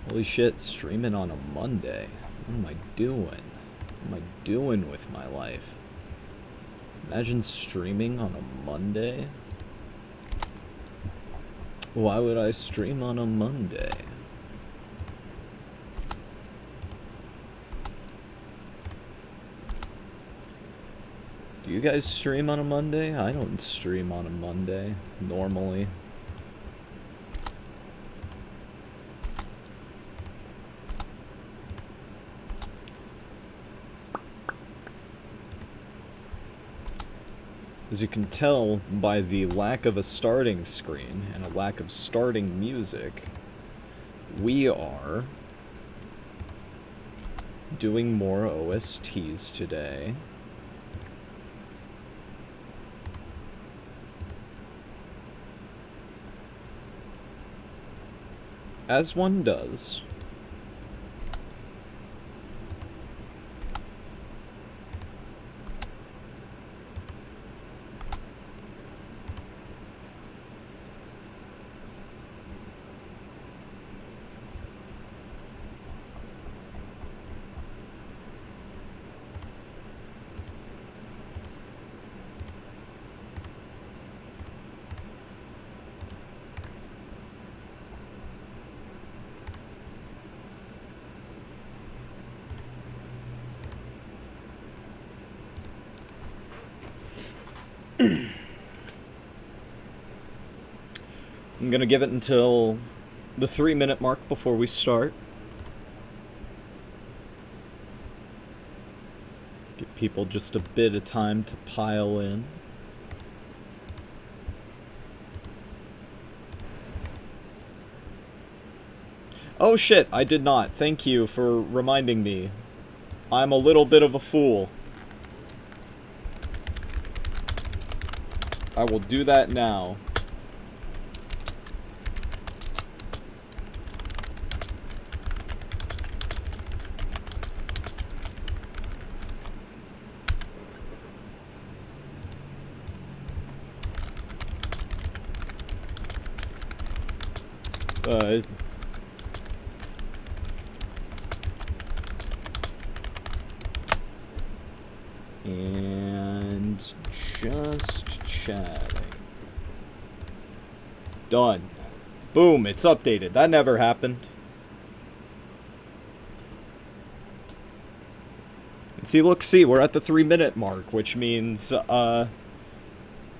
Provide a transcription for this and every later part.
Holy shit, streaming on a Monday. What am I doing? What am I doing with my life? Imagine streaming on a Monday. Why would I stream on a Monday? Do you guys stream on a Monday? I don't stream on a Monday, normally. As you can tell by the lack of a starting screen and a lack of starting music, we are doing more OSTs today. As one does. I'm gonna give it until the 3-minute mark before we start. Give people just a bit of time to pile in. Oh shit, I did not. Thank you for reminding me. I'm a little bit of a fool. I will do that now. And just chatting. Done. Boom, it's updated. That never happened. And see, look, we're at the 3-minute mark, which means,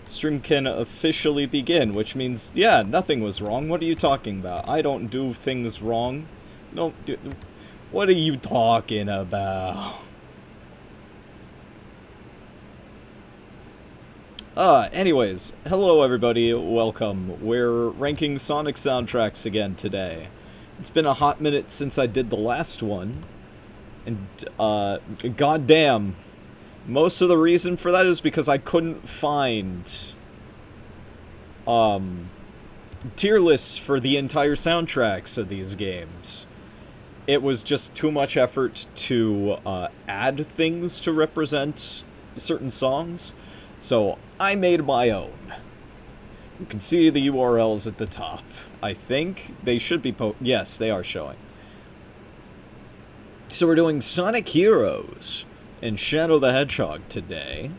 stream can officially begin, which means, yeah, nothing was wrong. What are you talking about? I don't do things wrong. What are you talking about? Anyways, hello everybody, welcome. We're ranking Sonic soundtracks again today. It's been a hot minute since I did the last one, and, goddamn, most of the reason for that is because I couldn't find, tier lists for the entire soundtracks of these games. It was just too much effort to, add things to represent certain songs, so I made my own. You can see the URLs at the top. I think they should be yes, they are showing. So we're doing Sonic Heroes and Shadow the Hedgehog today.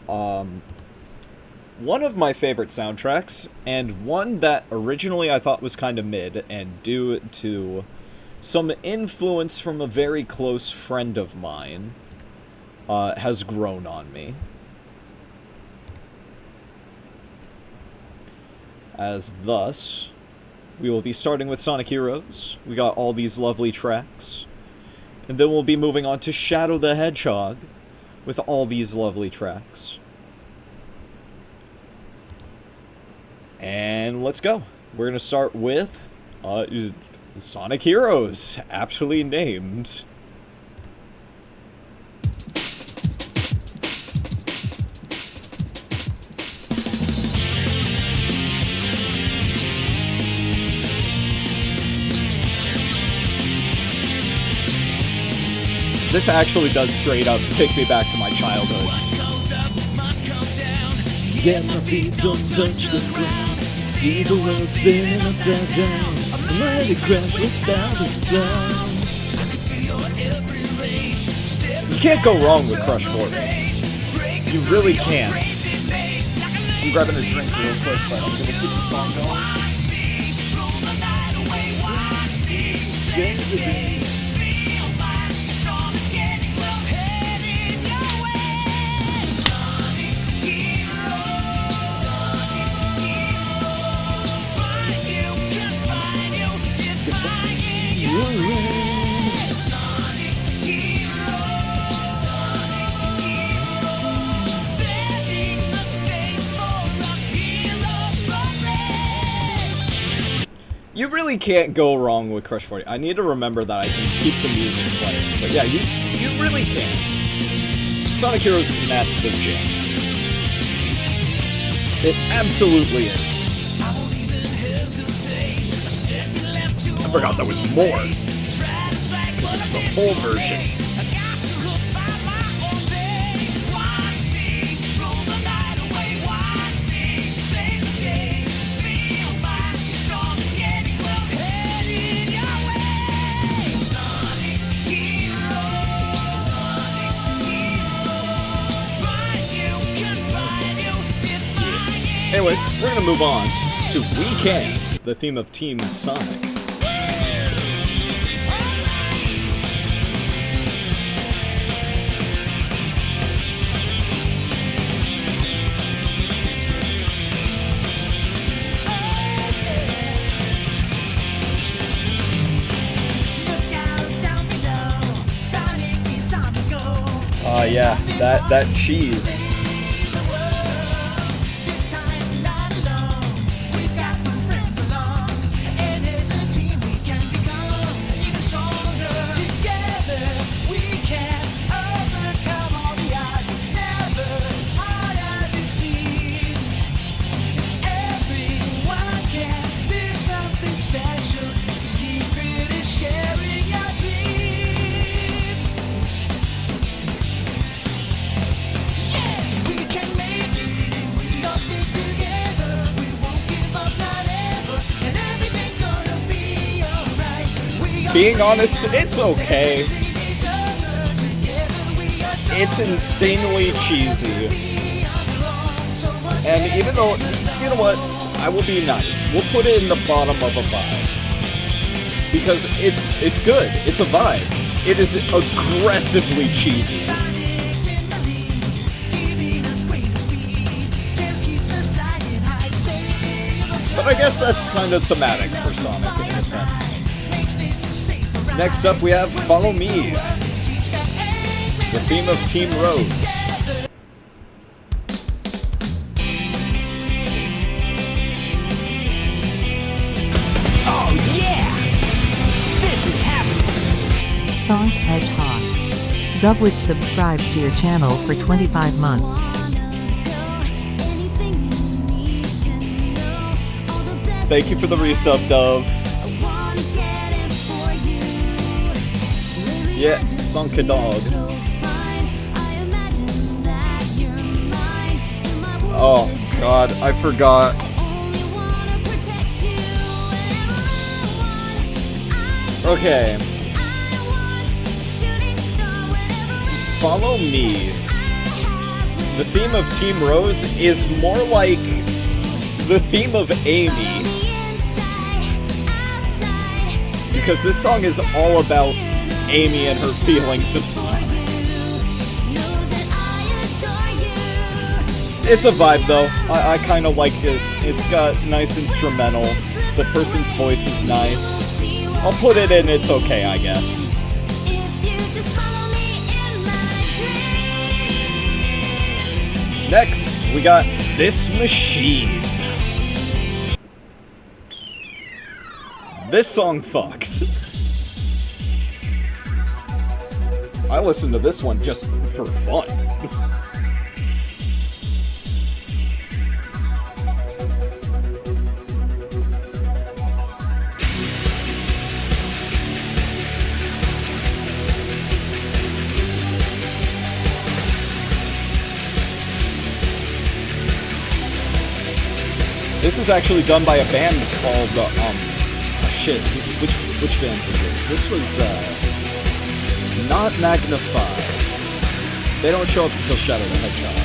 One of my favorite soundtracks, and one that originally I thought was kind of mid, and due to some influence from a very close friend of mine, has grown on me. As thus, we will be starting with Sonic Heroes. We got all these lovely tracks. And then we'll be moving on to Shadow the Hedgehog with all these lovely tracks. And let's go. We're going to start with Sonic Heroes, aptly named. This actually does straight up take me back to my childhood. Yeah, my feet don't touch the ground. See the world spinning upside down. I'm ready to crash without a sound. You can't go wrong with Crush 40. You really can't. I'm grabbing a drink real quick, but I'm gonna keep the song going. Save the day. You really can't go wrong with Crush 40. I need to remember that I can keep the music playing. But yeah, you really can. Sonic Heroes is an absolute jam. It absolutely is. I forgot there was more. Because it's the full version. Anyways, we're gonna move on to We Can, the theme of Team Sonic. Yeah, that cheese. Being honest, it's okay. It's insanely cheesy. And even though, you know what, I will be nice. We'll put it in the bottom of a vibe. Because it's good. It's a vibe. It is aggressively cheesy. But I guess that's kind of thematic for Sonic in a sense. Next up, we have Follow Me, the theme of Team Rose. Oh yeah! This is happening! Sonic Hedgehog. Dubwitch subscribed to your channel for 25 months. Thank you for the resub, Dove. Yeah, Hedgehog. Oh god, I forgot. Okay. Follow Me. The theme of Team Rose is more like the theme of Amy. Because this song is all about Amy and her feelings of Sonic. It's a vibe though. I kind of like it. It's got nice instrumental. The person's voice is nice. I'll put it in It's Okay, I guess. Next, we got This Machine. This song fucks. I listen to this one just for fun. This is actually done by a band called, shit, which band was this? This was, not Magnified. They don't show up until Shadow the Hedgehog.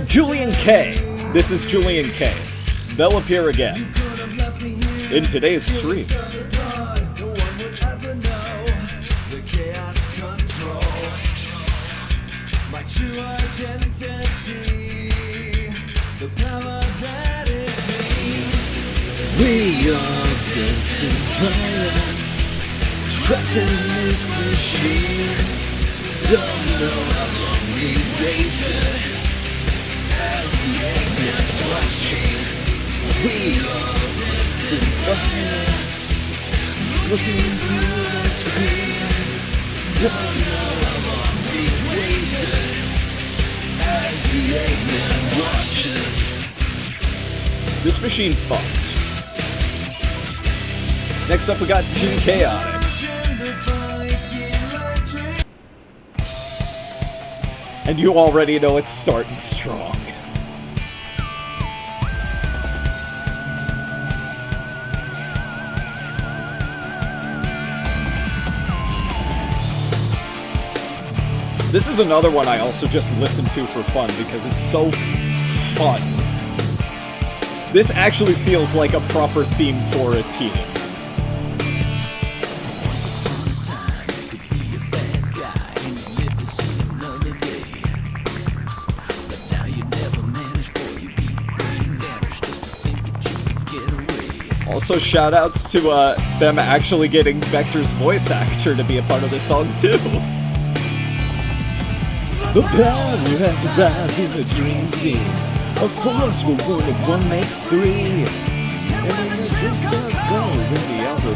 Julian K. This is Julian K. They'll appear again in today's stream. We are destined fire, trapped in this machine. Don't know how long we've waited, as the Eggman's watching. We are destined fire, looking through the screen. Don't know how long we've waited, as the Eggman watches. This machine fucks. Next up, we got Team Chaotix. And you already know it's starting strong. This is another one I also just listen to for fun because it's so fun. This actually feels like a proper theme for a team. Also, shoutouts to them actually getting Vector's voice actor to be a part of this song too. The power has arrived in the dream team. A force will one if one makes three. And when the dreams got gold in the other.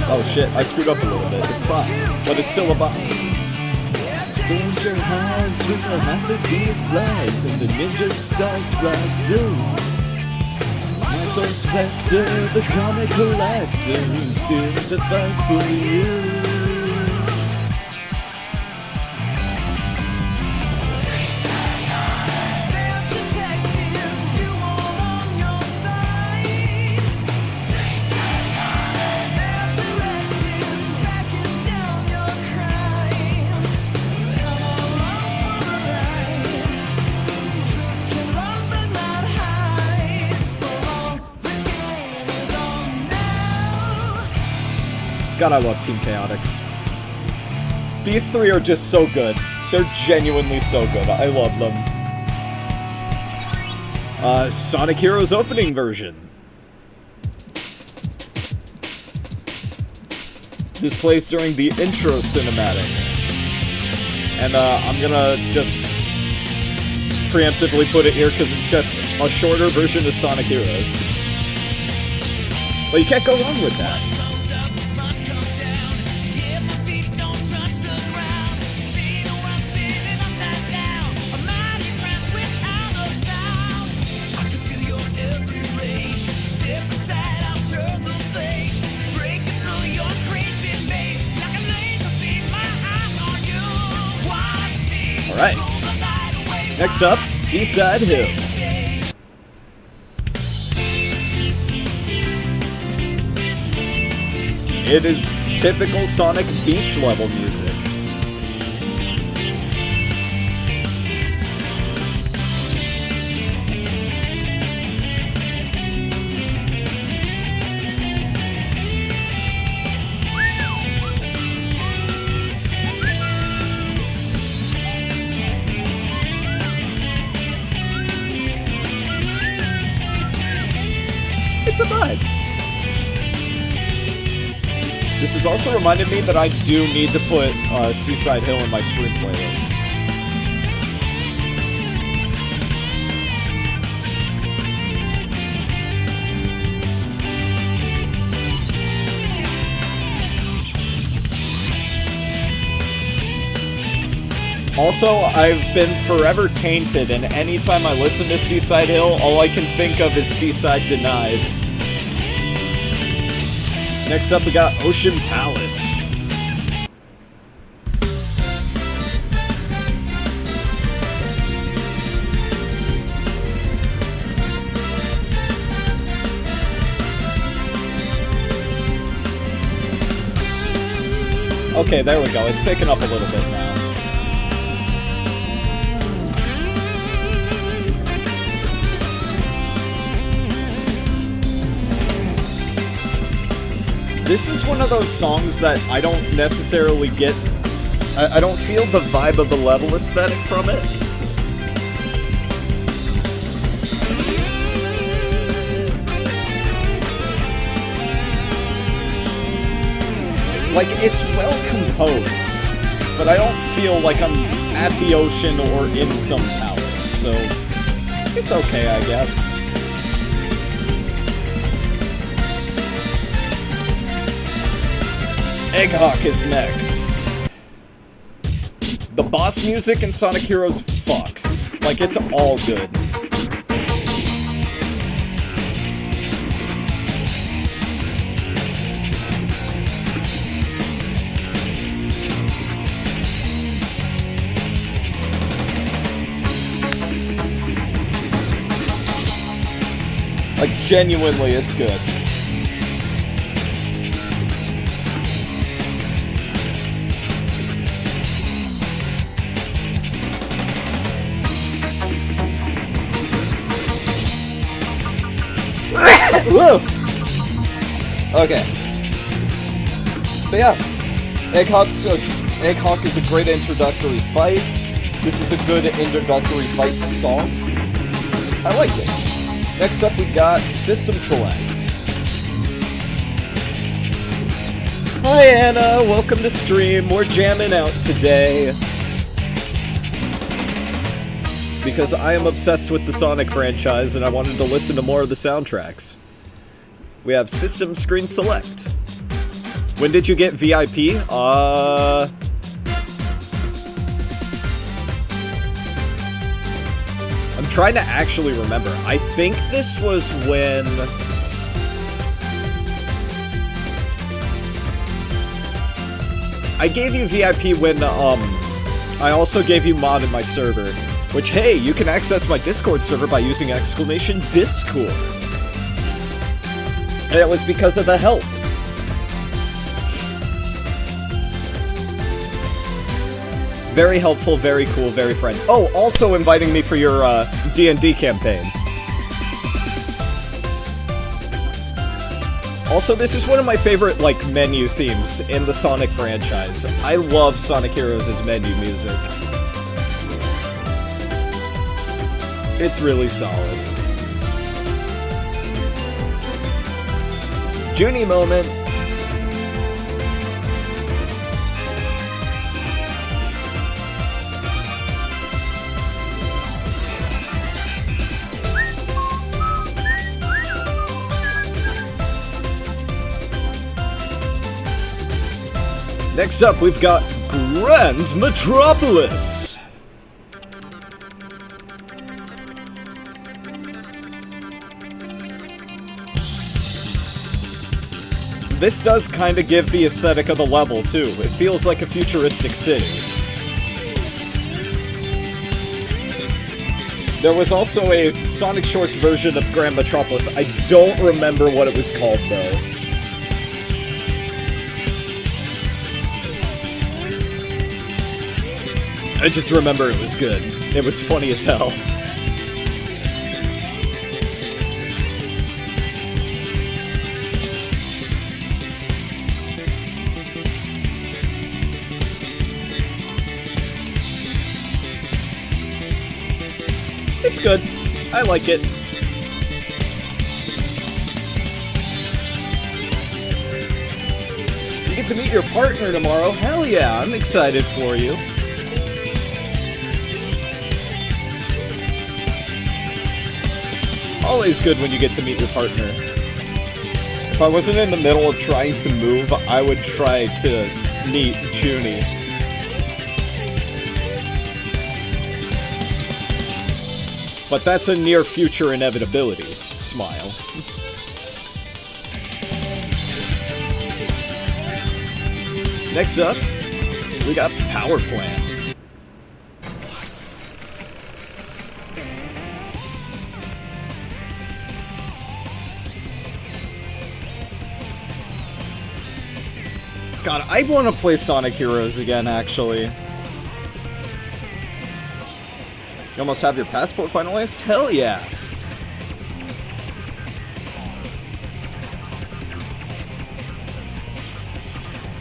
Oh shit, I screwed up a little bit. It's fine, but it's still a button. Danger hides with the happy bee flies, and the ninja stars rise too. My suspector, the comic collector, is here to fight for you. God, I love Team Chaotix. These three are just so good. They're genuinely so good. I love them. Sonic Heroes opening version. This plays during the intro cinematic. And I'm gonna just preemptively put it here because it's just a shorter version of Sonic Heroes. But you can't go wrong with that. Alright. Next up, Seaside Hill. It is typical Sonic beach level music. It's a vibe. This has also reminded me that I do need to put Seaside Hill in my stream playlist. Also, I've been forever tainted, and anytime I listen to Seaside Hill, all I can think of is Seaside Denied. Next up, we got Ocean Palace. Okay, there we go. It's picking up a little bit now. This is one of those songs that I don't necessarily get. I don't feel the vibe of the level aesthetic from it. Like, it's well composed, but I don't feel like I'm at the ocean or in some palace, so it's okay, I guess. Hedgehog is next. The boss music in Sonic Heroes fucks. Like, it's all good. Like, genuinely, it's good. Whoa! Okay. But yeah, Hedgehog is a great introductory fight. This is a good introductory fight song. I like it. Next up, we got System Select. Hi Anna, welcome to stream. We're jamming out today. Because I am obsessed with the Sonic franchise and I wanted to listen to more of the soundtracks. We have System Screen Select. When did you get VIP? I'm trying to actually remember. I think this was when... I gave you VIP when, I also gave you mod in my server. Which, hey, you can access my Discord server by using !Discord. And it was because of the help. Very helpful, very cool, very friendly. Oh, also inviting me for your D&D campaign. Also, this is one of my favorite, like, menu themes in the Sonic franchise. I love Sonic Heroes' menu music. It's really solid. Junie moment. Next up, we've got Grand Metropolis. This does kind of give the aesthetic of the level, too. It feels like a futuristic city. There was also a Sonic Shorts version of Grand Metropolis. I don't remember what it was called, though. I just remember it was good. It was funny as hell. It's good. I like it. You get to meet your partner tomorrow. Hell yeah, I'm excited for you. Always good when you get to meet your partner. If I wasn't in the middle of trying to move, I would try to meet Junie. But that's a near future inevitability. Smile. Next up, we got Power Plant. God, I want to play Sonic Heroes again, actually. You almost have your passport finalized? Hell yeah!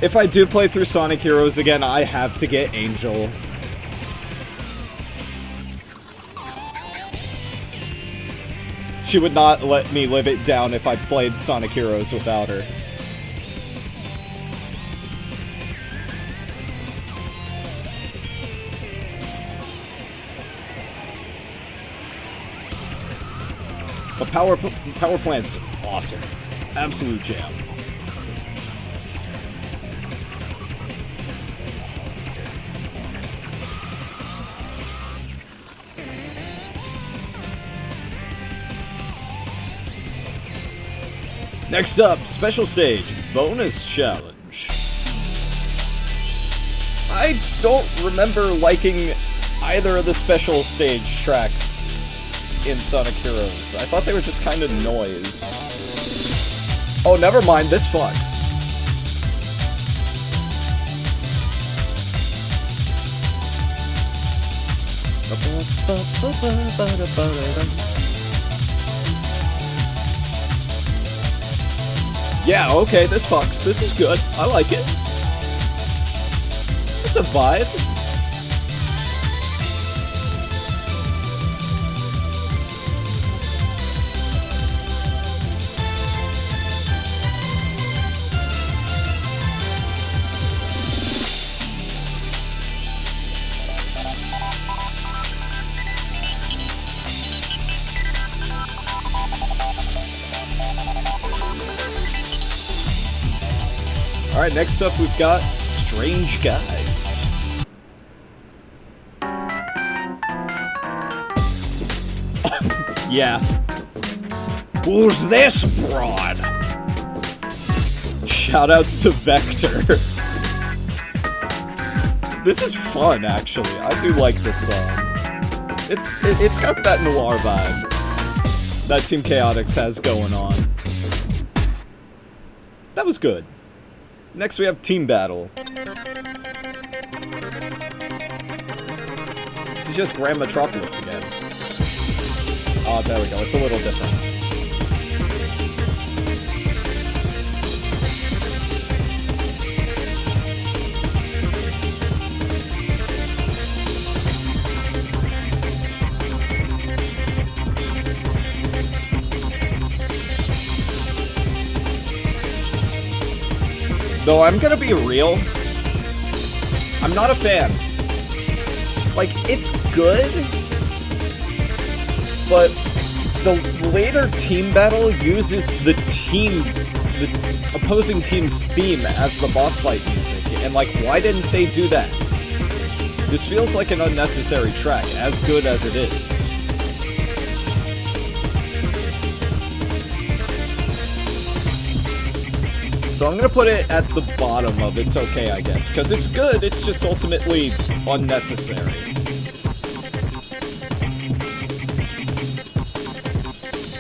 If I do play through Sonic Heroes again, I have to get Angel. She would not let me live it down if I played Sonic Heroes without her. The power plant's awesome. Absolute jam. Next up, special stage, bonus challenge. I don't remember liking either of the special stage tracks in Sonic Heroes. I thought they were just kind of noise. Oh, never mind, this fucks. Yeah, okay, this fucks. This is good. I like it. It's a vibe. Alright, next up we've got Strange Guides. Yeah. Who's this broad? Shoutouts to Vector. This is fun, actually. I do like this song. It's got that noir vibe that Team Chaotix has going on. That was good. Next we have Team Battle. This is just Grand Metropolis again. Oh, there we go. It's a little different. Though I'm gonna be real, I'm not a fan. Like, it's good, but the later team battle uses the opposing team's theme as the boss fight music, and like, why didn't they do that? This feels like an unnecessary track, as good as it is. So I'm gonna put it at the bottom of It's Okay, I guess, because it's good, it's just ultimately unnecessary.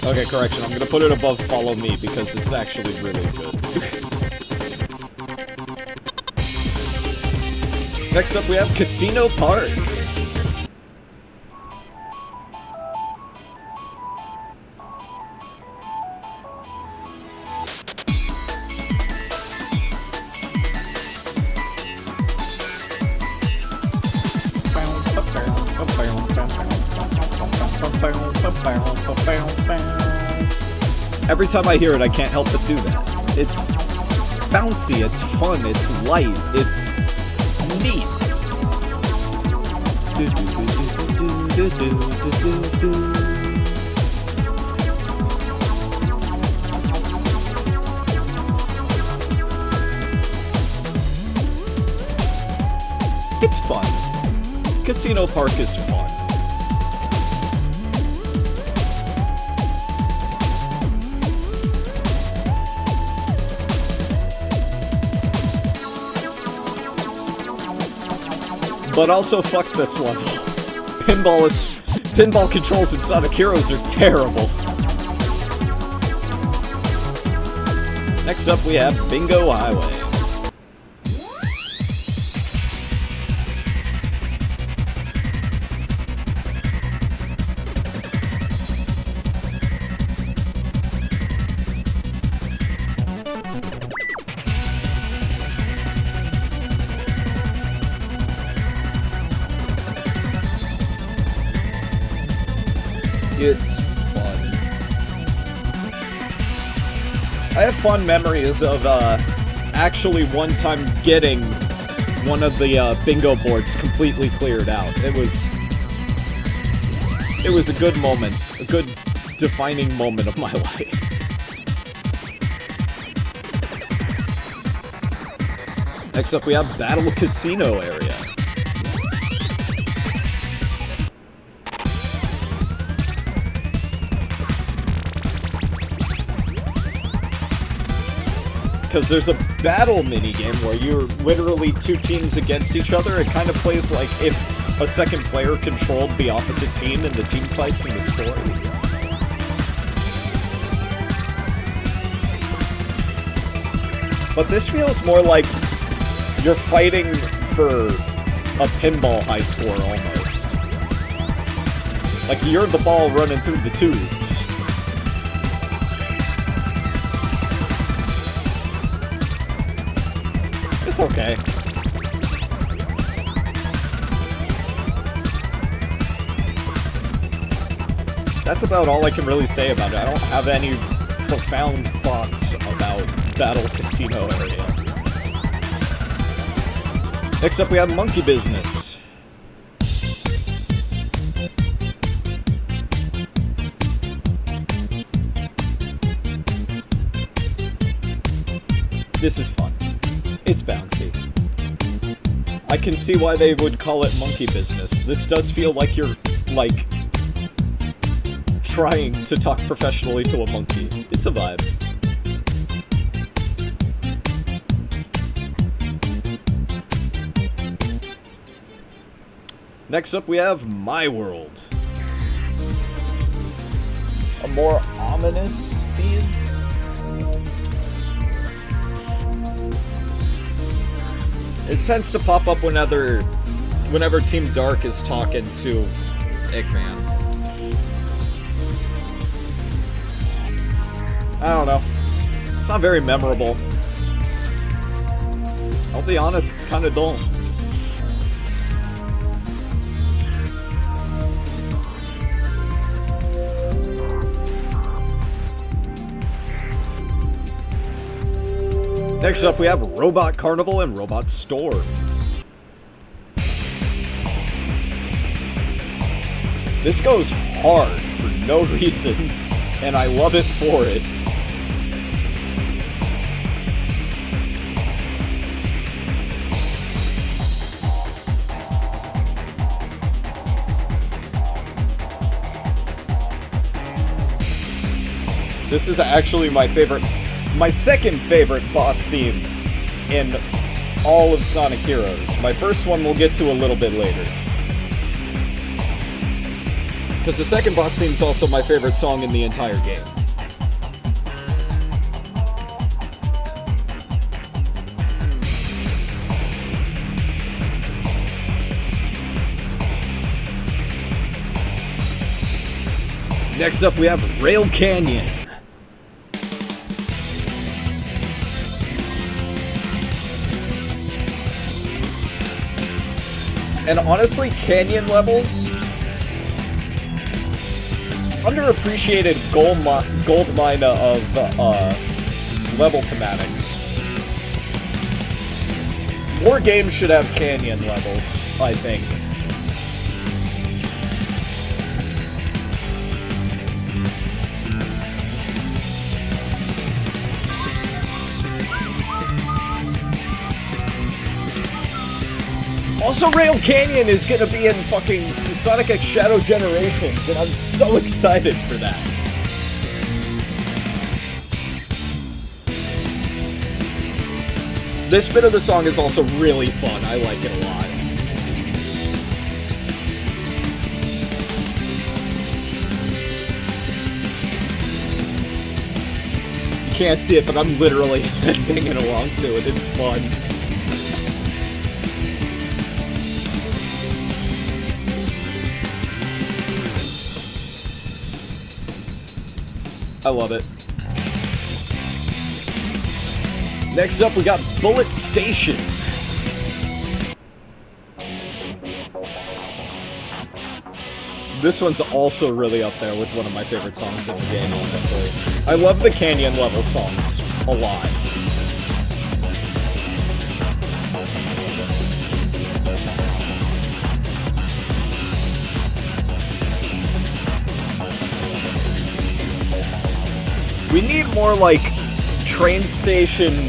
Okay, correction, I'm gonna put it above Follow Me, because it's actually really good. Next up we have Casino Park. Every time I hear it, I can't help but do that. It's bouncy, it's fun, it's light, it's neat. It's fun. Casino Park is fun. But also, fuck this level. Pinball controls in Sonic Heroes are terrible. Next up, we have Bingo Highway. It's fun. I have fond memories of actually one time getting one of the bingo boards completely cleared out. It was a good moment, a good defining moment of my life. Next up we have Battle Casino area. Because there's a battle minigame where you're literally two teams against each other. It kind of plays like if a second player controlled the opposite team in the team fights in the story. But this feels more like you're fighting for a pinball high score almost. Like you're the ball running through the tubes. It's okay. That's about all I can really say about it. I don't have any profound thoughts about Battle Casino area. Next up we have Monkey Business. This is fun. It's bouncy. I can see why they would call it monkey business. This does feel like you're, like, trying to talk professionally to a monkey. It's a vibe. Next up we have My World. A more ominous theme? This tends to pop up whenever Team Dark is talking to Eggman. I don't know. It's not very memorable. I'll be honest, it's kind of dull. Next up, we have Robot Carnival and Robot Storm. This goes hard for no reason, and I love it for it. This is actually my second favorite boss theme in all of Sonic Heroes. My first one we'll get to a little bit later. Because the second boss theme is also my favorite song in the entire game. Next up we have Rail Canyon. And honestly, canyon levels, underappreciated gold mine of level thematics. More games should have canyon levels, I think. Also, Rail Canyon is gonna be in fucking Sonic X Shadow Generations, and I'm so excited for that. This bit of the song is also really fun. I like it a lot. can't see it, but I'm literally headbanging along to it. It's fun. I love it. Next up, we got Bullet Station. This one's also really up there with one of my favorite songs in the game, honestly. I love the Canyon level songs a lot. We need more, like, train station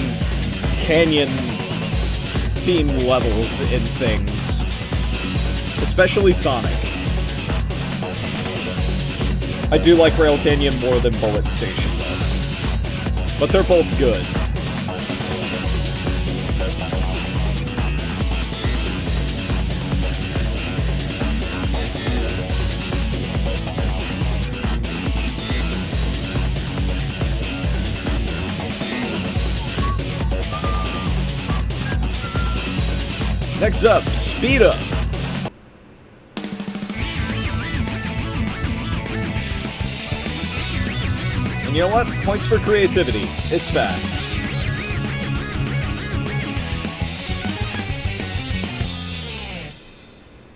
canyon theme levels in things. Especially Sonic. I do like Rail Canyon more than Bullet Station, though. But they're both good. Next up, Speed Up. And you know what? Points for creativity. It's fast.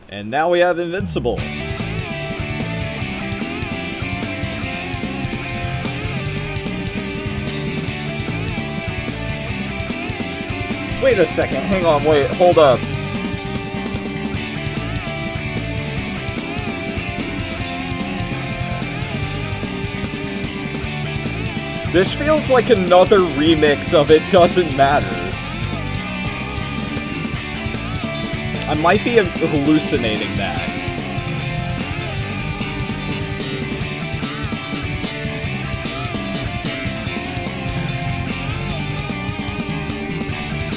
And now we have Invincible. Wait a second, hang on, wait, hold up. This feels like another remix of It Doesn't Matter. I might be hallucinating that.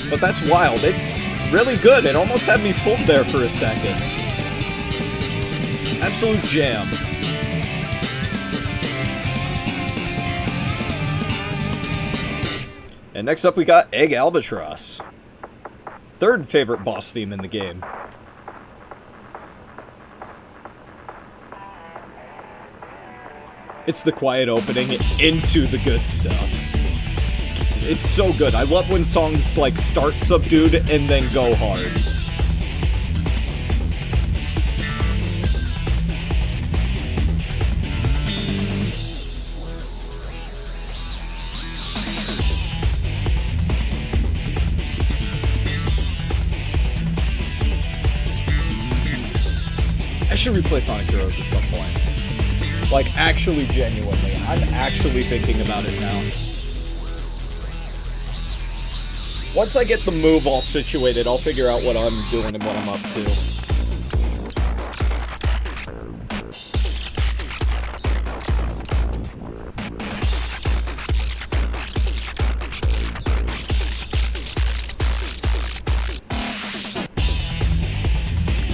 But that's wild. It's really good. It almost had me fooled there for a second. Absolute jam. And next up we got Egg Albatross. Third favorite boss theme in the game. It's the quiet opening into the good stuff. It's so good. I love when songs like start subdued and then go hard. I should replay Sonic Heroes at some point. Like, actually, genuinely. I'm actually thinking about it now. Once I get the move all situated, I'll figure out what I'm doing and what I'm up to.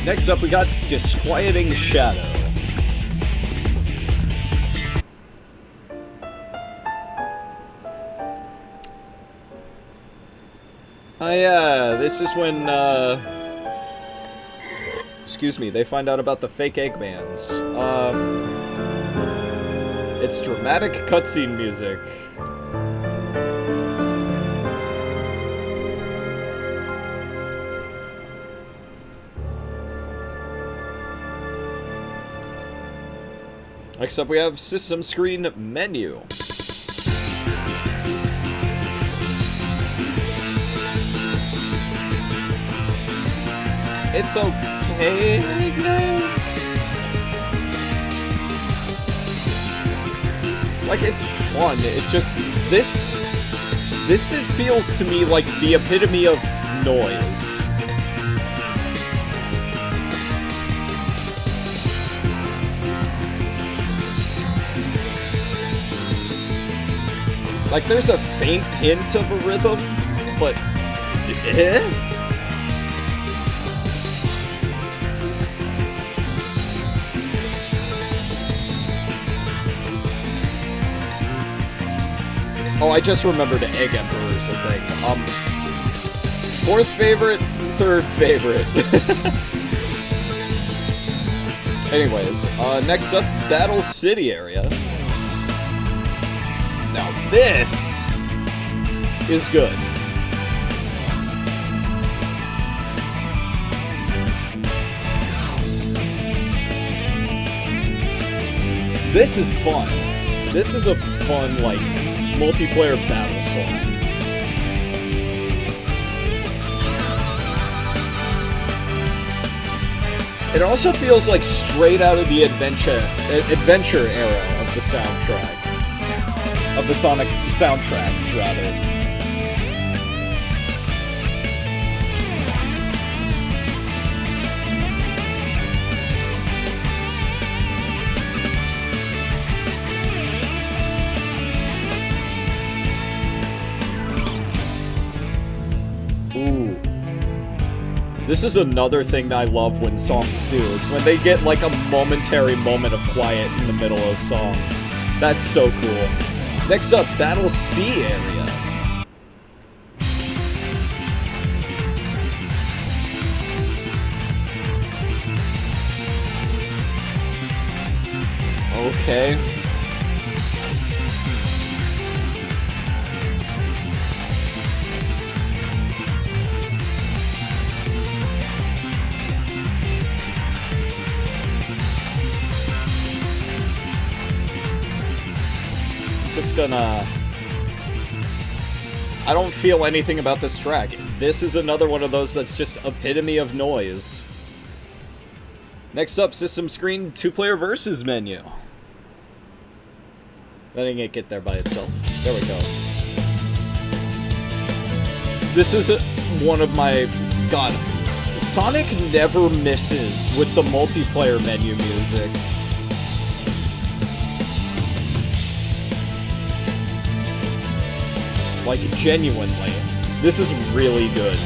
Next up, we got Disquieting Shadow. Oh yeah, this is when, excuse me, they find out about the fake Eggmans. It's dramatic cutscene music. Next up we have System Screen Menu. It's okay, I guess. Like, it's fun. It just, this feels to me like the epitome of noise. Like, there's a faint hint of a rhythm, but Oh, I just remembered Egg Emperor's a thing. Fourth favorite, third favorite. Anyways, next up, Battle City area. Now this is good. This is fun. This is a fun, like, multiplayer battle song. It also feels like straight out of the adventure era of the soundtrack. Of the Sonic soundtracks, rather. Ooh. This is another thing that I love when songs do, is when they get like a momentary moment of quiet in the middle of a song. That's so cool. Next up, Battle C area. Okay. Just gonna... I don't feel anything about this track. This is another one of those that's just epitome of noise. Next up, system screen, 2-player versus menu. Letting it get there by itself. There we go. This is one of my... God, Sonic never misses with the multiplayer menu music. Like, genuinely. This is really good.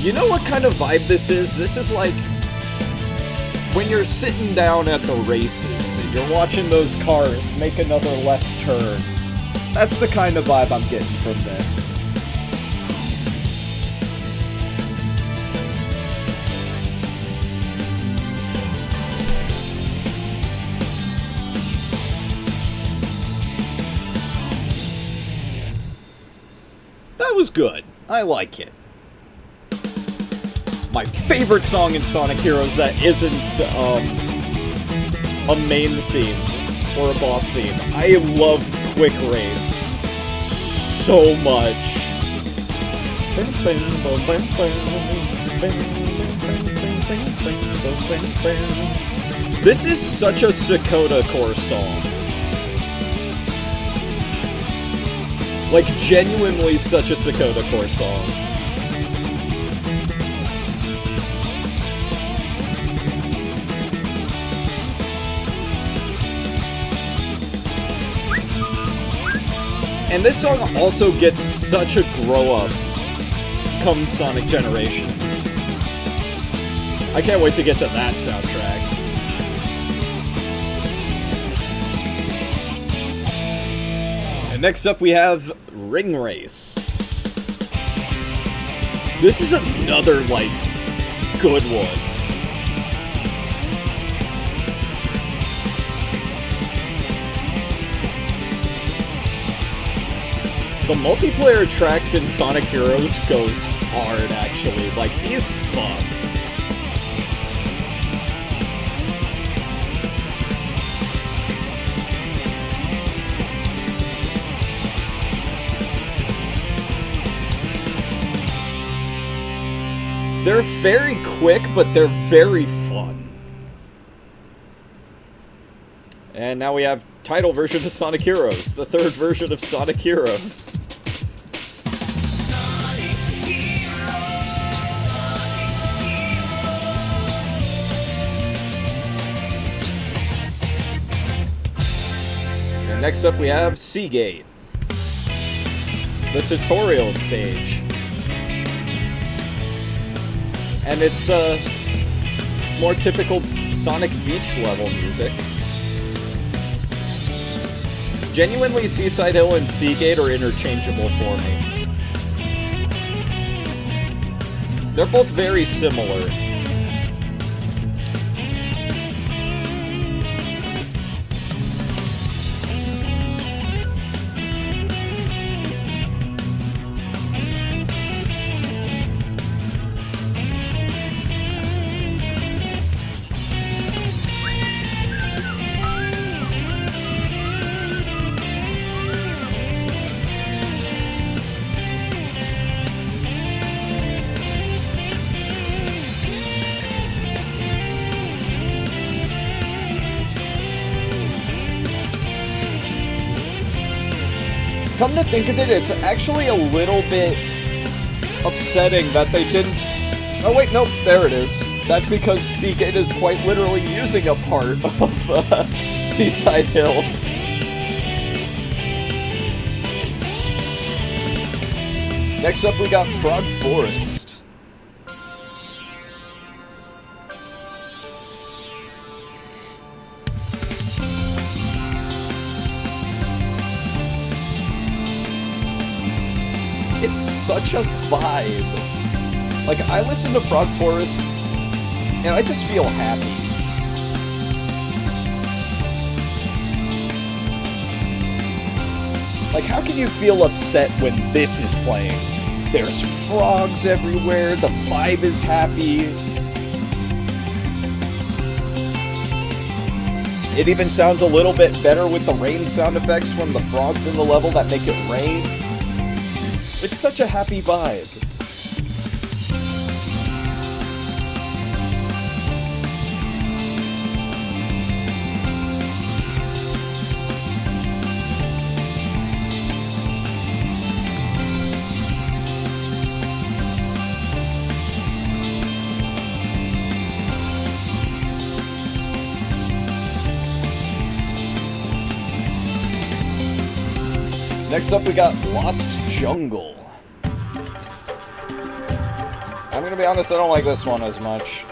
You know what kind of vibe this is? This is like... when you're sitting down at the races, and you're watching those cars make another left turn. That's the kind of vibe I'm getting from this. That was good. I like it. My favorite song in Sonic Heroes that isn't a main theme or a boss theme. I love Quick Race so much. This is such a Sakota Core song. Like, genuinely such a Sakota Core song. And this song also gets such a grow-up come Sonic Generations. I can't wait to get to that soundtrack. And next up we have Ring Race. This is another, like, good one. The multiplayer tracks in Sonic Heroes goes hard, actually. Like, these fuck. They're very quick, but they're very fun. And now we have title version of Sonic Heroes, the third version of Sonic Heroes. And next up we have Seagate, the tutorial stage. And it's more typical Sonic Beach level music. Genuinely, Seaside Hill and Seagate are interchangeable for me. They're both very similar. Come to think of it, it's actually a little bit upsetting that they didn't... Oh wait, nope, there it is. That's because Seagate is quite literally using a part of Seaside Hill. Next up we got Frog Forest. It's such a vibe. Like, I listen to Frog Forest, and I just feel happy. Like, how can you feel upset when this is playing? There's frogs everywhere, the vibe is happy. It even sounds a little bit better with the rain sound effects from the frogs in the level that make it rain. It's such a happy vibe. Next up we got Lost Jungle. I'm gonna be honest, I don't like this one as much.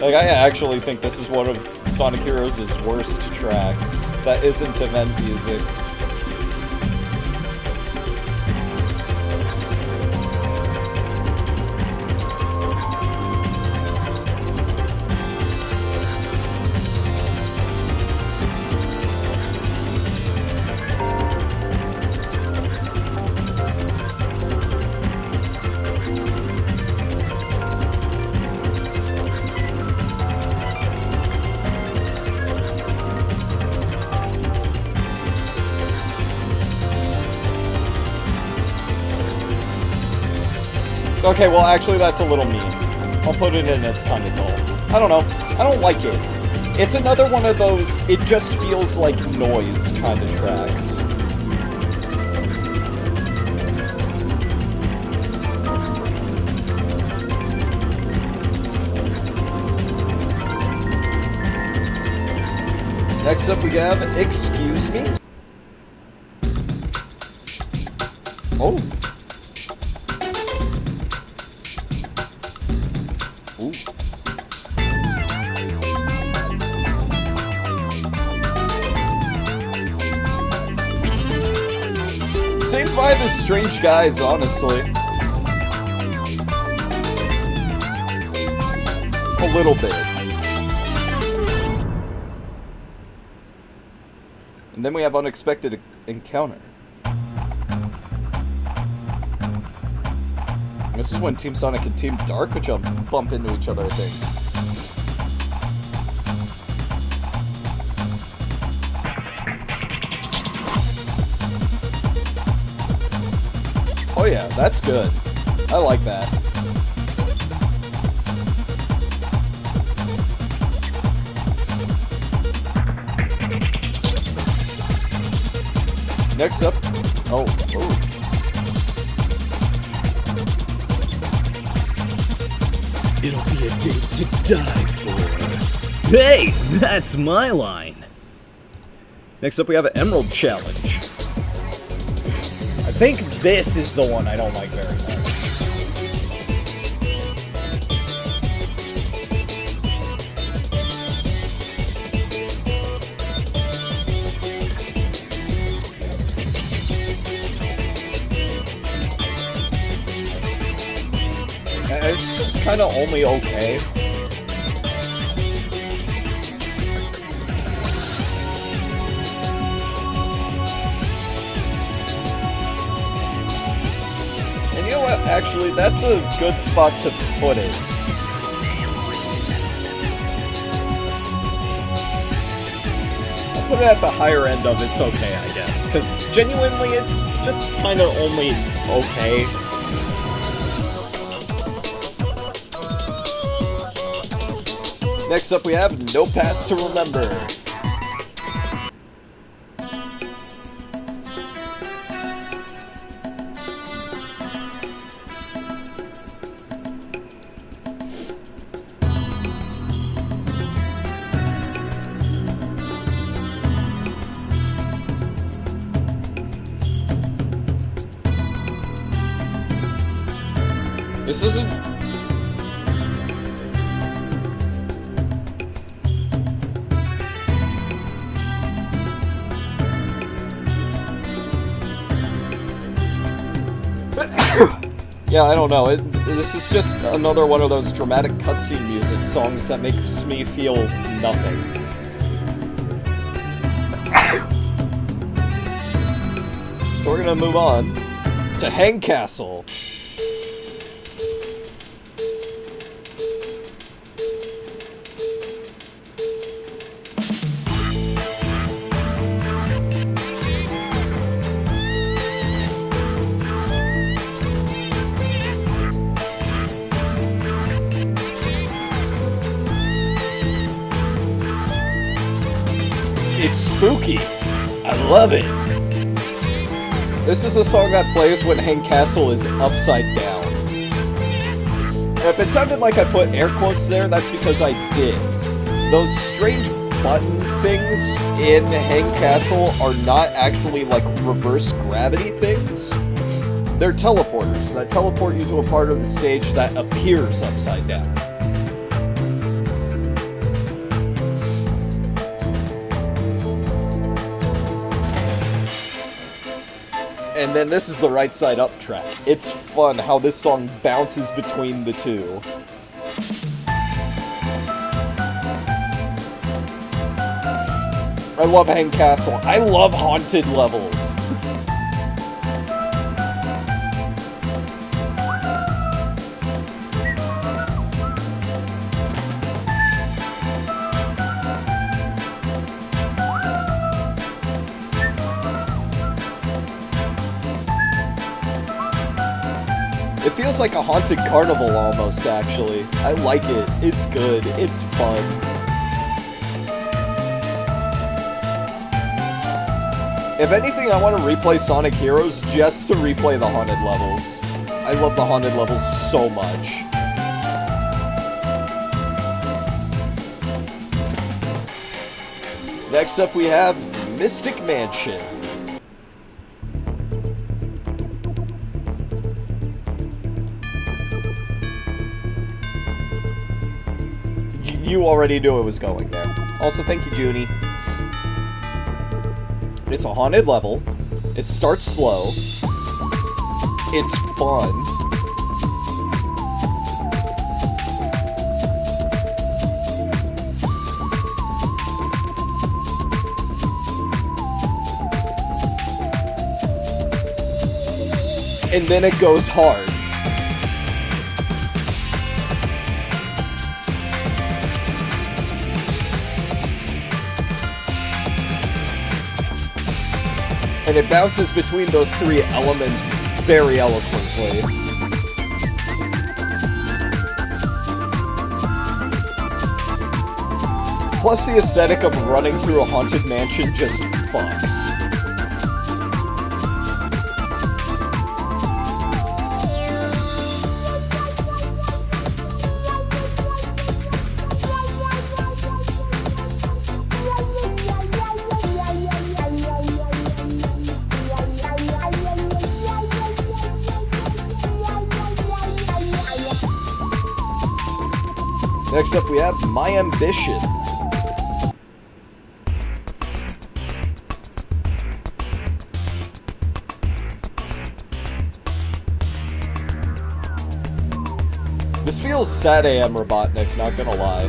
Like, I actually think this is one of Sonic Heroes' worst tracks. That isn't event music. Okay, well, actually, that's a little mean. I'll put it in, it's kind of dull. I don't know. I don't like it. It's another one of those, it just feels like noise kind of tracks. Next up, we have Excuse Me. Oh. Ooh. Same vibe as Strange Guys, honestly. A little bit. And then we have Unexpected Encounter. This is when Team Sonic and Team Dark would bump into each other, I think. Oh yeah, that's good. I like that. Next up... Oh. It'll be a date to die for. Hey, that's my line. Next up we have an Emerald Challenge. I think this is the one I don't like very it's just kind of only okay. And you know what? Actually, that's a good spot to put it. I'll put it at the higher end of it's okay, I guess. Because genuinely, it's just kind of only okay. Next up we have No Past to Remember. This isn't... Yeah, I don't know. This is just another one of those dramatic cutscene music songs that makes me feel nothing. So we're gonna move on to Hang Castle. It's spooky. I love it. This is a song that plays when Hang Castle is upside down. And if it sounded like I put air quotes there, that's because I did. Those strange button things in Hang Castle are not actually like reverse gravity things. They're teleporters that teleport you to a part of the stage that appears upside down. And then this is the right side up track. It's fun how this song bounces between the two. I love Hang Castle. I love haunted levels. It feels like a haunted carnival almost, actually. I like it. It's good. It's fun. If anything, I want to replay Sonic Heroes just to replay the haunted levels. I love the haunted levels so much. Next up we have Mystic Mansion. You already knew it was going there. Also, thank you, Junie. It's a haunted level. It starts slow. It's fun. And then it goes hard. And it bounces between those three elements very eloquently. Plus the aesthetic of running through a haunted mansion just fucks. Next up we have My Ambition. This feels sad AM Robotnik, not gonna lie.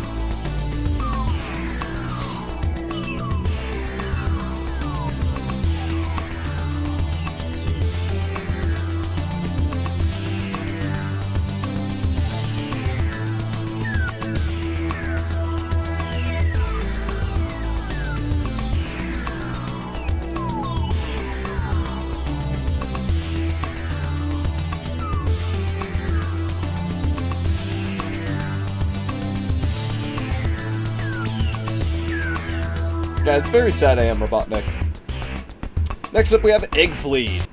Yeah, it's very sad I am Robotnik. Next up we have Egg Fleet.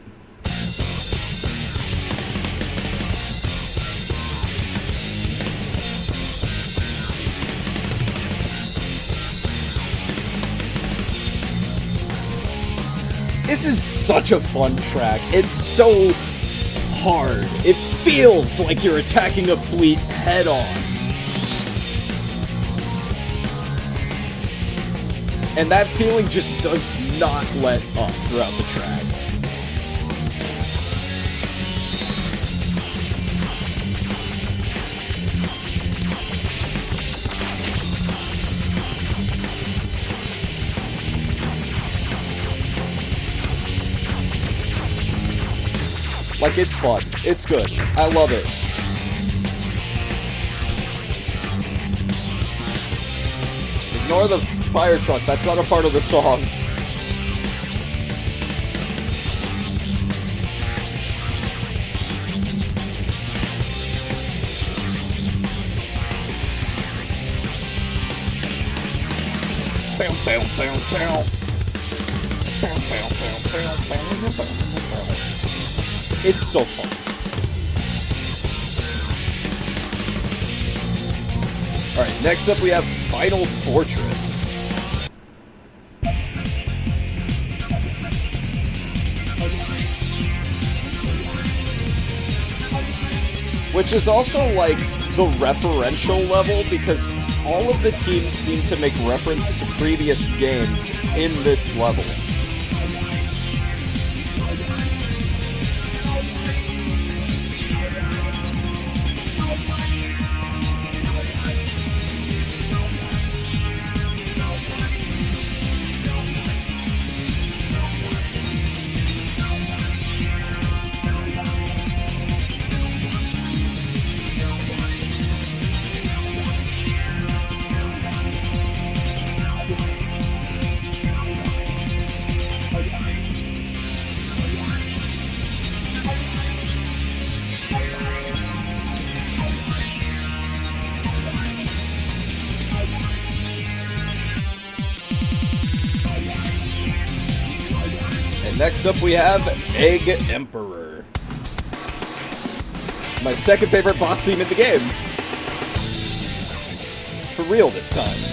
This is such a fun track. It's so hard. It feels like you're attacking a fleet head on. And that feeling just does not let up throughout the track. Like, it's fun. It's good. I love it. Ignore the fire truck. That's not a part of the song. It's so fun. Alright, next up we have Final Fortress. Which is also like the referential level because all of the teams seem to make reference to previous games in this level. Next up we have Egg Emperor. My second favorite boss theme in the game. For real this time.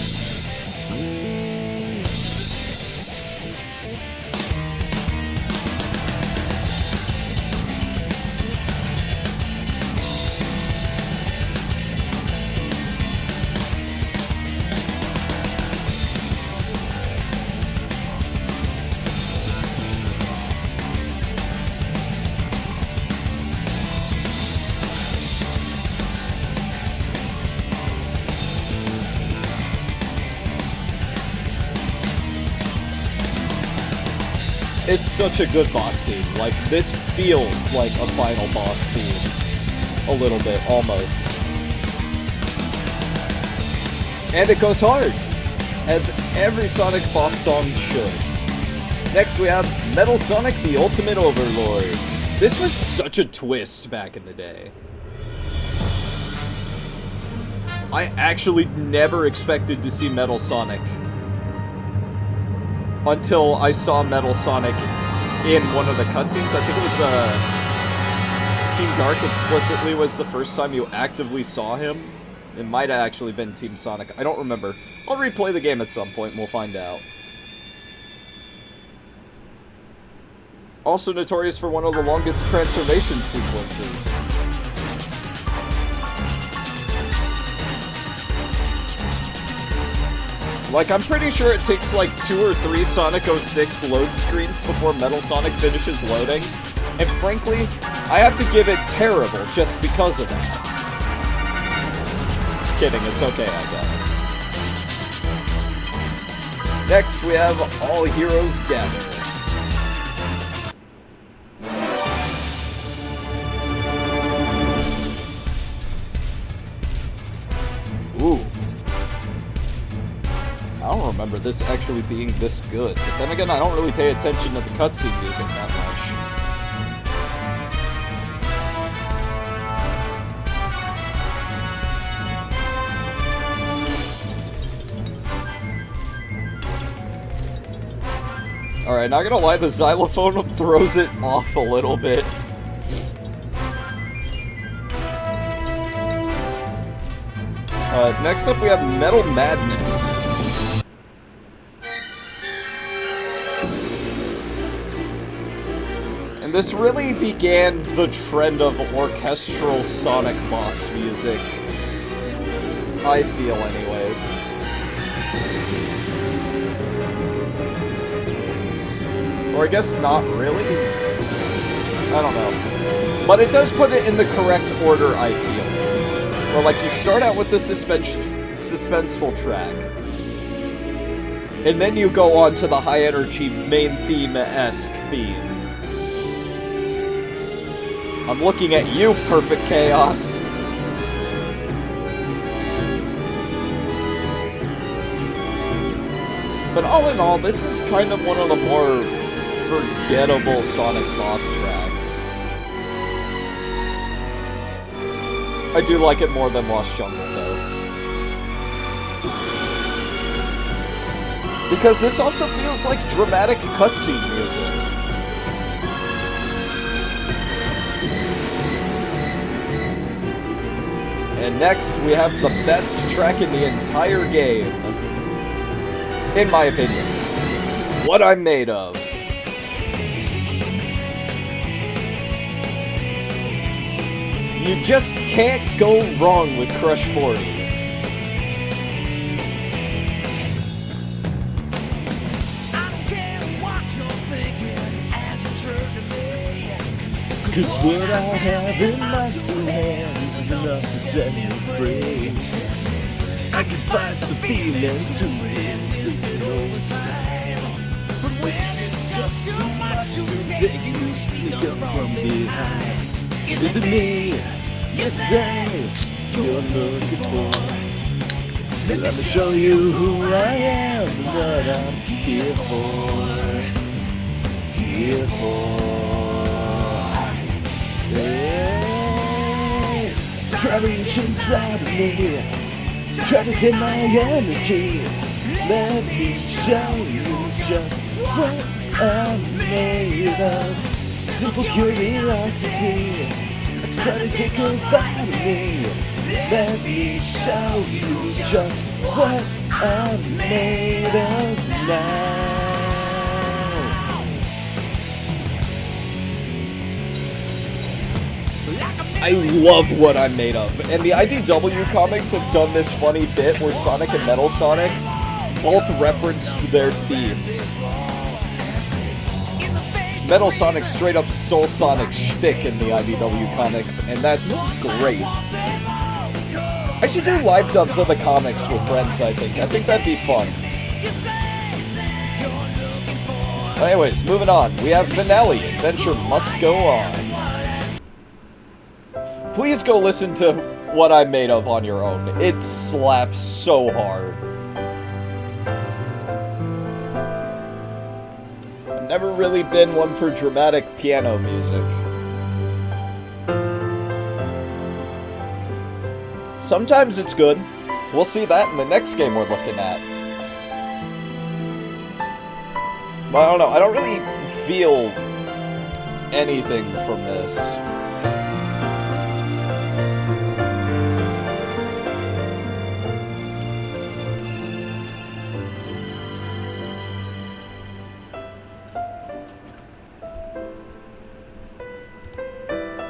It's such a good boss theme. Like, this feels like a final boss theme. A little bit, almost. And it goes hard, as every Sonic boss song should. Next we have Metal Sonic the Ultimate Overlord. This was such a twist back in the day. I actually never expected to see Metal Sonic until I saw Metal Sonic in one of the cutscenes. I think it was Team Dark explicitly was the first time you actively saw him. It might have actually been Team Sonic. I don't remember. I'll replay the game at some point and we'll find out. Also notorious for one of the longest transformation sequences. Like, I'm pretty sure it takes like 2 or 3 Sonic 06 load screens before Metal Sonic finishes loading. And frankly, I have to give it terrible just because of that. kidding, it's okay, I guess. Next, we have All Heroes Gather. Ooh. I don't remember this actually being this good, but then again, I don't really pay attention to the cutscene music that much. Alright, not gonna lie, the xylophone throws it off a little bit. Next up we have Metal Madness. And this really began the trend of orchestral Sonic boss music. I feel anyways. Or I guess not really? I don't know. But it does put it in the correct order, I feel. Where, like, you start out with the suspenseful track. And then you go on to the high-energy main theme-esque theme. I'm looking at you, Perfect Chaos. But all in all, this is kind of one of the more forgettable Sonic boss tracks. I do like it more than Lost Jungle, though. Because this also feels like dramatic cutscene music. And next, we have the best track in the entire game. In my opinion. What I'm Made Of. You just can't go wrong with Crush 40. Cause what I have in my two hands is enough to set me free. I can fight the feeling to resist it all the time. But when it's just too much to take, you sneak up from behind. Is it me you say you're looking for? Let me show you who I am and what I'm here for. Here for. Hey, try to reach inside of me. Try to take my energy. Let me show you just what I'm made of. Simple curiosity. Try to take a bite of me. Let me show you just what I'm made of now. I love What I'm Made Of, and the IDW comics have done this funny bit where Sonic and Metal Sonic both reference their themes. Metal Sonic straight up stole Sonic's shtick in the IDW comics, and that's great. I should do live dubs of the comics with friends, I think. I think that'd be fun. Anyways, moving on. We have Finale, Adventure Must Go On. Please go listen to What I'm Made Of on your own. It slaps so hard. I've never really been one for dramatic piano music. Sometimes it's good. We'll see that in the next game we're looking at. But I don't know, I don't really feel anything from this.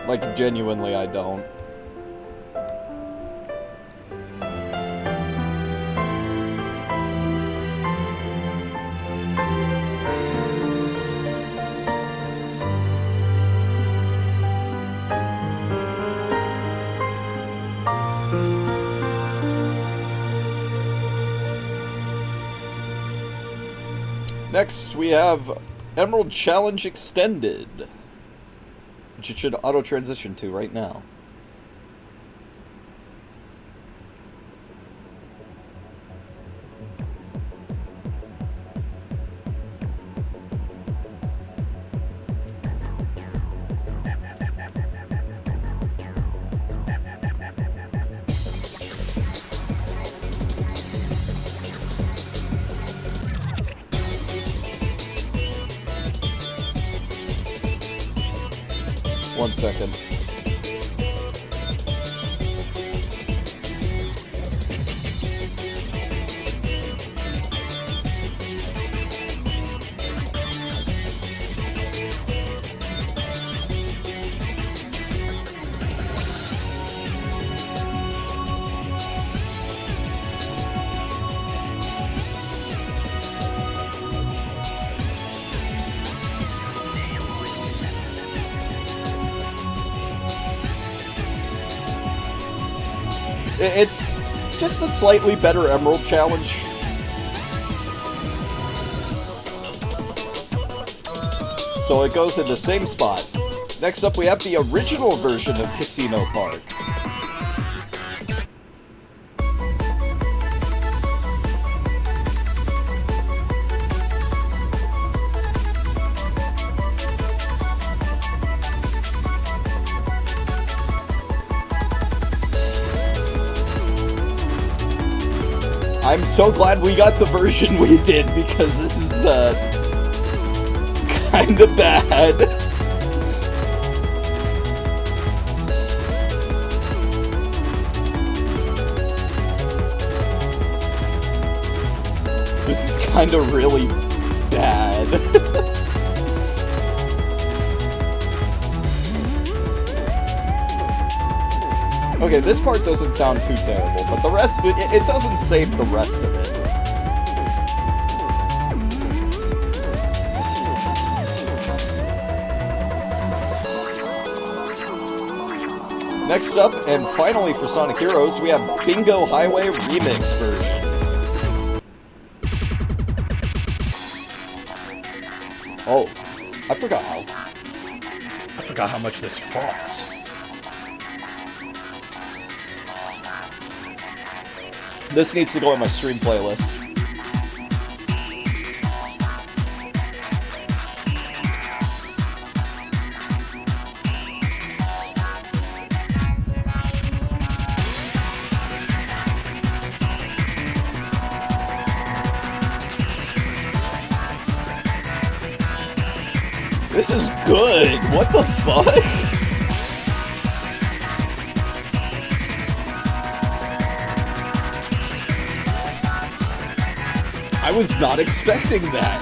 Like, genuinely, I don't. Next, we have Emerald Challenge Extended, which it should auto-transition to right now. One second. It's just a slightly better Emerald Challenge. So it goes in the same spot. Next up, we have the original version of Casino Park. I'm so glad we got the version we did, because this is, kinda bad. This is kinda really bad. Okay, this part doesn't sound too terrible, but the rest, it doesn't save the rest of it. Next up, and finally for Sonic Heroes, we have Bingo Highway Remix version. Oh, I forgot how much this costs. This needs to go on my stream playlist. This is good! What the fuck? I was not expecting that.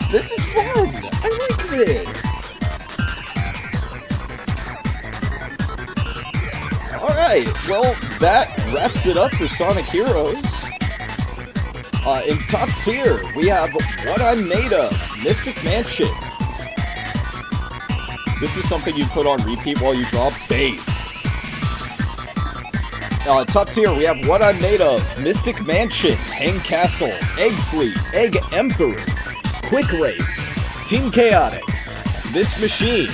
This is fun! I like this! Alright, well, that wraps it up for Sonic Heroes. In top tier, we have What I'm Made Of, Mystic Mansion. This is something you put on repeat while you draw bass. Top tier, we have What I'm Made Of, Mystic Mansion, Hang Castle, Egg Fleet, Egg Emperor, Quick Race, Team Chaotix, This Machine,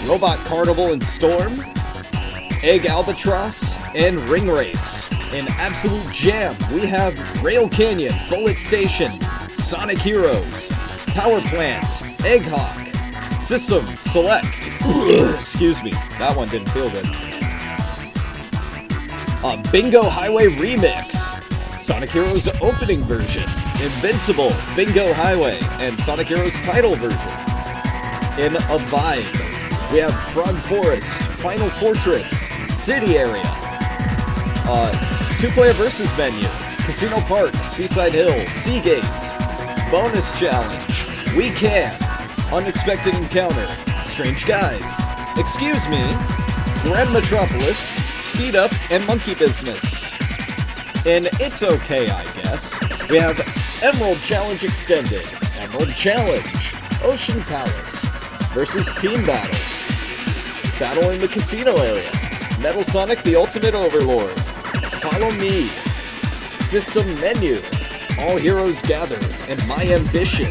Robot Carnival and Storm, Egg Albatross, and Ring Race. In Absolute Jam, we have Rail Canyon, Bullet Station, Sonic Heroes, Power Plant, Hedgehog, System Select. Excuse me, that one didn't feel good. Bingo Highway Remix, Sonic Heroes opening version, Invincible, Bingo Highway, and Sonic Heroes title version. In a Vibe, we have Frog Forest, Final Fortress, City Area, two-player versus menu, Casino Park, Seaside Hill, Seagate, Bonus Challenge, We Can, Unexpected Encounter, Strange Guys, Excuse Me, Grand Metropolis, Speed Up, and Monkey Business. In It's Okay, I Guess, we have Emerald Challenge Extended, Emerald Challenge, Ocean Palace, versus Team Battle, Battle in the Casino Area, Metal Sonic the Ultimate Overlord, Follow Me, System Menu, All Heroes Gather, and My Ambition.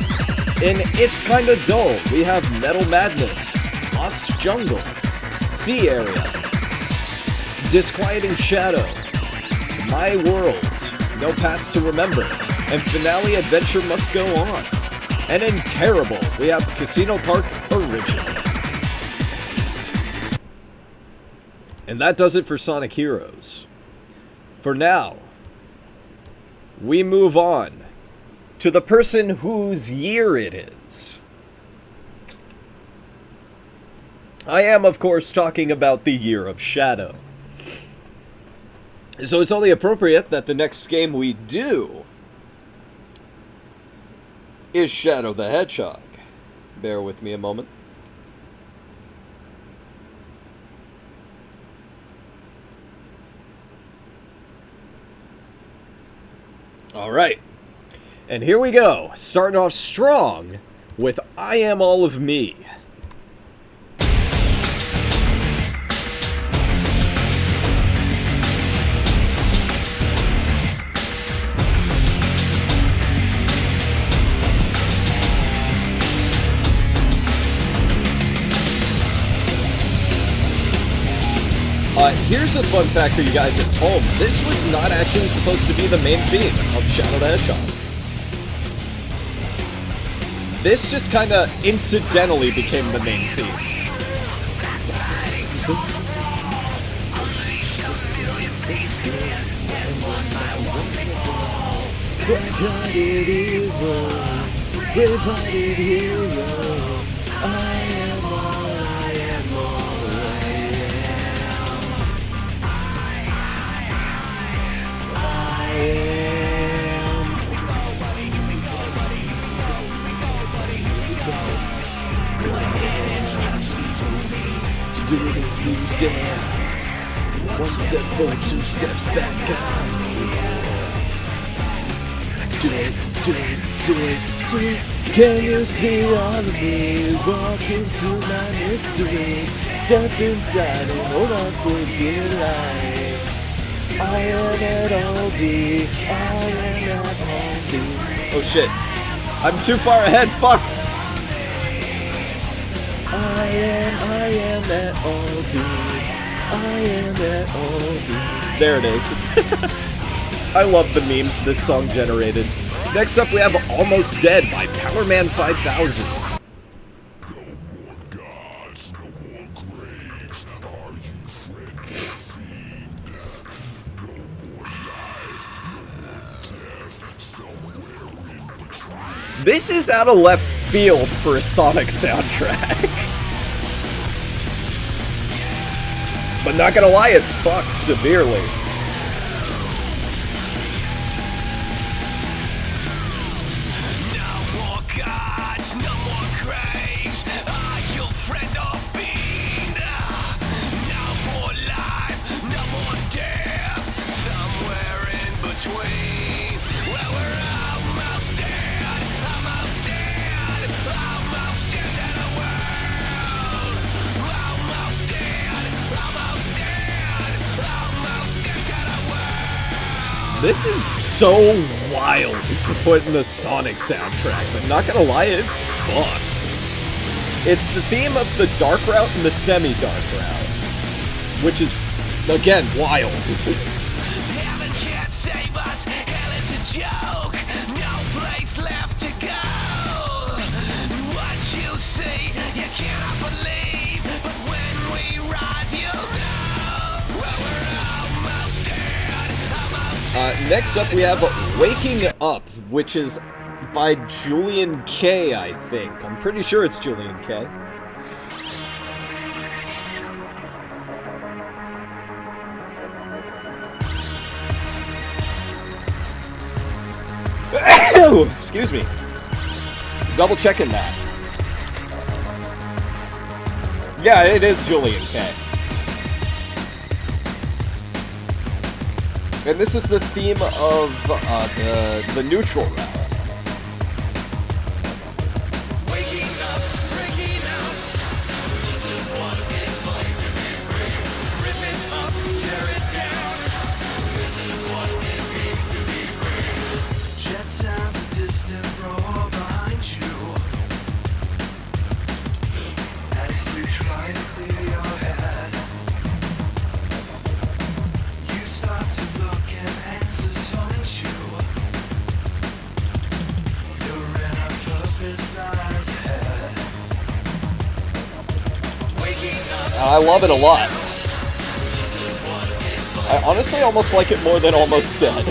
In It's Kinda Dull, we have Metal Madness, Lost Jungle, Sea Area, Disquieting Shadow, My World, No Past to Remember, and Finale Adventure Must Go On. And in Terrible, we have Casino Park Original. And that does it for Sonic Heroes. For now, we move on to the person whose year it is. I am, of course, talking about the Year of Shadow. So it's only appropriate that the next game we do is Shadow the Hedgehog. Bear with me a moment. Alright. And here we go. Starting off strong with I Am All of Me. Here's a fun fact for you guys at home. This was not actually supposed to be the main theme of Shadow the Hedgehog. This just kinda incidentally became the main theme. Black-hearted hero, brave-hearted hero, I am all I am, all I am. I am. Go ahead and try to see through me. Do it if you dare. One step forward, two steps back on me. Do it, do it, do it, do it. Can you see all of me? Walk into my mystery. Step inside and hold on for dear life. I am at Aldi. I am at Aldi. Oh shit. I'm too far ahead, fuck! I am at Aldi. I am at Aldi. There it is. I love the memes this song generated. Next up we have Almost Dead by Powerman 5000. This is out of left field for a Sonic soundtrack. But not gonna lie, it fucks severely. This is so wild to put in a Sonic soundtrack, but not gonna lie, it fucks. It's the theme of the Dark Route and the Semi-Dark Route, which is, again, wild. Heaven can't save us, hell is a joke. No place left to go. What you see, you cannot believe. But when we rise, you'll know. Well, we're almost dead, almost dead. Next up, we have Waking Up, which is by Julian K, I think. I'm pretty sure it's Julian K. Excuse me. Double checking that. Yeah, it is Julian K. And this is the theme of the neutral route. I love it a lot. I honestly almost like it more than Almost Dead.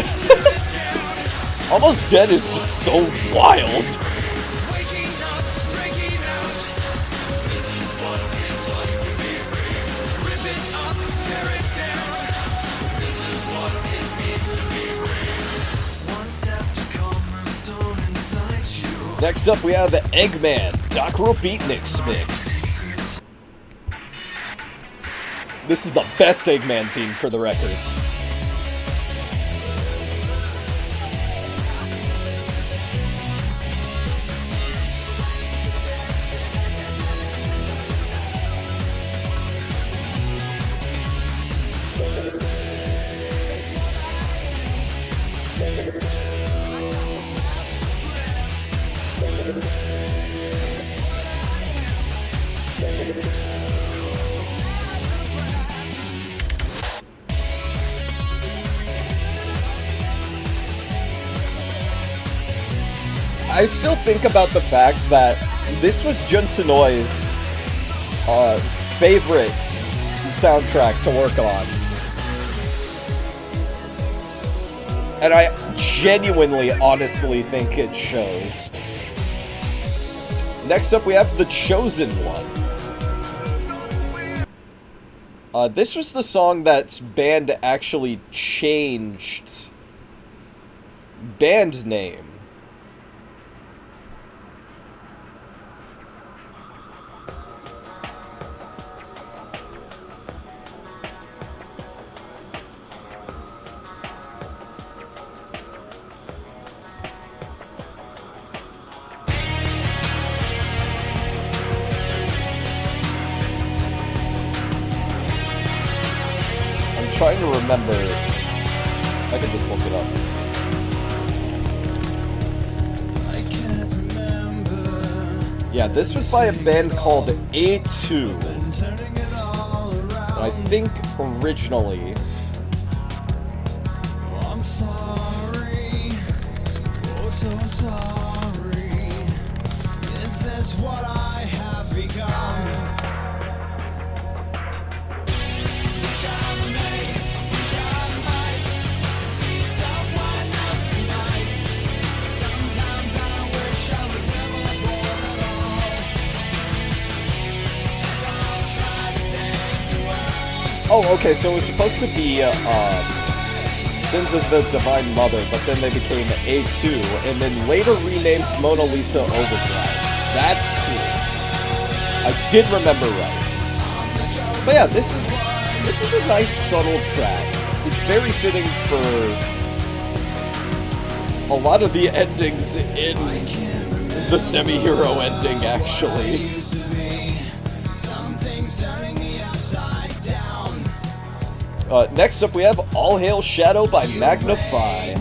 Almost Dead is just so wild. Next up, we have the Eggman Dakro Beatniks mix. This is the best Eggman theme for the record. I still think about the fact that this was Jun Sonoi's favorite soundtrack to work on. And I genuinely, honestly think it shows. Next up, we have The Chosen One. This was the song that band actually changed band name. Trying to remember. I can just look it up. I can't remember. Yeah, this was by a band called A2. Turning it all around. I think originally. I'm sorry. Oh, so sorry. Is this what I have become? Oh, okay, so it was supposed to be Sins of the Divine Mother, but then they became A2, and then later renamed Mona Lisa Overdrive. That's cool. I did remember right. But yeah, this is a nice subtle track. It's very fitting for a lot of the endings in the semi-hero ending, actually. Next up, we have All Hail Shadow by Magnify.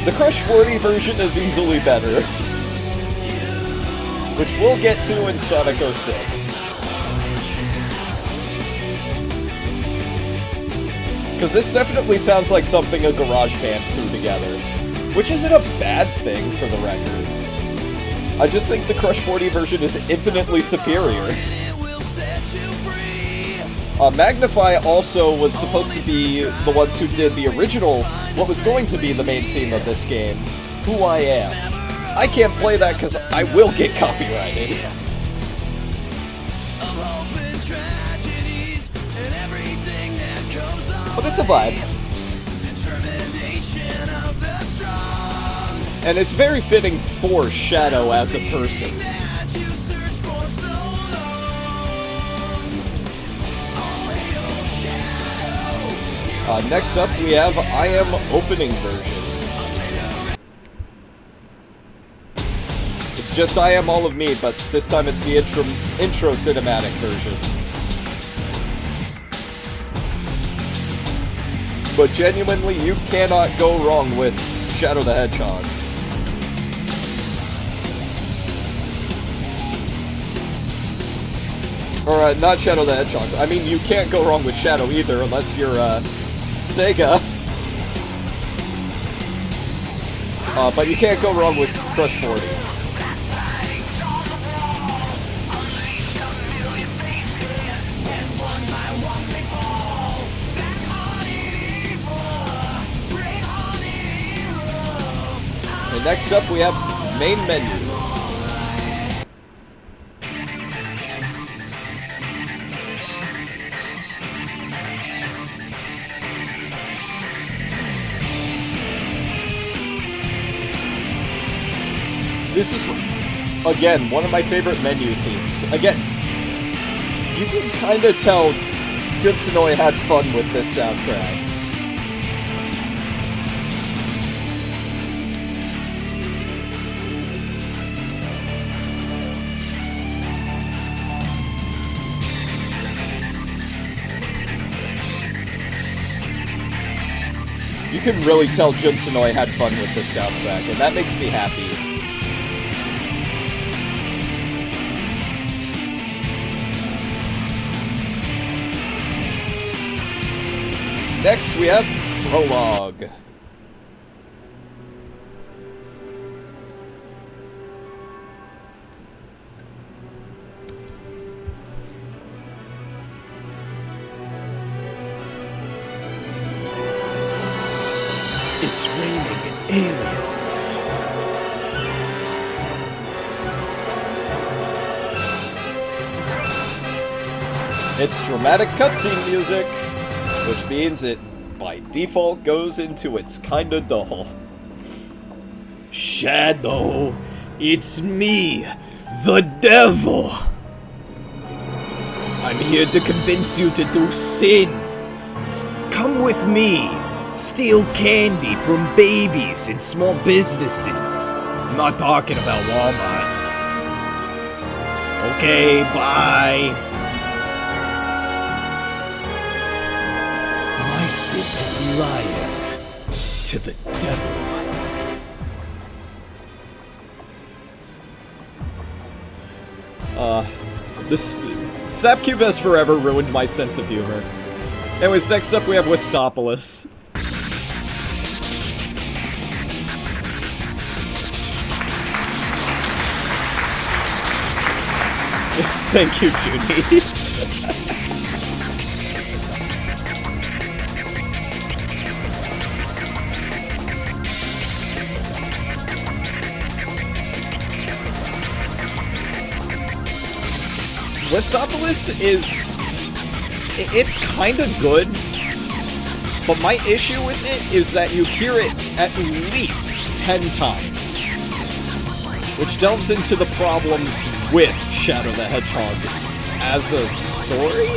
The Crush 40 version is easily better, which we'll get to in Sonic 06. Because this definitely sounds like something a garage band threw together, which isn't a bad thing for the record. I just think the Crush 40 version is infinitely superior. Magnify also was supposed to be the ones who did the original, what was going to be the main theme of this game, Who I Am. I can't play that because I will get copyrighted. But it's a vibe. And it's very fitting for Shadow as a person. Next up, we have I Am opening version. It's just I Am All of Me, but this time it's the intro cinematic version. But genuinely, you cannot go wrong with Shadow the Hedgehog. Or, not Shadow the Hedgehog. I mean, you can't go wrong with Shadow either, unless you're, Sega. But you can't go wrong with Crush 40. And next up, we have Main Menu. This is, again, one of my favorite menu themes. Again, you can kind of tell Jutsunoi had fun with this soundtrack. You can really tell Jutsunoi had fun with this soundtrack, and that makes me happy. Next, we have Prologue. It's raining aliens. It's dramatic cutscene music, which means it, by default, goes into its kinda dull. Shadow, it's me, the devil. I'm here to convince you to do sin. Come with me. Steal candy from babies and small businesses. I'm not talking about Walmart. Okay, bye. My sin is lying to the devil. This Snapcube has forever ruined my sense of humor. Anyways, next up we have Westopolis. Thank you, Junie. Westopolis is... it's kinda good, but my issue with it is that you hear it at least 10 times. Which delves into the problems with Shadow the Hedgehog as a story?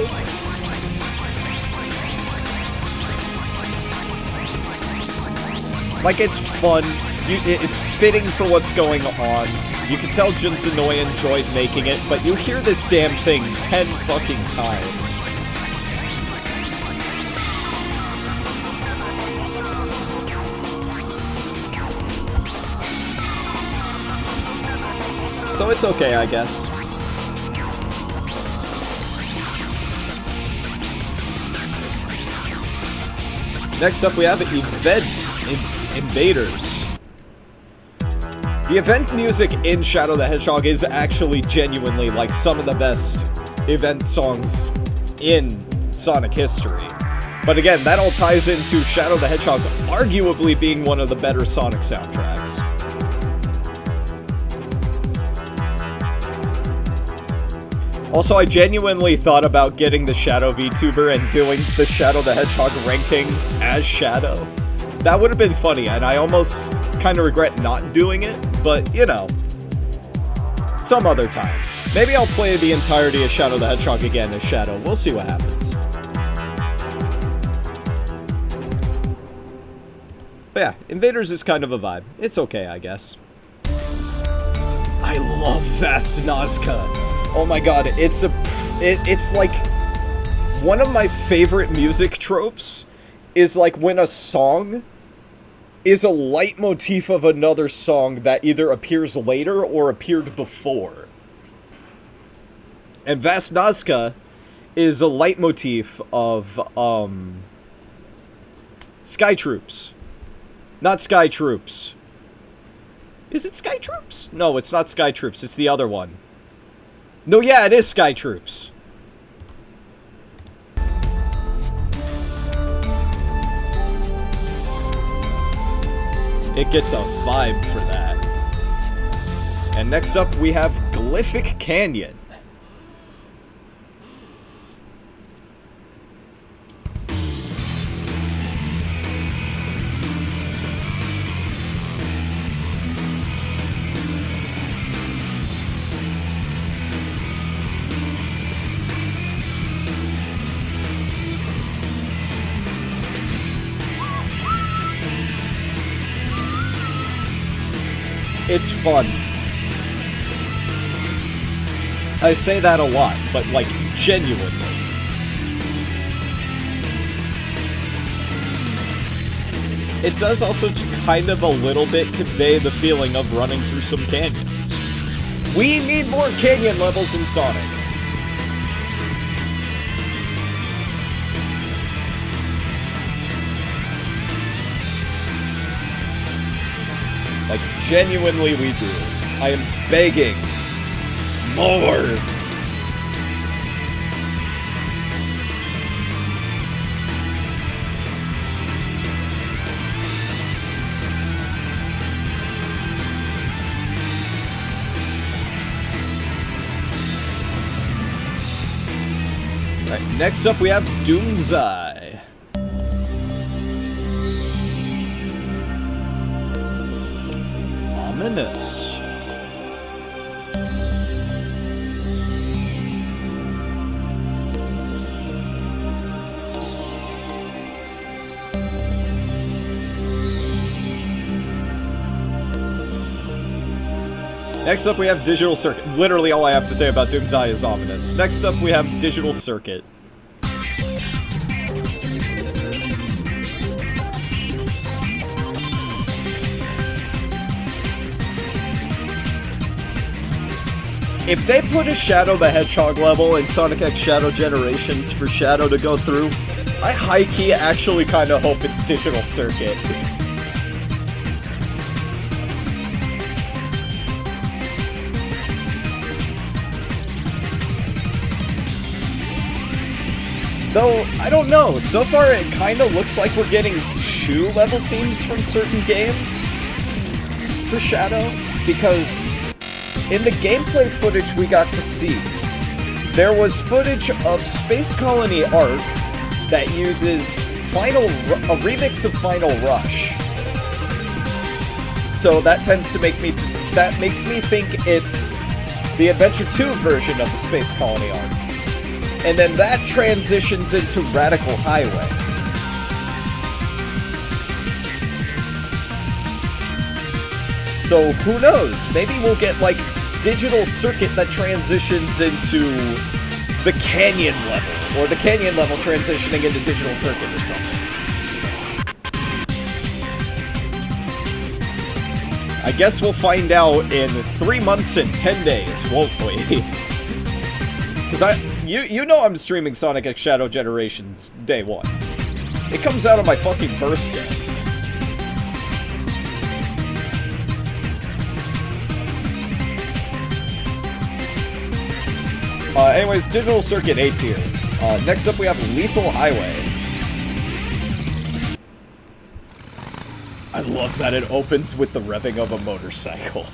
Like, it's fun, it's fitting for what's going on. You can tell Jutsunoi enjoyed making it, but you hear this damn thing 10 fucking times. So it's okay, I guess. Next up we have Invaders. The event music in Shadow the Hedgehog is actually genuinely like some of the best event songs in Sonic history. But again, that all ties into Shadow the Hedgehog arguably being one of the better Sonic soundtracks. Also, I genuinely thought about getting the Shadow VTuber and doing the Shadow the Hedgehog ranking as Shadow. That would have been funny, and I almost kind of regret not doing it, but, you know, some other time. Maybe I'll play the entirety of Shadow the Hedgehog again as Shadow. We'll see what happens. But yeah, Invaders is kind of a vibe. It's okay, I guess. I love Vast Nazca. Oh my god, it's like one of my favorite music tropes is like when a song is a leitmotif of another song that either appears later or appeared before. And Vast Nazca is a leitmotif of Sky Troops. Not Sky Troops. Is it Sky Troops? No, it's not Sky Troops. It's the other one. No, yeah, it is Sky Troops. It gets a vibe for that. And next up, we have Glyphic Canyon. It's fun. I say that a lot, but like, genuinely. It does also kind of a little bit convey the feeling of running through some canyons. We need more canyon levels in Sonic. Like, genuinely we do. I am begging. More! Right, next up we have Doomseye. Ominous. Next up we have Digital Circuit. Literally all I have to say about Doomseye is ominous. Next up we have Digital Circuit. If they put a Shadow the Hedgehog level in Sonic X Shadow Generations for Shadow to go through, I high-key actually kinda hope it's Digital Circuit. Though, I don't know, so far it kinda looks like we're getting 2 level themes from certain games for Shadow, because in the gameplay footage we got to see, there was footage of Space Colony Arc that uses a remix of Final Rush. So that tends to make me, that makes me think it's the Adventure 2 version of the Space Colony Arc. And then that transitions into Radical Highway. So who knows? Maybe we'll get like Digital Circuit that transitions into the Canyon level, or the Canyon level transitioning into Digital Circuit or something. I guess we'll find out in 3 months and 10 days, won't we? Because you know I'm streaming Sonic X Shadow Generations day 1. It comes out on my fucking birthday. Anyways, Digital Circuit A tier. Next up we have Lethal Highway. I love that it opens with the revving of a motorcycle.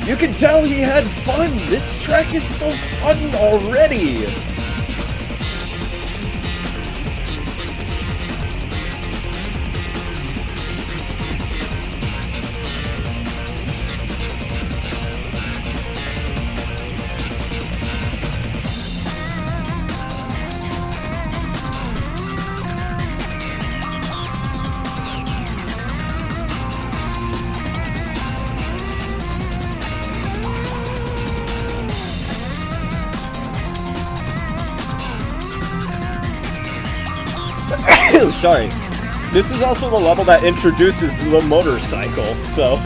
You can tell he had fun! This track is so fun already! Sorry. This is also the level that introduces the motorcycle, so...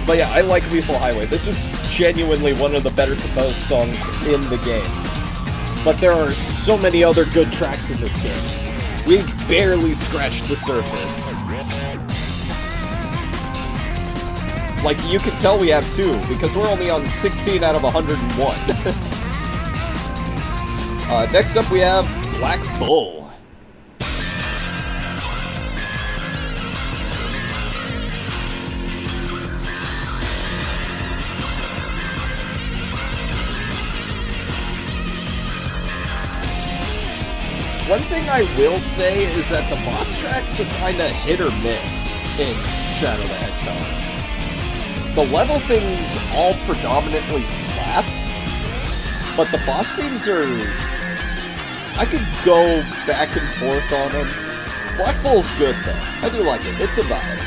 But yeah, I like Lethal Highway. This is genuinely one of the better composed songs in the game. But there are so many other good tracks in this game. We barely scratched the surface. Like, you can tell we have 2, because we're only on 16 out of 101. Next up we have Black Bull. One thing I will say is that the boss tracks are kinda hit or miss in Shadow the Hedgehog. The level themes all predominantly slap, but the boss themes are... I could go back and forth on them. Black Bull's good though. I do like it. It's a vibe.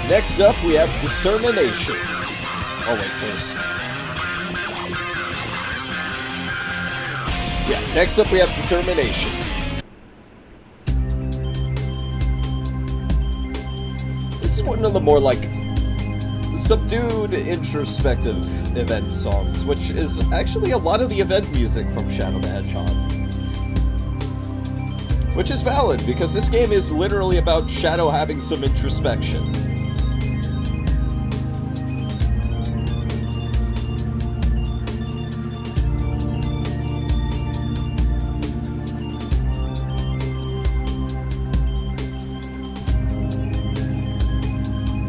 Next up, we have Determination. Oh wait, first. Yeah, next up we have Determination. This is one of the more, like, subdued, introspective event songs, which is actually a lot of the event music from Shadow the Hedgehog. Which is valid, because this game is literally about Shadow having some introspection.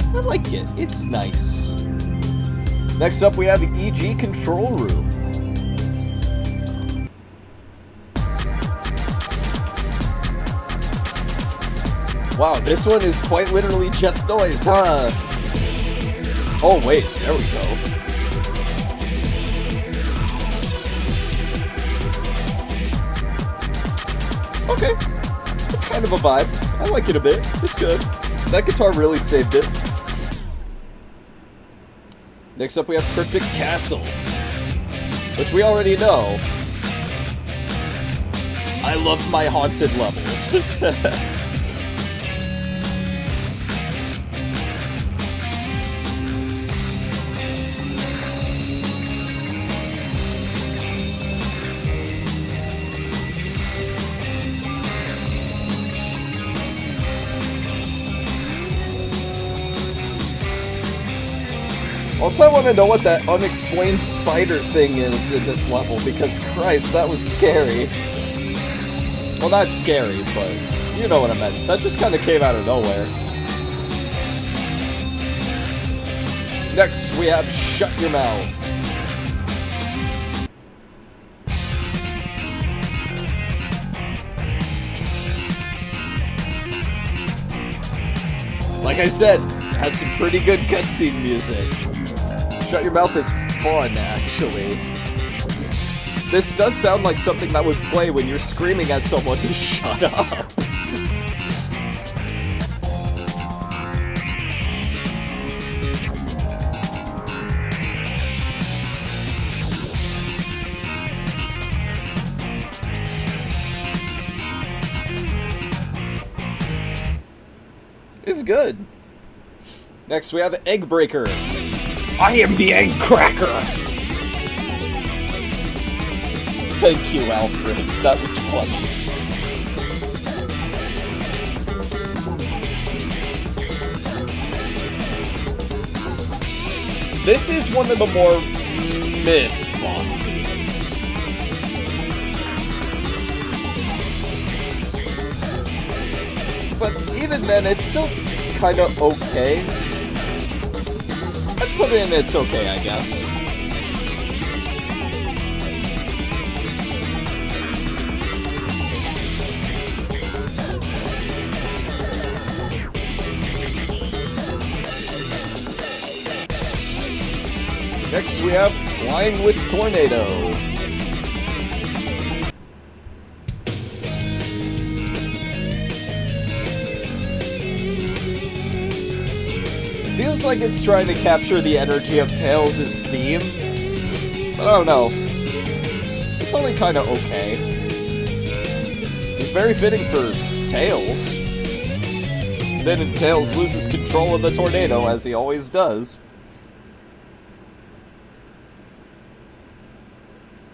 I like it. It's nice. Next up, we have the EG Control Room. Wow, this one is quite literally just noise, huh? Oh wait, there we go. Okay, it's kind of a vibe. I like it a bit. It's good. That guitar really saved it. Next up we have Cryptic Castle, which we already know. I love my haunted levels. Also, I want to know what that unexplained spider thing is in this level, because Christ, that was scary. Well, not scary, but you know what I meant. That just kind of came out of nowhere. Next, we have Shut Your Mouth. Like I said, it has some pretty good cutscene music. Shut Your Mouth is fun, actually. This does sound like something that would play when you're screaming at someone to shut up. It's good. Next, we have Egg Breaker. I am the Egg Cracker! Thank you, Alfred. That was funny. This is one of the more missed boss themes. But even then, it's still kind of okay. I'd put in it's okay, I guess. Next we have Flying with Tornado. feels like it's trying to capture the energy of Tails' theme, but I don't know. It's only kind of okay. It's very fitting for Tails. Then Tails loses control of the tornado, as he always does.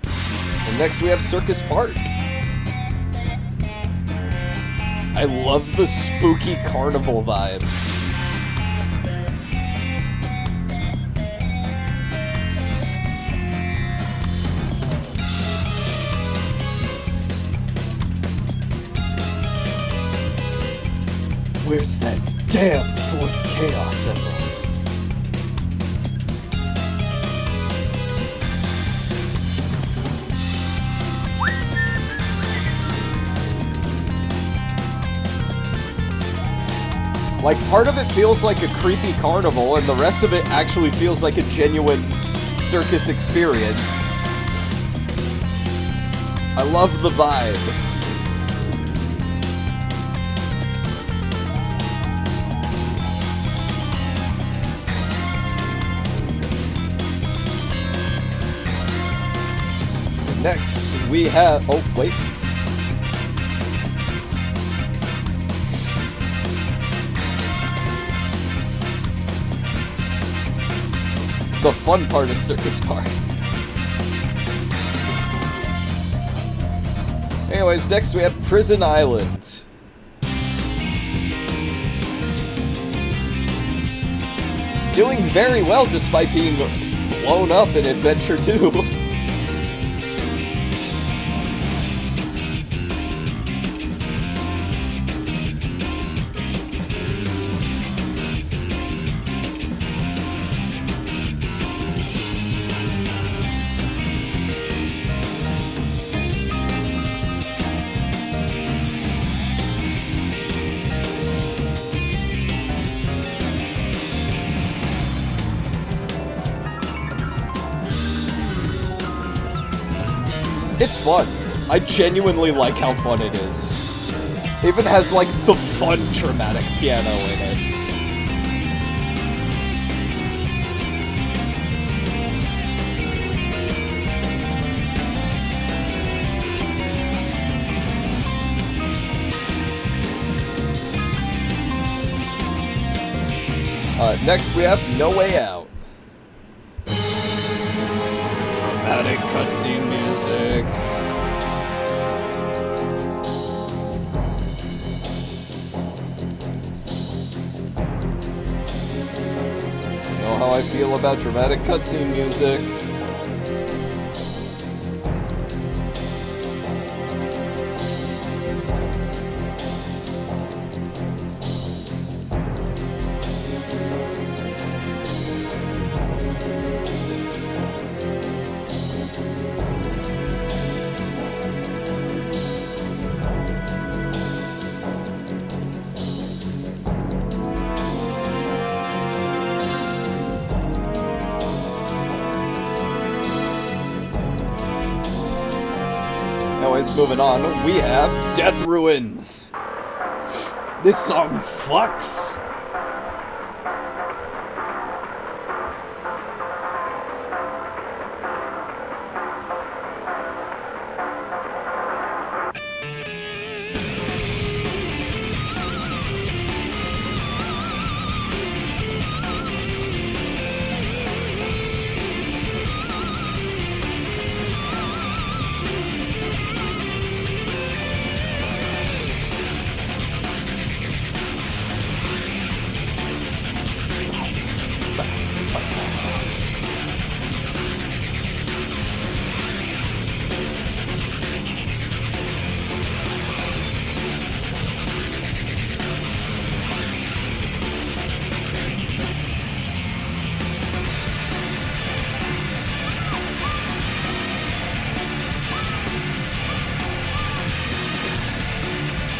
And next we have Circus Park. I love the spooky carnival vibes. Where's that damn fourth Chaos Emerald? Like, part of it feels like a creepy carnival, and the rest of it actually feels like a genuine circus experience. I love the vibe. Next, we have... Oh, wait. The fun part of Circus Park. Anyways, next we have Prison Island. Doing very well despite being blown up in Adventure 2. It's fun. I genuinely like how fun it is. It even has, like, the fun dramatic piano in it. Next we have No Way Out. Dramatic cutscene music. You know how I feel about dramatic cutscene music. Anyways, moving on, we have Death Ruins. This song fucks.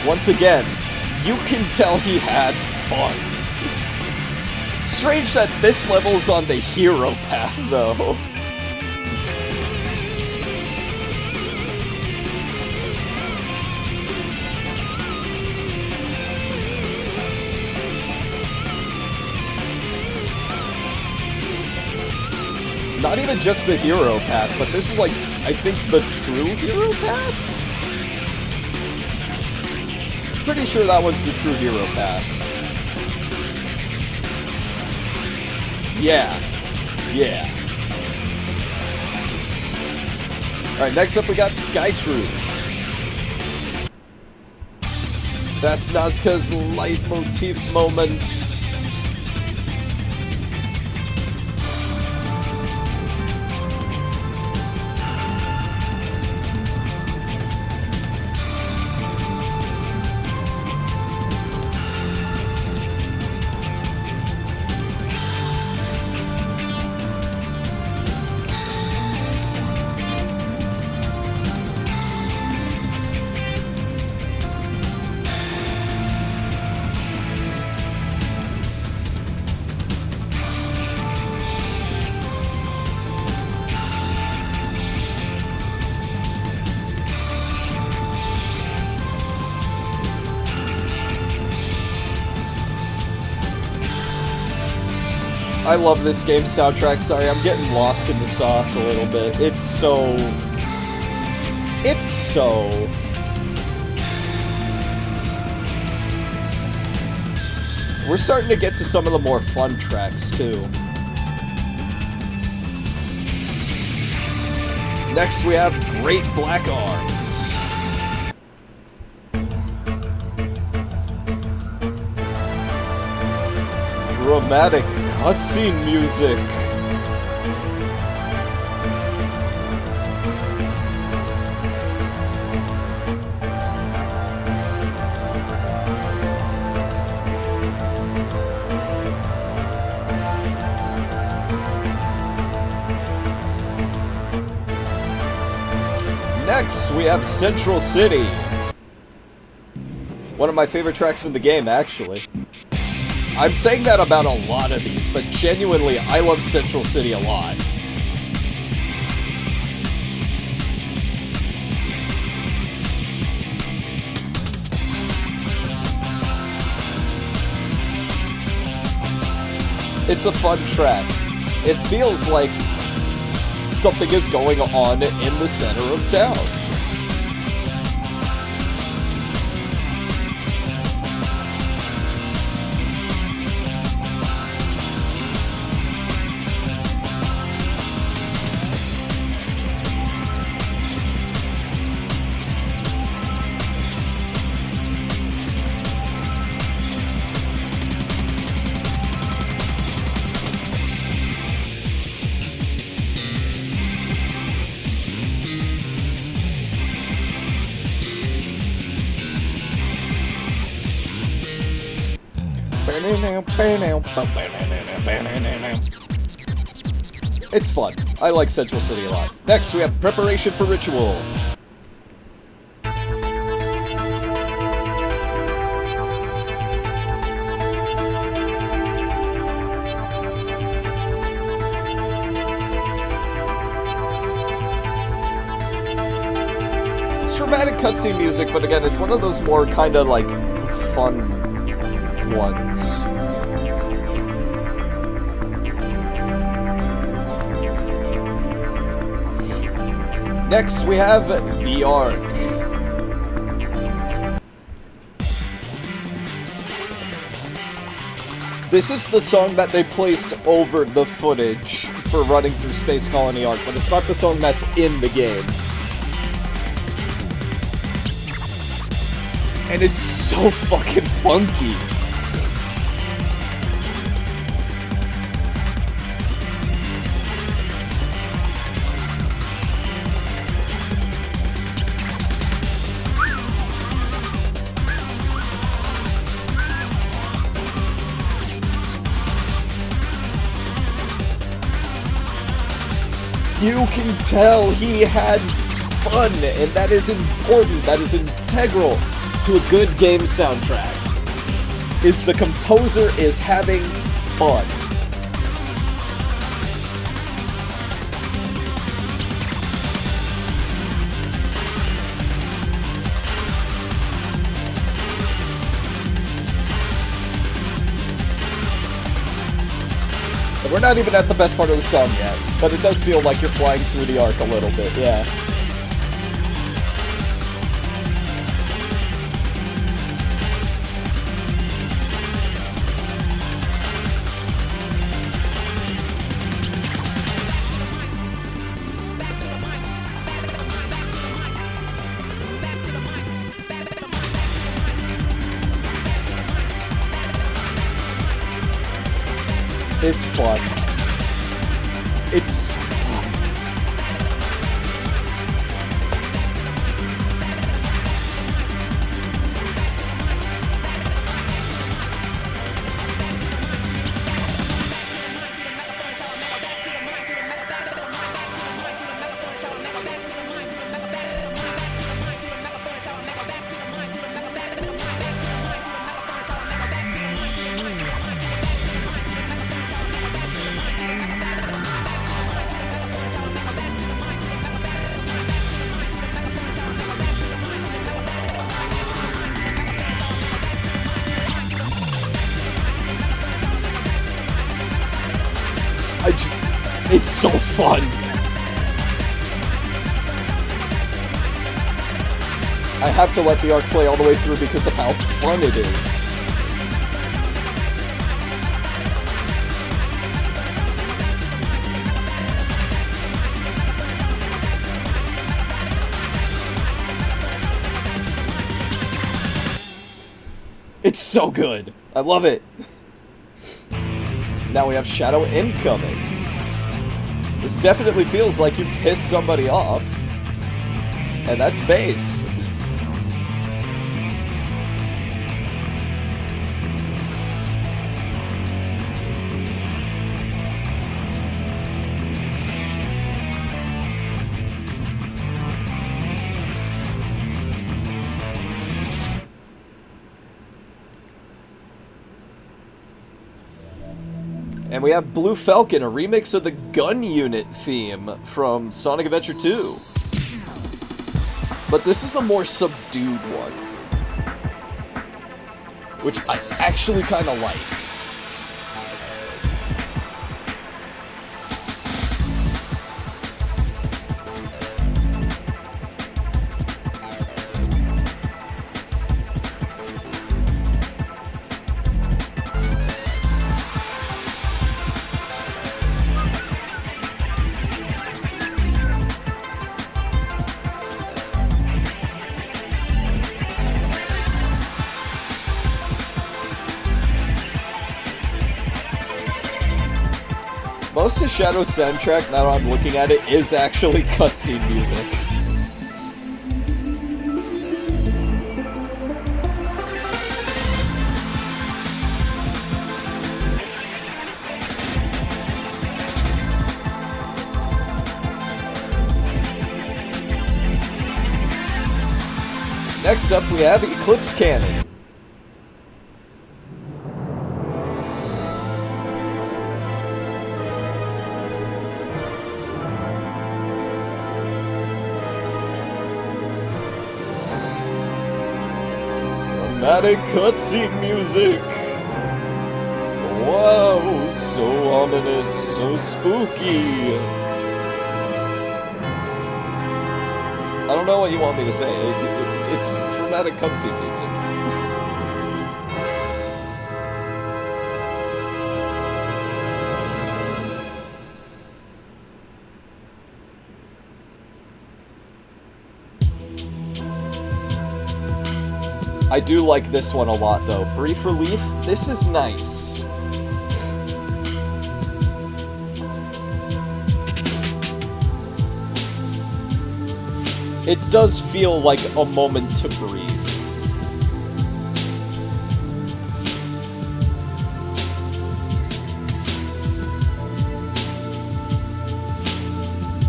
Once again, you can tell he had fun. Strange that this level's on the hero path, though. Not even just the hero path, but this is like, I think, the true hero path? Pretty sure that one's the true hero path. Yeah. Yeah. Alright, next up we got Sky Troops. That's Nazca's leitmotif moment. I love this game's soundtrack. Sorry, I'm getting lost in the sauce a little bit. It's so... We're starting to get to some of the more fun tracks, too. Next, we have Great Black Arms. Dramatic cutscene music. Next, we have Central City. One of my favorite tracks in the game, actually. I'm saying that about a lot of these, but genuinely, I love Central City a lot. It's a fun track. It feels like something is going on in the center of town. It's fun. I like Central City a lot. Next, we have Preparation for Ritual. It's dramatic cutscene music, but again, it's one of those more kind of like fun ones. Next, we have The Ark. This is the song that they placed over the footage for running through Space Colony Ark, but it's not the song that's in the game. And it's so fucking funky. You can tell he had fun, and that is important, that is integral to a good game soundtrack, is the composer is having fun. We're not even at the best part of the song yet, but it does feel like you're flying through the arc a little bit, yeah. It's fun. It's so fun. It's so fun. I have to let the arc play all the way through because of how fun it is. It's so good. I love it. Now we have Shadow incoming. This definitely feels like you pissed somebody off. And that's based. And we have Blue Falcon, a remix of the Gun Unit theme from Sonic Adventure 2. But this is the more subdued one, which I actually kind of like. Most of Shadow's soundtrack, now that I'm looking at it, is actually cutscene music. Next up, we have Eclipse Cannon. Dramatic cutscene music. Wow, so ominous, so spooky. I don't know what you want me to say. It's dramatic cutscene music. I do like this one a lot, though. Brief Relief, this is nice. It does feel like a moment to breathe.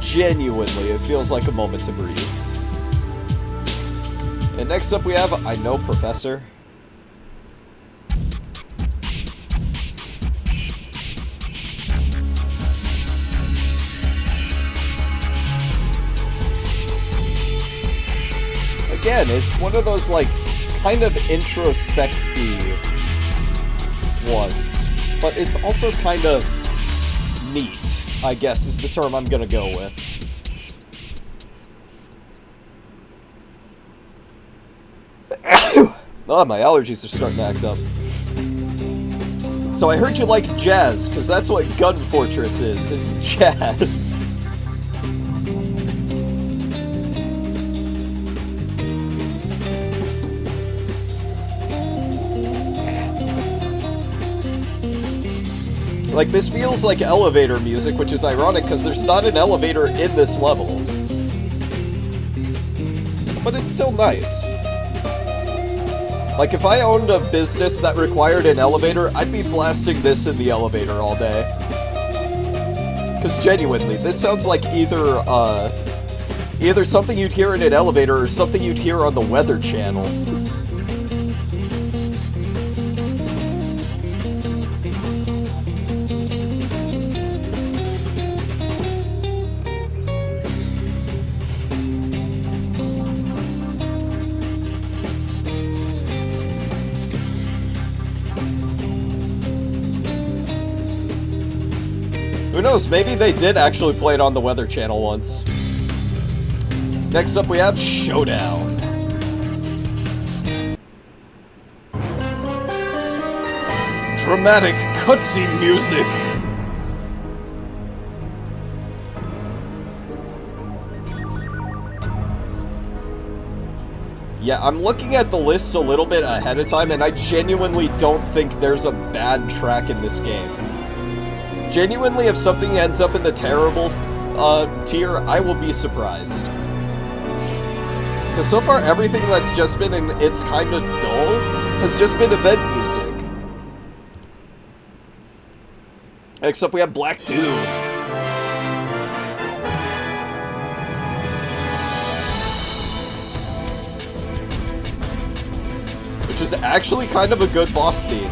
Genuinely, it feels like a moment to breathe. And next up we have I Know Professor. Again, it's one of those, like, kind of introspective ones, but it's also kind of neat, I guess is the term I'm gonna go with. Oh, my allergies are starting to act up. So I heard you like jazz, because that's what Gun Fortress is. It's jazz. Like, this feels like elevator music, which is ironic, because there's not an elevator in this level. But it's still nice. Like, if I owned a business that required an elevator, I'd be blasting this in the elevator all day. Because genuinely, this sounds like either something you'd hear in an elevator or something you'd hear on the Weather Channel. Who knows, maybe they did actually play it on the Weather Channel once. Next up we have Showdown. Dramatic cutscene music. Yeah, I'm looking at the list a little bit ahead of time, and I genuinely don't think there's a bad track in this game. Genuinely, if something ends up in the terrible tier, I will be surprised. Because so far, everything that's just been in It's Kinda Dull has just been event music. Next up, we have Black Doom. Which is actually kind of a good boss theme.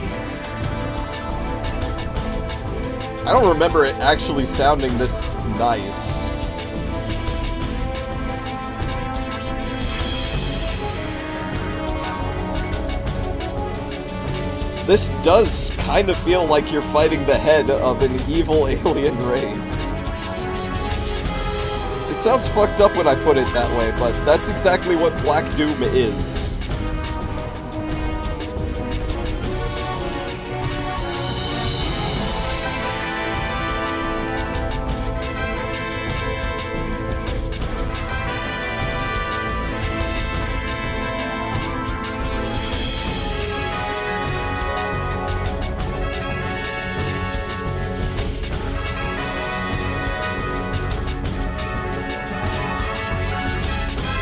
I don't remember it actually sounding this nice. This does kind of feel like you're fighting the head of an evil alien race. It sounds fucked up when I put it that way, but that's exactly what Black Doom is.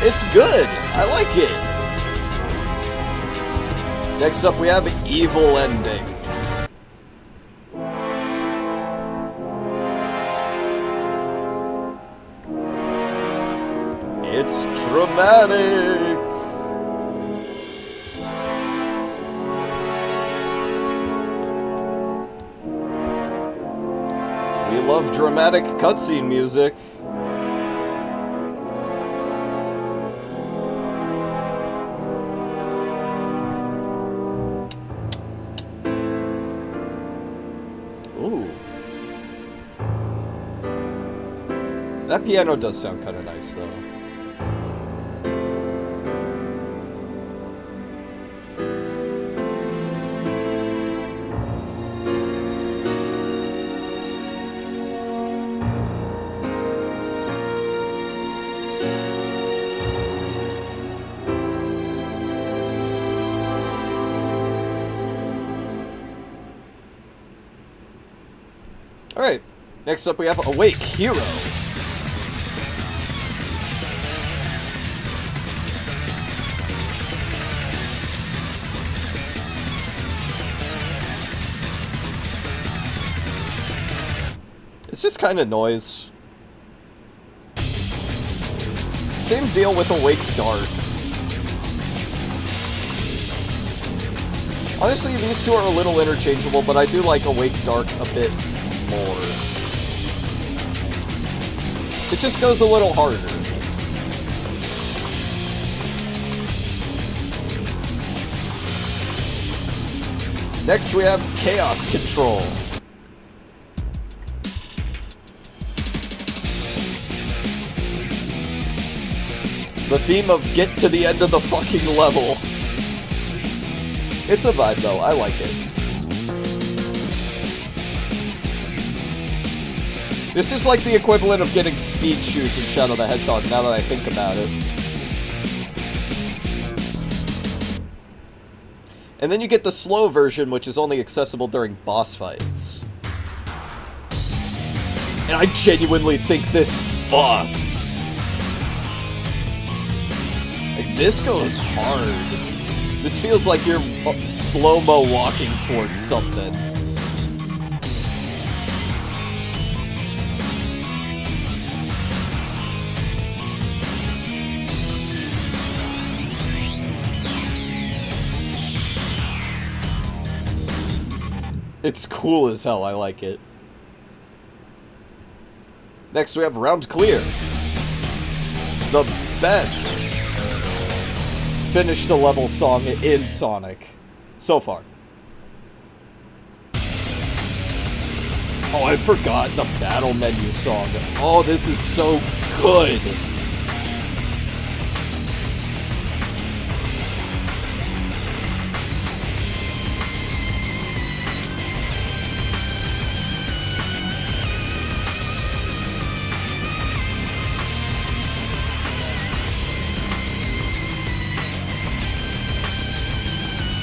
It's good! I like it! Next up we have Evil Ending. It's dramatic! We love dramatic cutscene music. That piano does sound kind of nice, though. Alright, next up we have Awake Hero. It's just kind of noise. Same deal with Awake Dark. Honestly, these two are a little interchangeable, but I do like Awake Dark a bit more. It just goes a little harder. Next we have Chaos Control. The theme of get to the end of the fucking level. It's a vibe though, I like it. This is like the equivalent of getting speed shoes in Shadow the Hedgehog, now that I think about it. And then you get the slow version, which is only accessible during boss fights. And I genuinely think this fucks. Like, this goes hard. This feels like you're slow-mo walking towards something. It's cool as hell, I like it. Next we have Round Clear. The best finish the level song in Sonic so far. Oh, I forgot the battle menu song. Oh, this is so good.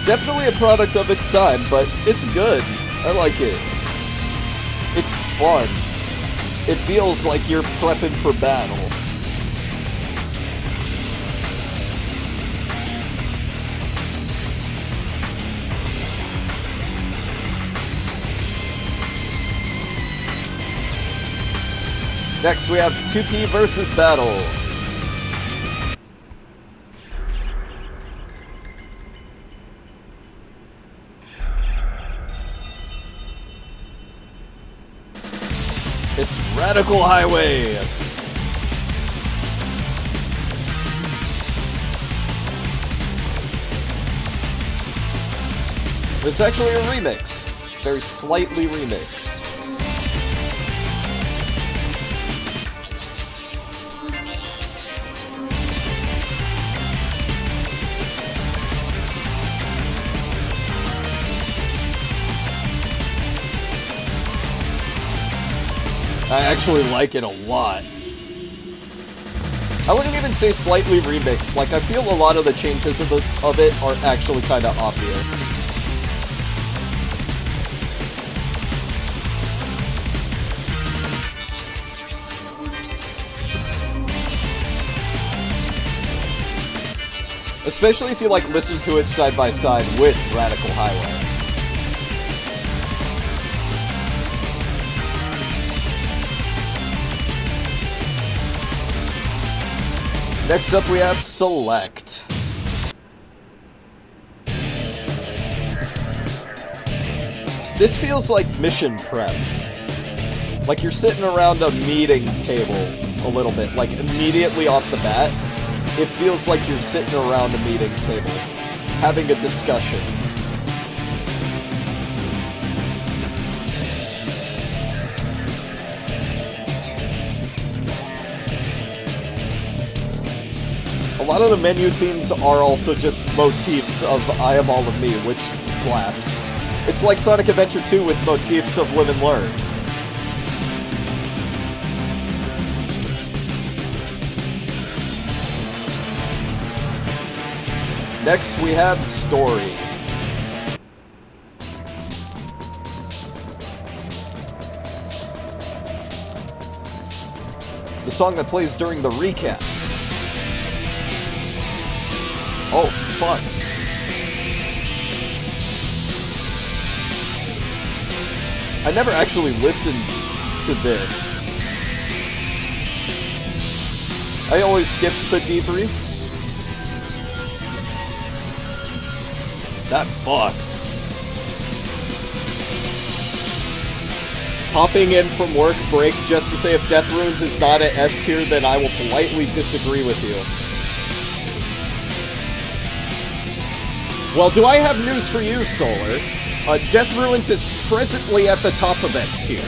Definitely a product of its time, but it's good. I like it. It's fun. It feels like you're prepping for battle. Next we have 2P versus Battle. It's Radical Highway! It's actually a remix. It's very slightly remixed. I actually like it a lot. I wouldn't even say slightly remixed. Like, I feel a lot of the changes of it are actually kind of obvious. Especially if you, like, listen to it side by side with Radical Highway. Next up we have Select. This feels like mission prep. Like you're sitting around a meeting table a little bit, like immediately off the bat. It feels like you're sitting around a meeting table, having a discussion. A lot of the menu themes are also just motifs of I Am All of Me, which slaps. It's like Sonic Adventure 2 with motifs of Live and Learn. Next we have Story. The song that plays during the recap. Oh, fuck. I never actually listened to this. I always skipped the debriefs. That fucks. Popping in from work break just to say if Death Runes is not at S tier, then I will politely disagree with you. Well, do I have news for you, Solar? Death Ruins is presently at the top of S tier.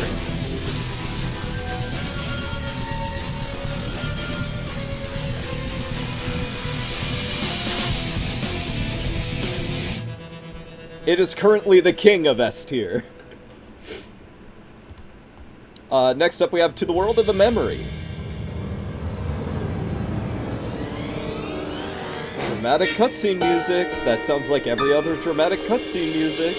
It is currently the king of S tier. Next up we have To the World of the Memory. Dramatic cutscene music. That sounds like every other dramatic cutscene music.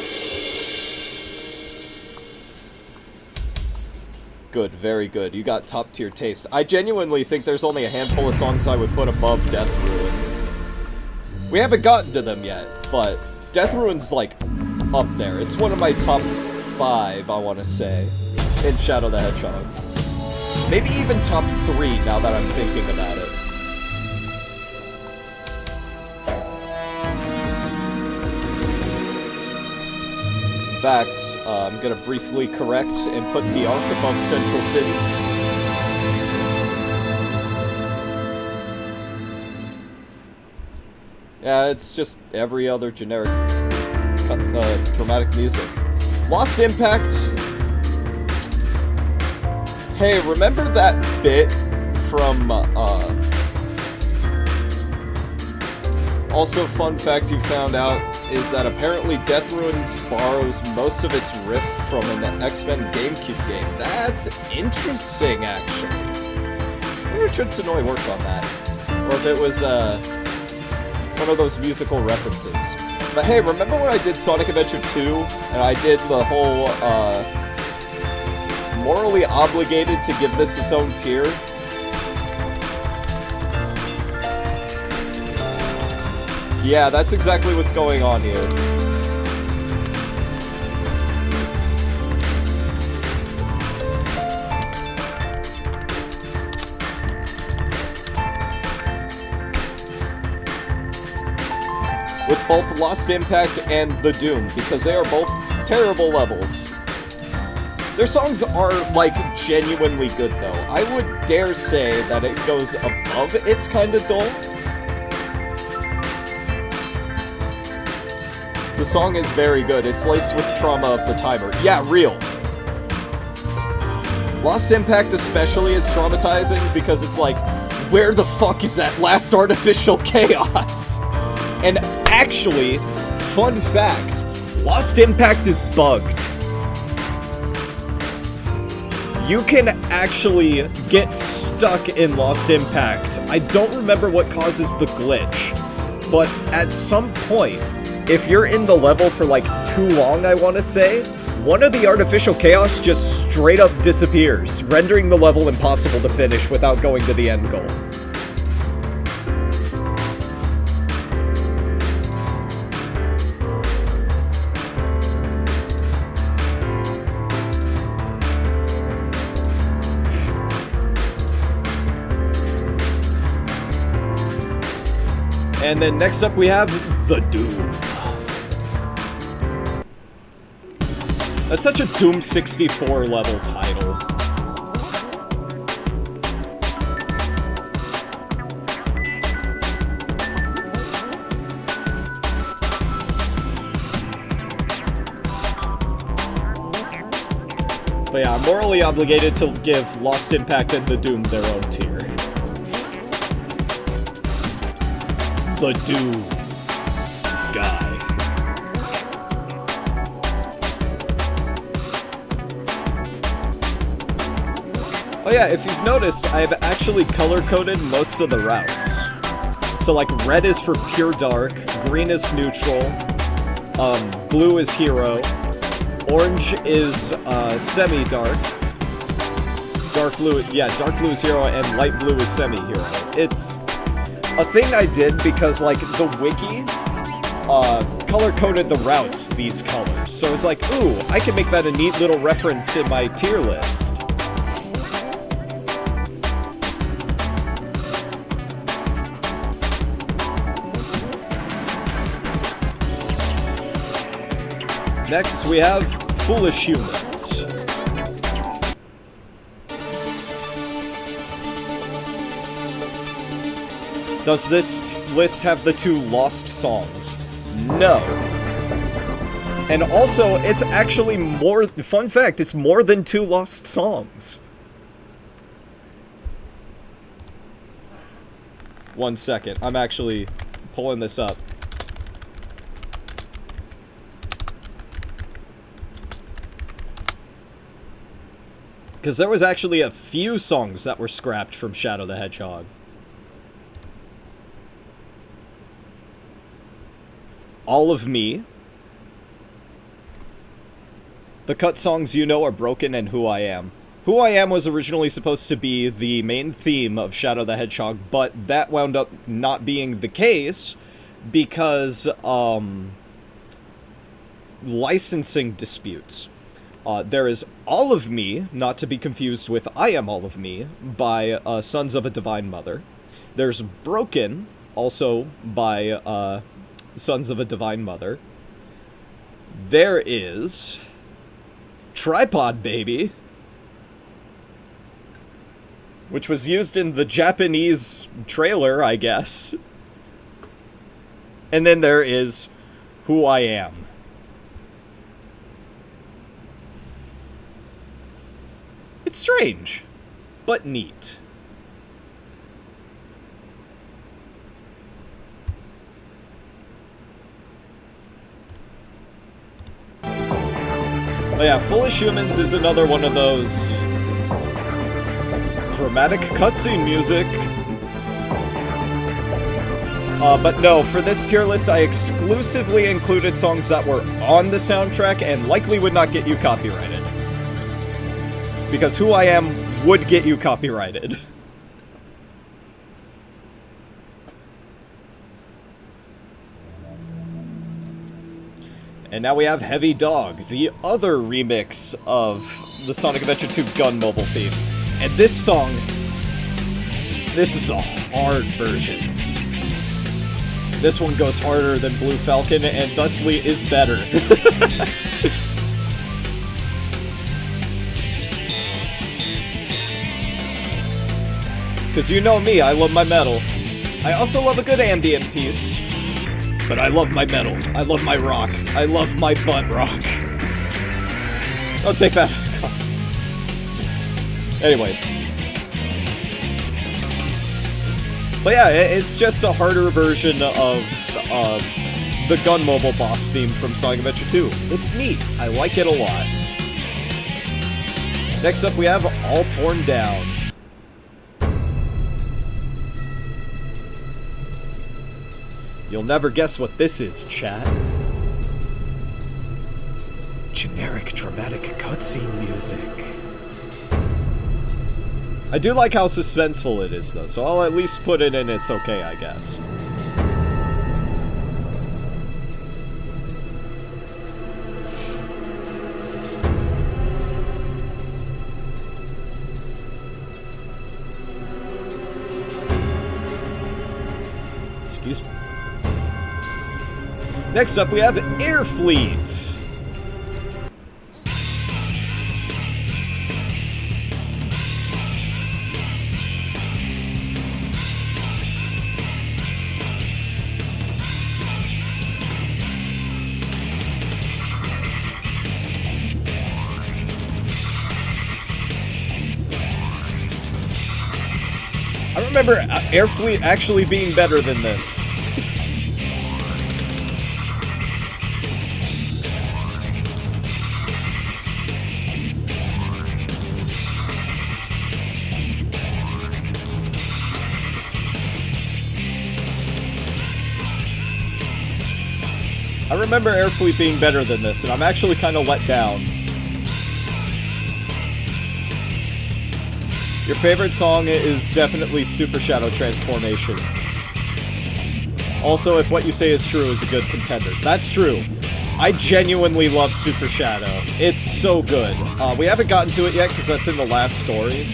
Good, very good. You got top tier taste. I genuinely think there's only a handful of songs I would put above Death Ruin. We haven't gotten to them yet, but Death Ruin's like up there. It's one of my top 5, I want to say, in Shadow the Hedgehog. Maybe even top 3 now that I'm thinking about it. In fact, I'm gonna briefly correct and put the Ark above Central City. Yeah, it's just every other generic dramatic music. Lost Impact. Hey, remember that bit from, also, fun fact you found out is that apparently Death Ruins borrows most of its riff from an X-Men GameCube game. That's interesting, actually. I wonder if Tritsunoi worked on that. Or if it was, one of those musical references. But hey, remember when I did Sonic Adventure 2, and I did the whole, morally obligated to give this its own tier? Yeah, that's exactly what's going on here. With both Lost Impact and The Doom, because they are both terrible levels. Their songs are, like, genuinely good, though. I would dare say that it goes above It's Kinda Dull. The song is very good. It's laced with trauma of the timer. Yeah, real. Lost Impact especially is traumatizing because it's like, where the fuck is that last artificial chaos? And actually, fun fact, Lost Impact is bugged. You can actually get stuck in Lost Impact. I don't remember what causes the glitch, but at some point, if you're in the level for like too long, I want to say, one of the artificial chaos just straight up disappears, rendering the level impossible to finish without going to the end goal. And then next up we have The Doom. That's such a Doom 64 level title. But yeah, I'm morally obligated to give Lost Impact and The Doom their own tier. The Doom guy. Oh yeah, if you've noticed, I've actually color-coded most of the routes. So like, red is for pure dark, green is neutral, blue is hero, orange is semi-dark, dark blue is hero, and light blue is semi-hero. It's a thing I did because, like, the wiki color-coded the routes these colors. So I was like, ooh, I can make that a neat little reference in my tier list. Next, we have Foolish Humans. Does this list have the 2 lost songs? No. And also, it's actually more... Fun fact, it's more than 2 lost songs. One second, I'm actually pulling this up. Because there was actually a few songs that were scrapped from Shadow the Hedgehog. All of Me. The cut songs you know are Broken and Who I Am. Who I Am was originally supposed to be the main theme of Shadow the Hedgehog, but that wound up not being the case because, licensing disputes. There is All of Me, not to be confused with I Am All of Me, by Sons of a Divine Mother. There's Broken, also by Sons of a Divine Mother. There is Tripod Baby, which was used in the Japanese trailer, I guess. And then there is Who I Am. It's strange, but neat. Oh yeah, Foolish Humans is another one of those dramatic cutscene music. But no, for this tier list, I exclusively included songs that were on the soundtrack and likely would not get you copyrighted. Because Who I Am would get you copyrighted. And now we have Heavy Dog, the other remix of the Sonic Adventure 2 Gun Mobile theme. And this song, this is the hard version. This one goes harder than Blue Falcon and thusly is better. Because you know me, I love my metal. I also love a good ambient piece. But I love my metal. I love my rock. I love my butt rock. Don't take that out of context. Anyways. But yeah, it's just a harder version of the Gun Mobile boss theme from Sonic Adventure 2. It's neat. I like it a lot. Next up we have All Torn Down. You'll never guess what this is, chat. Generic dramatic cutscene music. I do like how suspenseful it is, though, so I'll at least put it in It's Okay, I guess. Excuse me. Next up, we have Air Fleet. I remember Air Fleet actually being better than this. I remember Air Fleet being better than this, and I'm actually kind of let down. Your favorite song is definitely Super Shadow Transformation. Also, if what you say is true, is a good contender. That's true. I genuinely love Super Shadow. It's so good. We haven't gotten to it yet, because that's in the last story.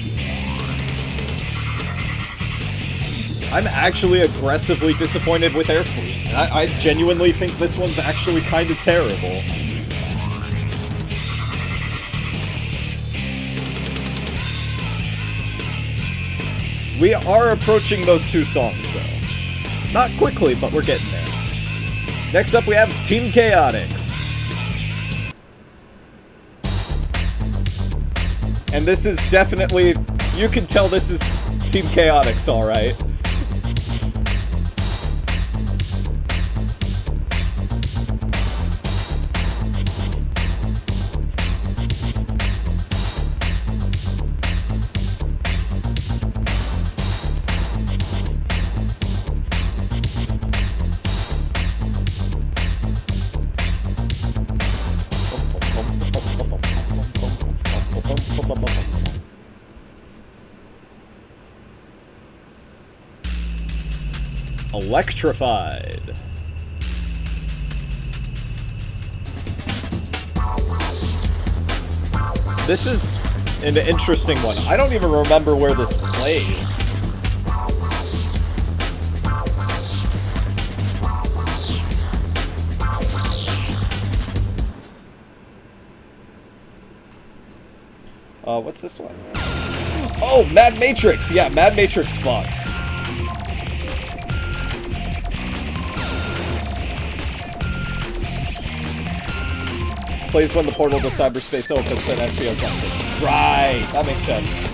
I'm actually aggressively disappointed with Air Fleet. I genuinely think this one's actually kind of terrible. We are approaching those two songs, though. Not quickly, but we're getting there. Next up, we have Team Chaotix. And this is definitely... You can tell this is Team Chaotix, alright. Electrified. This is an interesting one. I don't even remember where this plays. What's this one? Oh, Mad Matrix! Yeah, Mad Matrix fucks. Plays when the portal to cyberspace opens and SBO jumps in. Right, that makes sense.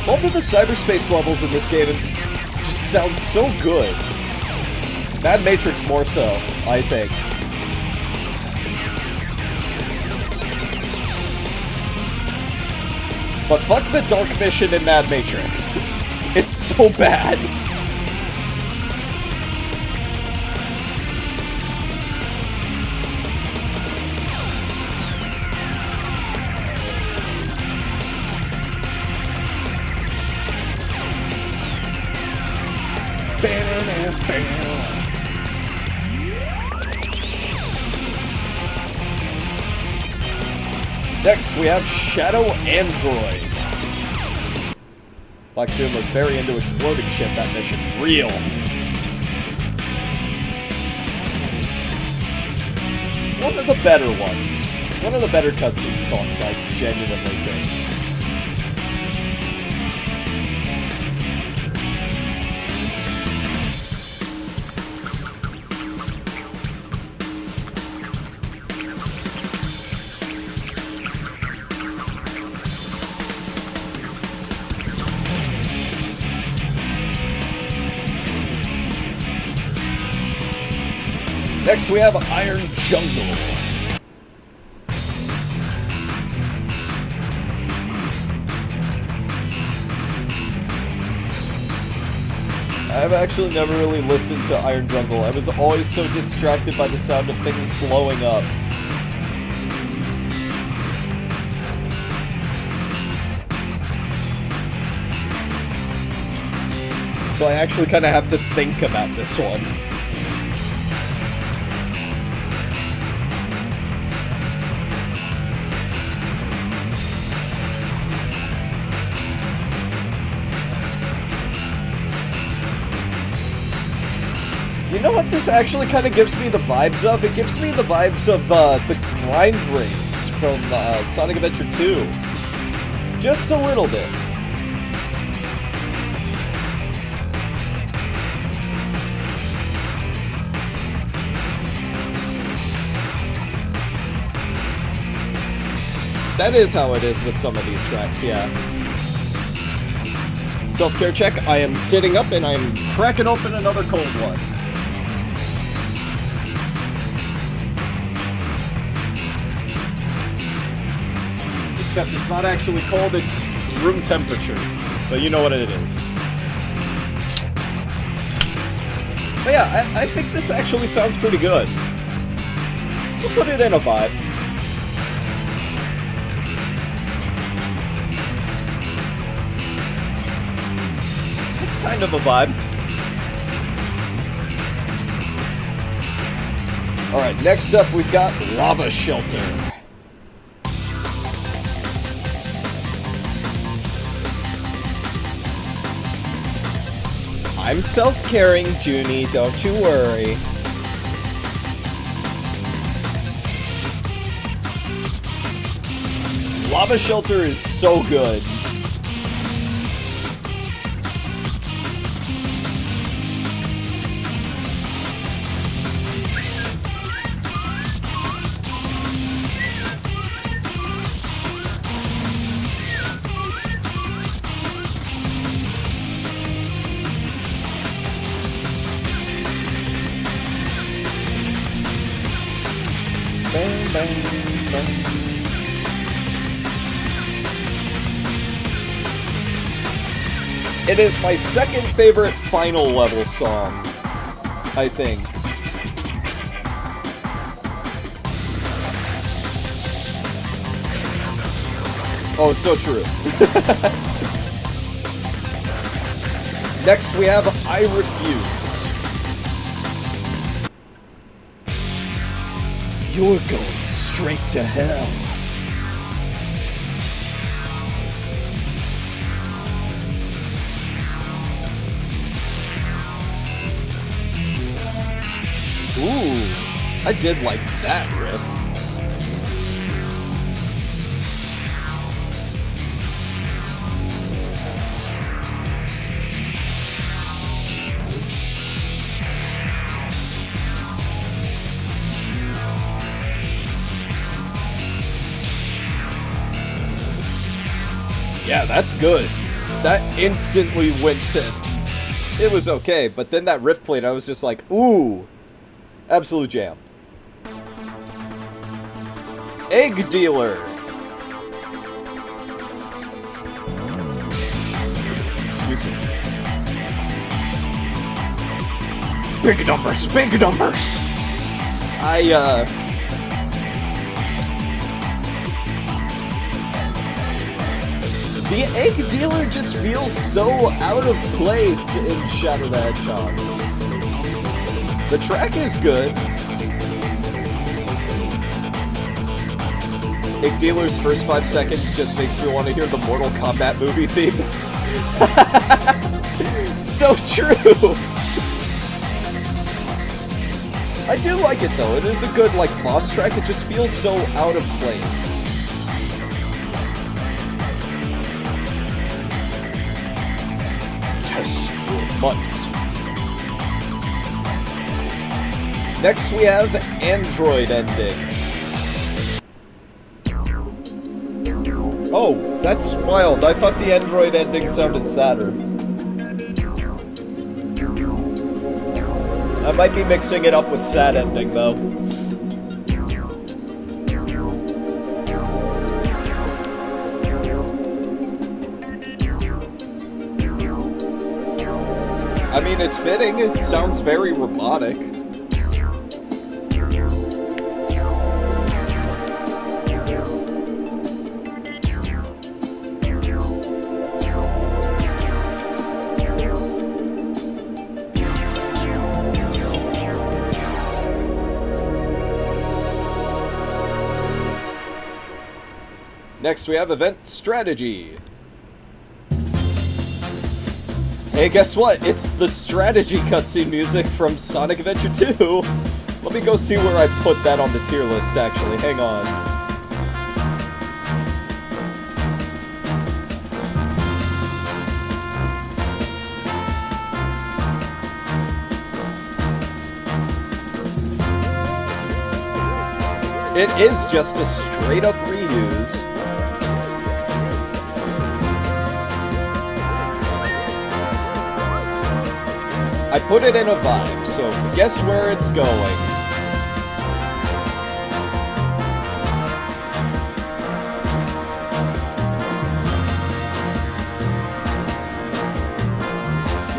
Both of the cyberspace levels in this game just sound so good. Mad Matrix more so, I think. But fuck the Dark Mission in Mad Matrix. It's so bad. Next, we have Shadow Android. Black Doom was very into exploding shit that mission. Real. One of the better ones. One of the better cutscene songs, I genuinely think. Next, we have Iron Jungle. I've actually never really listened to Iron Jungle. I was always so distracted by the sound of things blowing up. So I actually kind of have to think about this one. You know what this actually kind of gives me the vibes of? It gives me the vibes of the grind race from Sonic Adventure 2. Just a little bit. That is how it is with some of these tracks, yeah. Self-care check, I am sitting up and I am cracking open another cold one. Except it's not actually cold, it's room temperature. But you know what it is. But yeah, I think this actually sounds pretty good. We'll put it in a vibe. It's kind of a vibe. Alright, next up we've got Lava Shelter. I'm self-caring, Junie, don't you worry. Lava Shelter is so good. Bang, bang, bang. It is my second favorite final level song, I think. Oh, so true. Next we have I Refuse. You're going straight to hell. Ooh, I did like that riff. Yeah, that's good. That instantly went to... It was okay, but then that riff played, I was just like, ooh. Absolute jam. Egg Dealer. Excuse me. Big numbers, big numbers. The Egg Dealer just feels so out of place in Shadow the Hedgehog. The track is good. Egg Dealer's first 5 seconds just makes me want to hear the Mortal Kombat movie theme. So true! I do like it though, it is a good like boss track, it just feels so out of place. Test your buttons. Next we have Android Ending. Oh, that's wild. I thought the Android ending sounded sadder. I might be mixing it up with Sad Ending, though. I mean, it's fitting. It sounds very robotic. Next, we have Event Strategy. Hey, guess what? It's the strategy cutscene music from Sonic Adventure 2. Let me go see where I put that on the tier list, actually. Hang on. It is just a straight-up reuse. I put it in a vibe, so guess where it's going.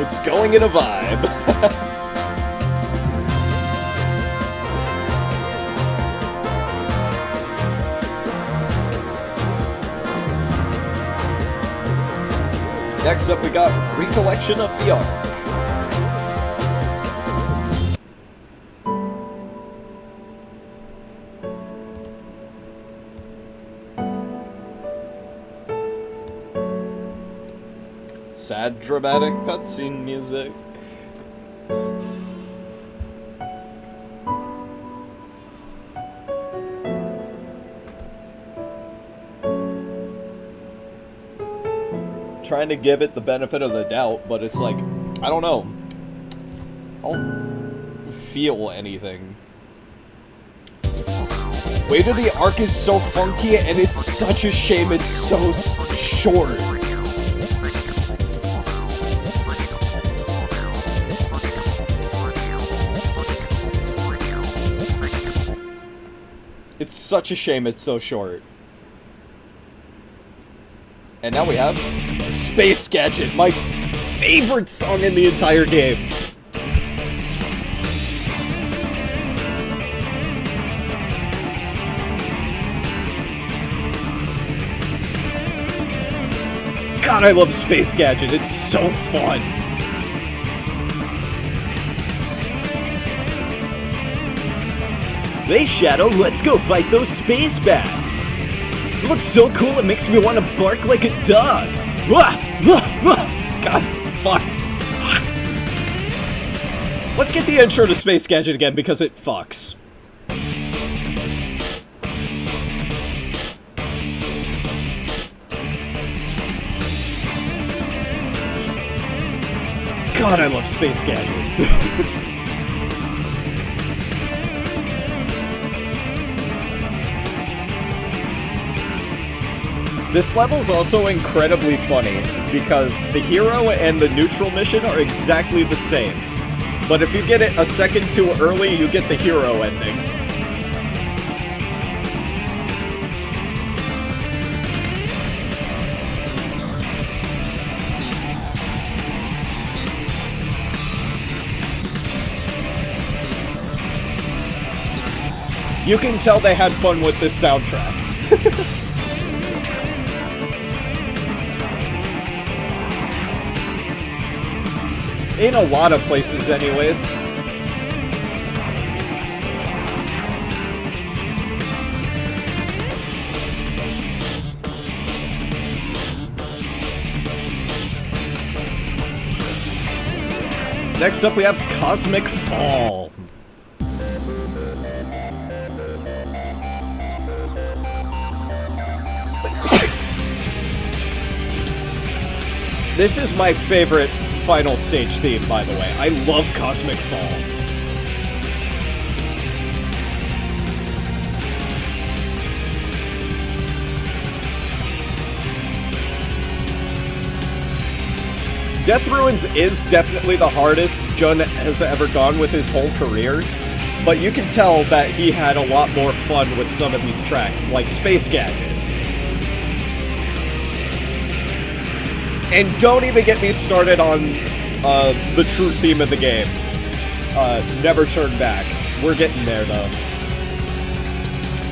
It's going in a vibe. Next up, we got Recollection of the Ark. Sad, dramatic cutscene music. Trying to give it the benefit of the doubt, but it's like, I don't know. I don't feel anything. Way to the Ark is so funky, and it's such a shame it's so short. It's such a shame it's so short. And now we have Space Gadget, my favorite song in the entire game. God, I love Space Gadget. It's so fun. Hey, Shadow, let's go fight those space bats. It looks so cool, it makes me want to bark like a dog. Wah! Wah! Wah! God, fuck. Let's get the intro to Space Gadget again because it fucks. God, I love Space Gadget. This level's also incredibly funny, because the hero and the neutral mission are exactly the same. But if you get it a second too early, you get the hero ending. You can tell they had fun with this soundtrack. In a lot of places, anyways. Next up, we have Cosmic Fall. This is my favorite final stage theme, by the way. I love Cosmic Fall. Death Ruins is definitely the hardest Jun has ever gone with his whole career, but you can tell that he had a lot more fun with some of these tracks, like Space Gadget. And don't even get me started on the true theme of the game. Never Turn Back. We're getting there, though.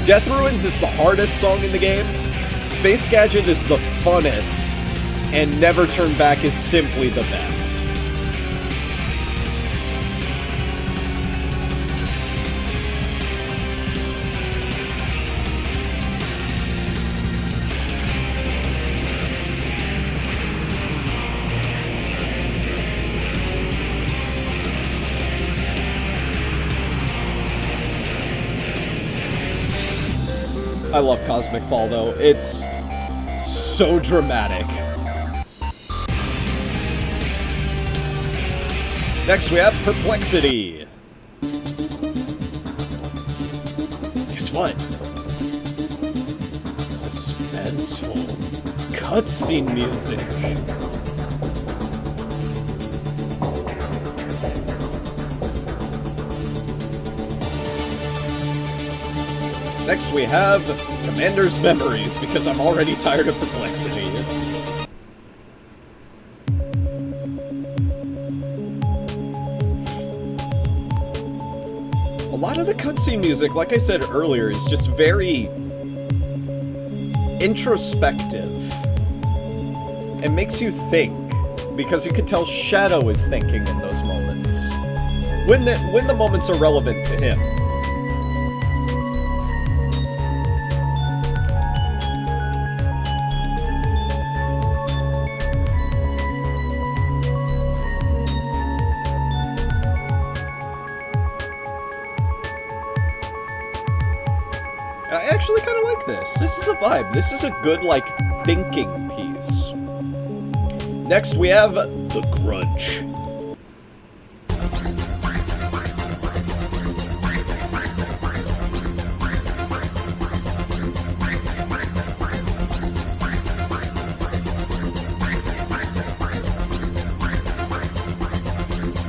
Death Ruins is the hardest song in the game. Space Gadget is the funnest. And Never Turn Back is simply the best. I love Cosmic Fall, though. It's so dramatic. Next, we have Perplexity. Guess what? Suspenseful cutscene music. Next, we have Commander's Memories, because I'm already tired of Perplexity. A lot of the cutscene music, like I said earlier, is just very introspective. It makes you think, because you can tell Shadow is thinking in those moments. When the moments are relevant to him. I actually kind of like this. This is a vibe. This is a good, like, thinking piece. Next, we have The Grudge.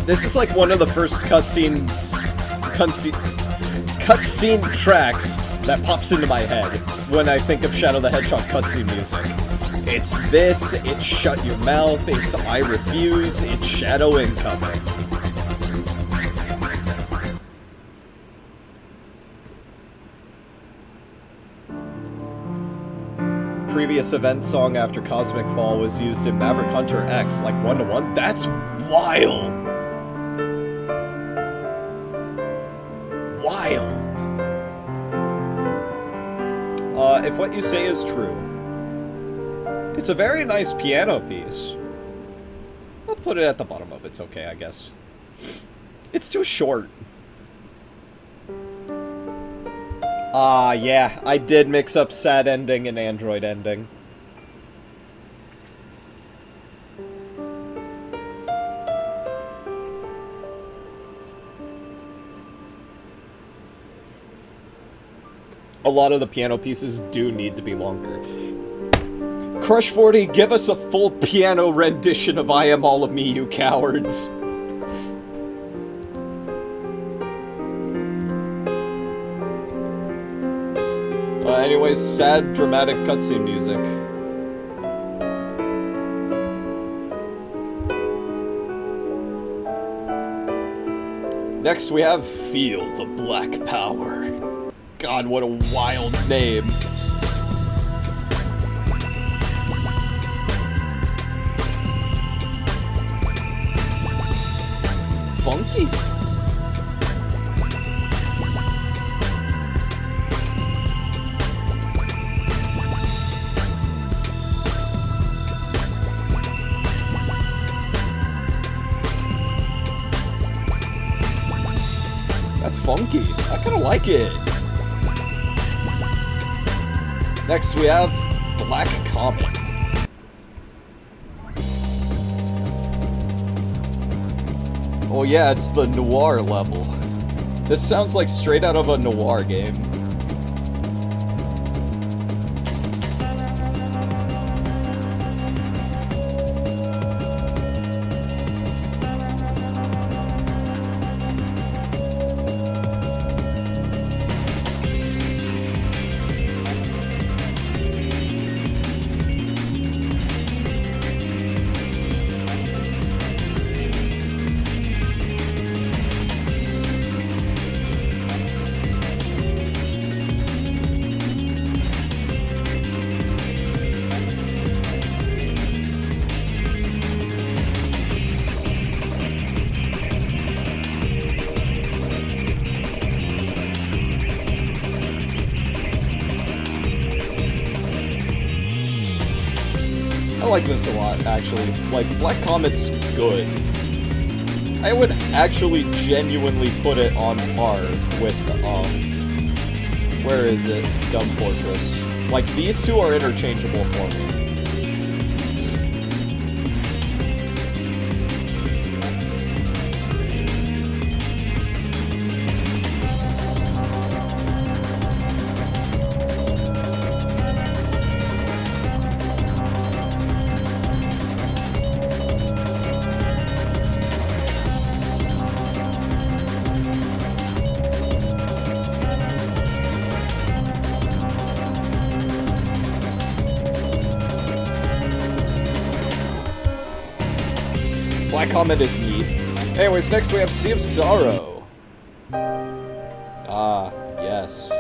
This is like one of the first cutscene tracks that pops into my head when I think of Shadow the Hedgehog cutscene music. It's this, it's shut your mouth, it's I refuse, it's shadow incoming. Previous event song after Cosmic Fall was used in Maverick Hunter X, like 1-to-1. That's wild! Wild! If what you say is true, it's a very nice piano piece. I'll put it at the bottom of it's okay, I guess. It's too short. Yeah, I did mix up sad ending and android ending. A lot of the piano pieces do need to be longer. Crush 40, give us a full piano rendition of I Am All of Me, you cowards. Anyways, sad, dramatic cutscene music. Next we have Feel the Black Power. God, what a wild name. Funky. That's funky. I kinda like it. Next we have Black Comet. Oh yeah, it's the noir level. This sounds like straight out of a noir game. I like this a lot, actually. Like, Black Comet's good. I would actually genuinely put it on par with, where is it? Dumb Fortress. Like, these two are interchangeable for me. Black Comet is neat. Anyways, next we have Sea of Sorrow. Ah, yes.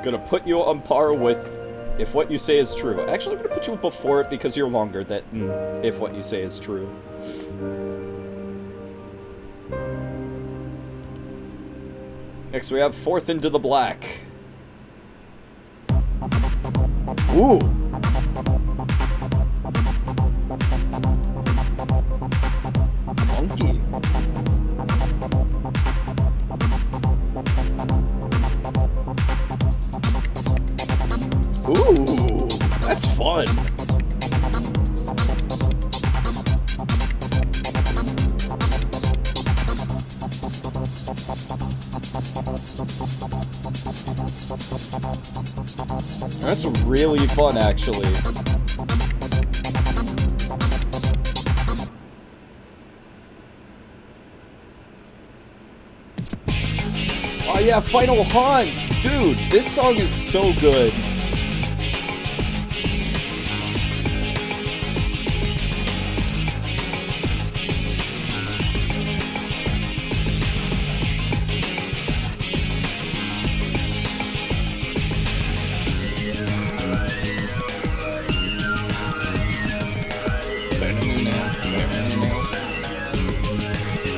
Gonna put you on par with If What You Say Is True. Actually, I'm gonna put you before it because you're longer than If What You Say Is True. Next we have Fourth Into the Black. Ooh! Funky. Ooh, that's fun. That's really fun, actually. yeah, Final Haunt! Dude, this song is so good.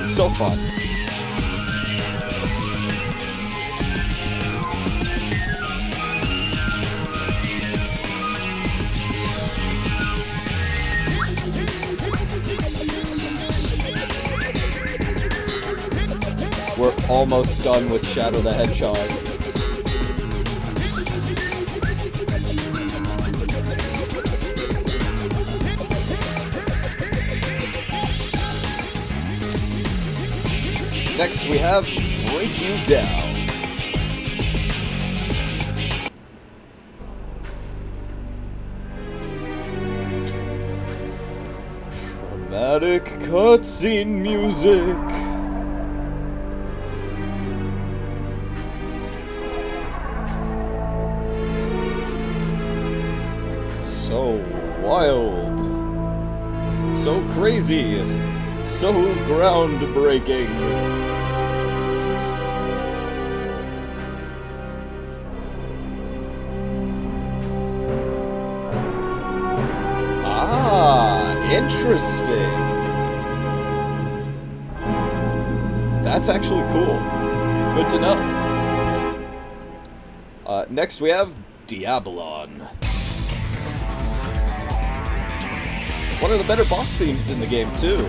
So fun. We're almost done with Shadow the Hedgehog. Next we have Break You Down. Dramatic cutscene music. So wild. So crazy. So groundbreaking. Interesting. That's actually cool. Good to know. Next we have Diabolon. One of the better boss themes in the game, too.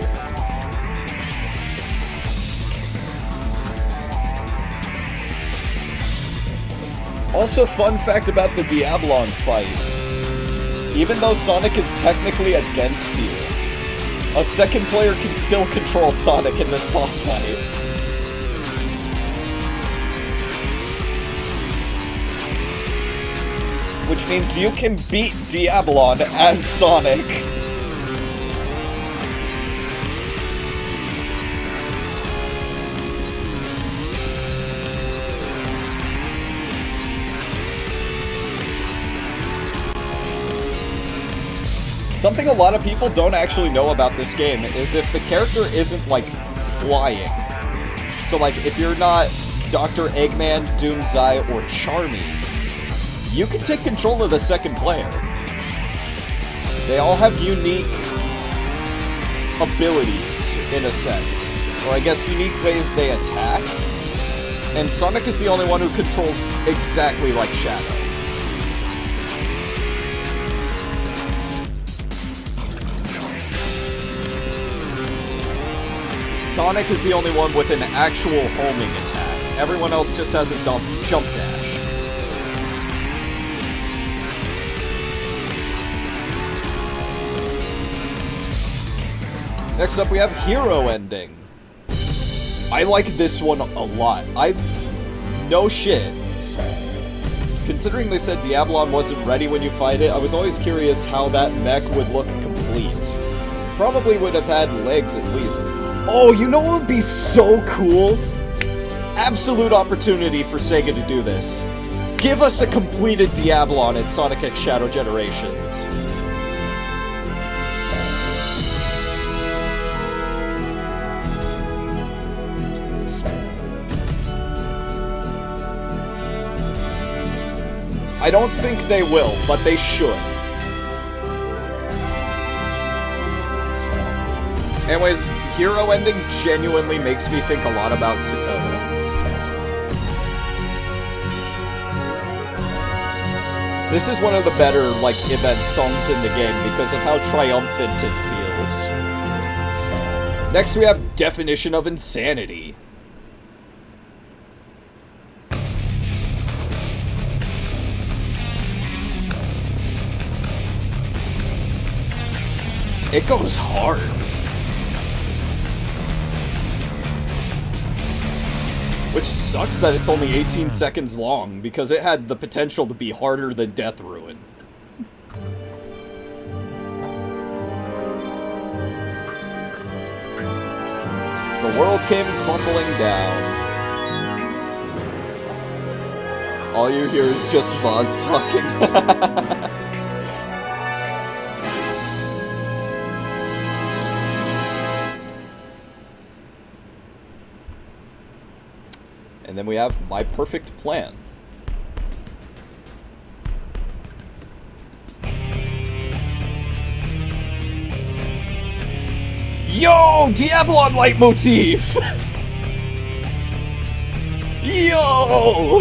Also, fun fact about the Diabolon fight. Even though Sonic is technically against you, a second player can still control Sonic in this boss fight. Which means you can beat Diabolon as Sonic. Something a lot of people don't actually know about this game is if the character isn't, like, flying. So, like, if you're not Dr. Eggman, Doomsday, or Charmy, you can take control of the second player. They all have unique abilities, in a sense. Or I guess unique ways they attack. And Sonic is the only one who controls exactly like Shadow. Sonic is the only one with an actual homing attack. Everyone else just has a jump dash. Next up we have Hero Ending. I like this one a lot. No shit. Considering they said Diabolon wasn't ready when you fight it, I was always curious how that mech would look complete. Probably would have had legs at least. Oh, you know what would be so cool? Absolute opportunity for Sega to do this. Give us a completed Diabolon in Sonic X Shadow Generations. I don't think they will, but they should. Anyways, Hero Ending genuinely makes me think a lot about Sakota. This is one of the better, like, event songs in the game because of how triumphant it feels. Next we have Definition of Insanity. It goes hard. Which sucks that it's only 18 seconds long, because it had the potential to be harder than Death Ruin. The world came crumbling down. All you hear is just Vaz talking. And then we have My Perfect Plan. Yo! Diablon leitmotif! Yo!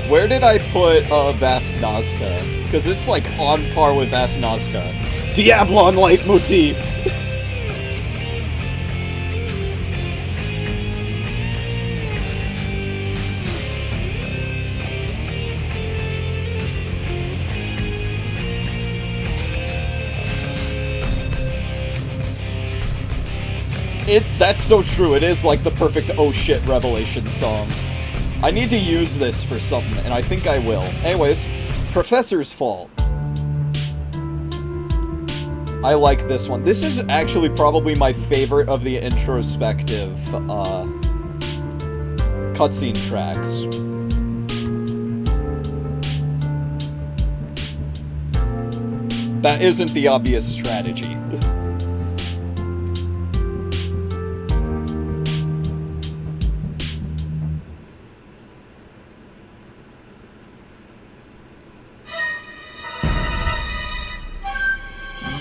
Where did I put Vast Nazca? Because it's like on par with Vast Nazca. Diablon leitmotif! That's so true. It is like the perfect oh shit revelation song. I need to use this for something, and I think I will. Anyways, Professor's Fault. I like this one. This is actually probably my favorite of the introspective cutscene tracks. That isn't the obvious strategy.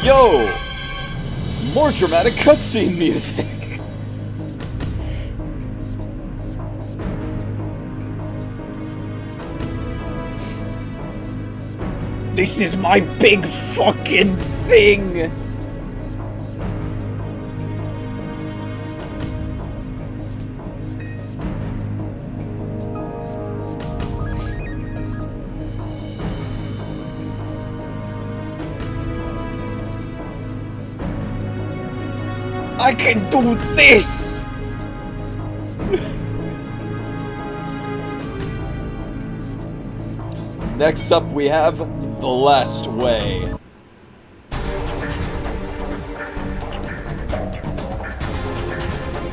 Yo! More dramatic cutscene music! This is my big fucking thing! I can do this! Next up we have The Last Way.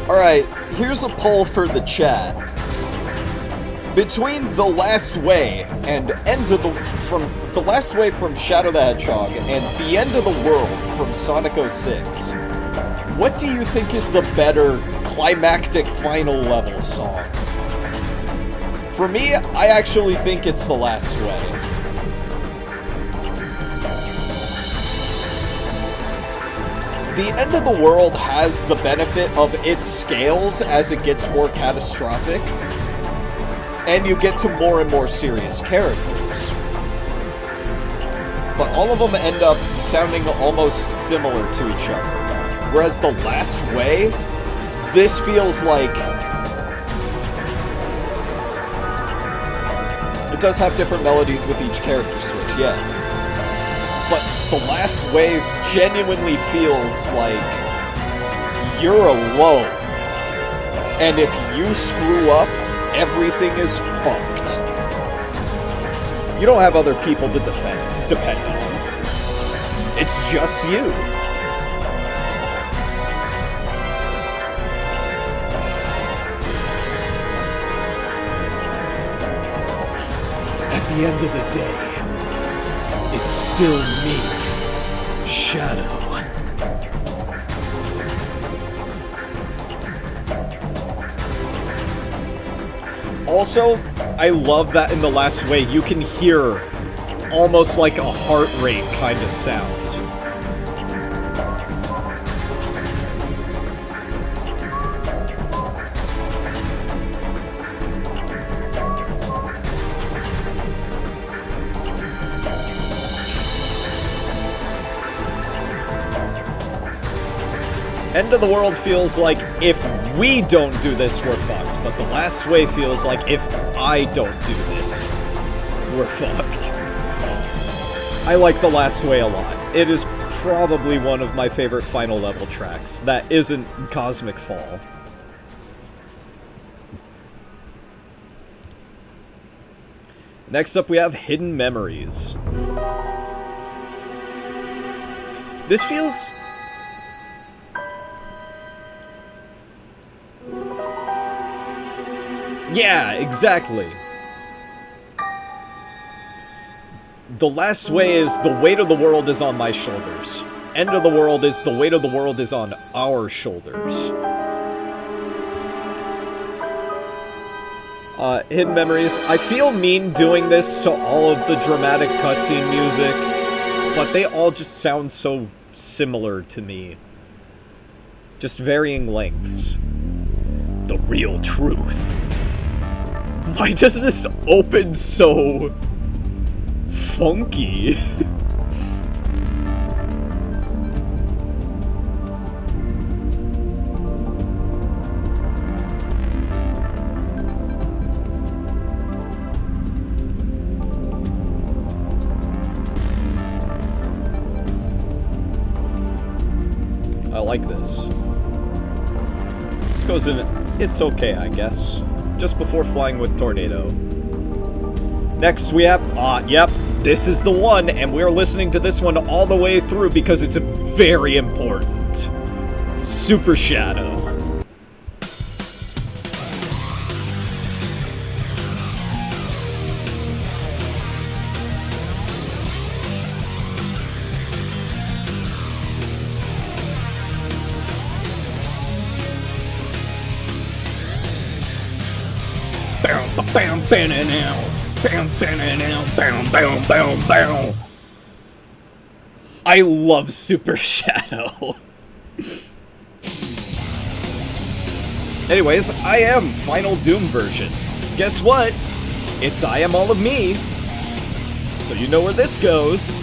Alright, here's a poll for the chat. Between The Last Way and The Last Way from Shadow the Hedgehog and The End of the World from Sonic 06, what do you think is the better climactic final level song? For me, I actually think it's The Last Way. The End of the World has the benefit of its scales as it gets more catastrophic, and you get to more and more serious characters. But all of them end up sounding almost similar to each other. Whereas The Last Way, this feels like... It does have different melodies with each character switch, yeah. But The Last Way genuinely feels like you're alone. And if you screw up, everything is fucked. You don't have other people to depend on. It's just you. At the end of the day, it's still me, Shadow. Also, I love that in The Last Way you can hear almost like a heart rate kind of sound. End of the World feels like if we don't do this, we're fucked. But The Last Way feels like if I don't do this, we're fucked. I like The Last Way a lot. It is probably one of my favorite final level tracks that isn't Cosmic Fall. Next up we have Hidden Memories. This feels... Yeah, exactly. The last way is the weight of the world is on my shoulders. End of the world is the weight of the world is on our shoulders. Hidden Memories. I feel mean doing this to all of the dramatic cutscene music, but they all just sound so similar to me. Just varying lengths. The real truth. Why does this open so funky? I like this. This goes in... It's okay, I guess. Just before flying with Tornado. Next we have... yep. This is the one, and we're listening to this one all the way through because it's very important. Super Shadow. Bam, bam, now. Bam, bam, now. Bam, bam, bam, bam. I love Super Shadow. Anyways, I Am Final Doom version. Guess what? It's I Am All of Me. So you know where this goes.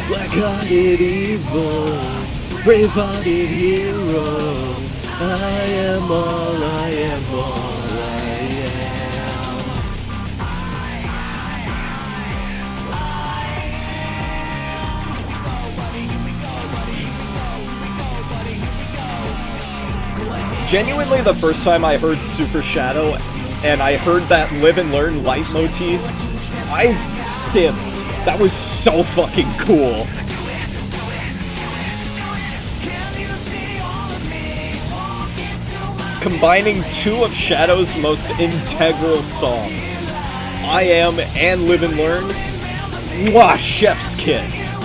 Black-hearted evil, brave-hearted hero. I am all, I am all I am. Genuinely, the first time I heard Super Shadow, and I heard that Live and Learn leitmotif, I stiffed. That was so fucking cool. Combining two of Shadow's most integral songs, I Am and Live and Learn. Mwah, chef's kiss.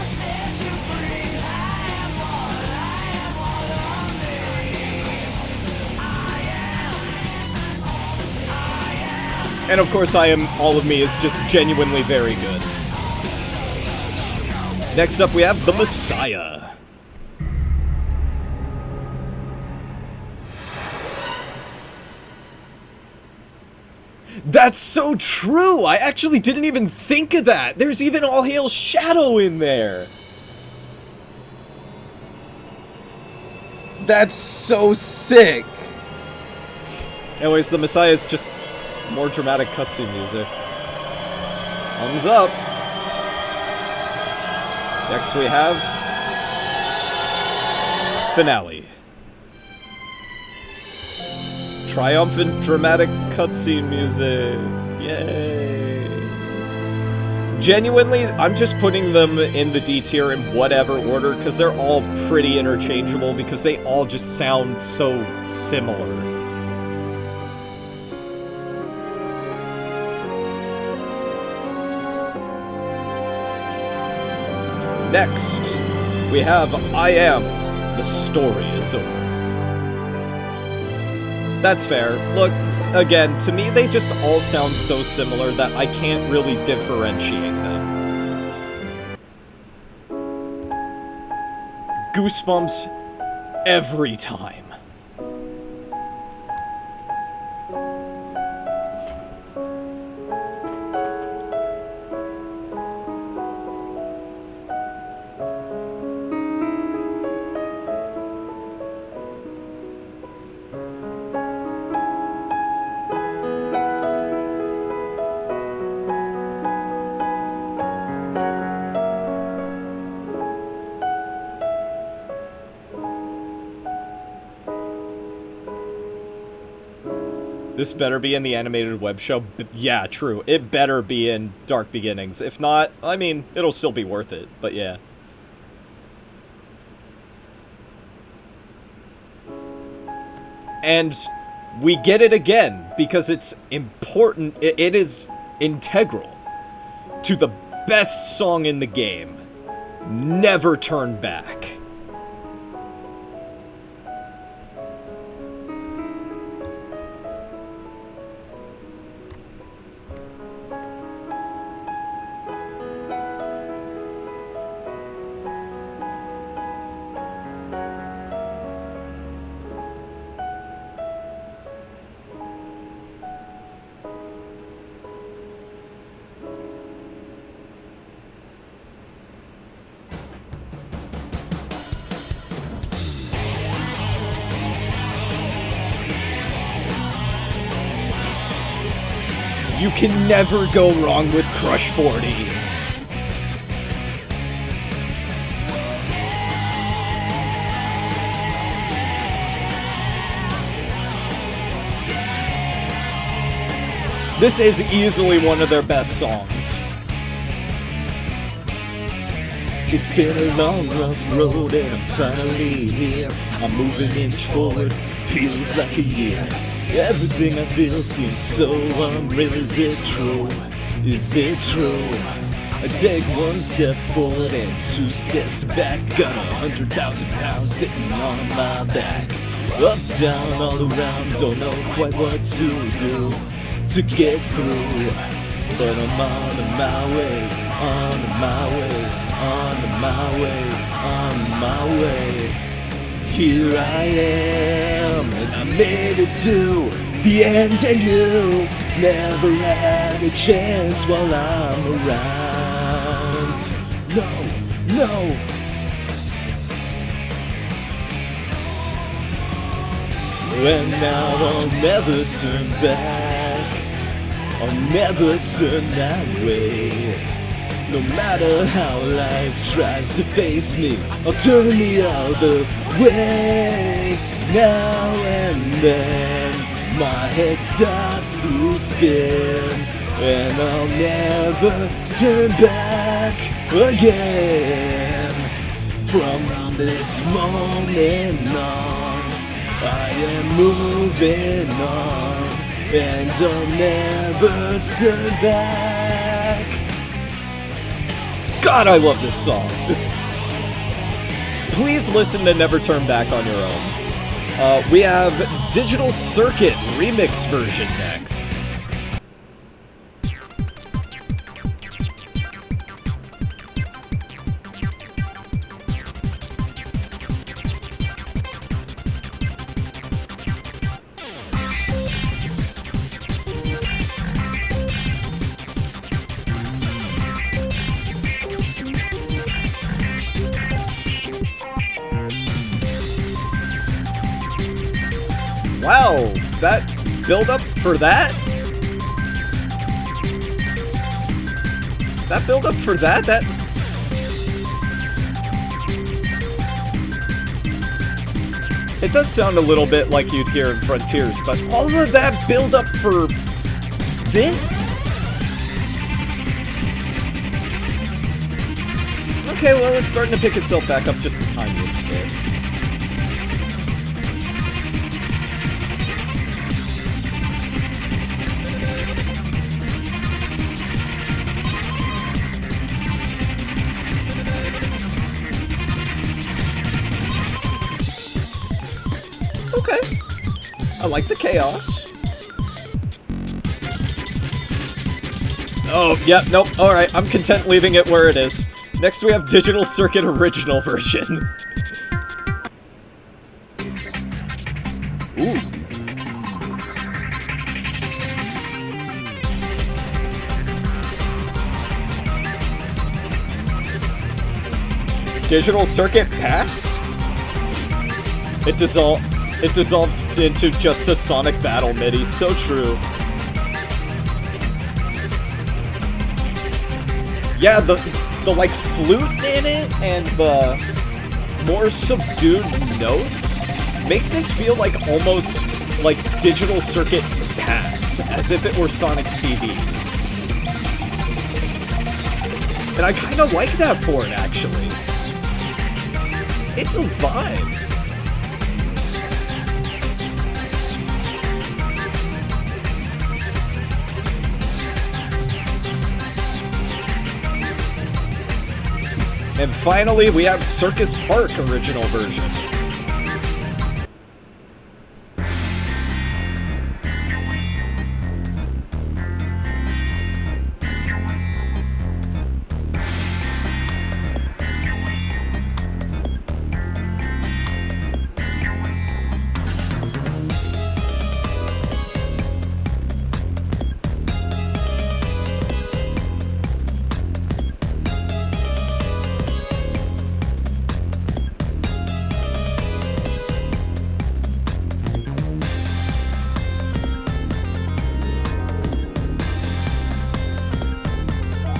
And of course, I Am All of Me is just genuinely very good. Next up, we have The Messiah. That's so true! I actually didn't even think of that! There's even All Hail Shadow in there! That's so sick! Anyways, The Messiah is just more dramatic cutscene music. Thumbs up! Next we have... Finale. Triumphant dramatic cutscene music. Yay. Genuinely, I'm just putting them in the D tier in whatever order, because they're all pretty interchangeable, because they all just sound so similar. Next, we have I Am, The Story Is Over. That's fair. Look, again, to me they just all sound so similar that I can't really differentiate them. Goosebumps every time. This better be in the animated web show. Yeah, true. It better be in Dark Beginnings. If not, I mean, it'll still be worth it. But yeah. And we get it again because it's important. It is integral to the best song in the game. Never Turn Back. You can never go wrong with Crush 40. This is easily one of their best songs. It's been a long, rough road and I'm finally here. I'm moving inch forward, feels like a year. Everything I feel seems so unreal. Is it true? Is it true? I take one step forward and 2 steps back. Got 100,000 pounds sitting on my back. Up, down, all around, don't know quite what to do to get through. But I'm on my way, on my way, on my way, on my way. Here I am, and I made it to the end, and you never had a chance while I'm around. No, no. And now I'll never turn back. I'll never turn that way. No matter how life tries to face me, I'll turn the other way. Now and then, my head starts to spin, and I'll never turn back again. From this moment on, I am moving on, and I'll never turn back. God, I love this song. Please listen to Never Turn Back on your own. We have Digital Circuit remix version next. Wow, that build up for that? That build up for that? It does sound a little bit like you'd hear in Frontiers, but all of that build up for this? Okay, well, it's starting to pick itself back up just the tiniest bit. Okay. I like the chaos. Oh, yep, nope, alright, I'm content leaving it where it is. Next we have Digital Circuit original version. Ooh. Digital Circuit passed? It dissolved into just a Sonic Battle MIDI, so true. Yeah, the like flute in it and the more subdued notes makes this feel like almost like Digital Circuit cast, as if it were Sonic CD. And I kind of like that for it, actually. It's a vibe. And finally, we have Circus Park original version.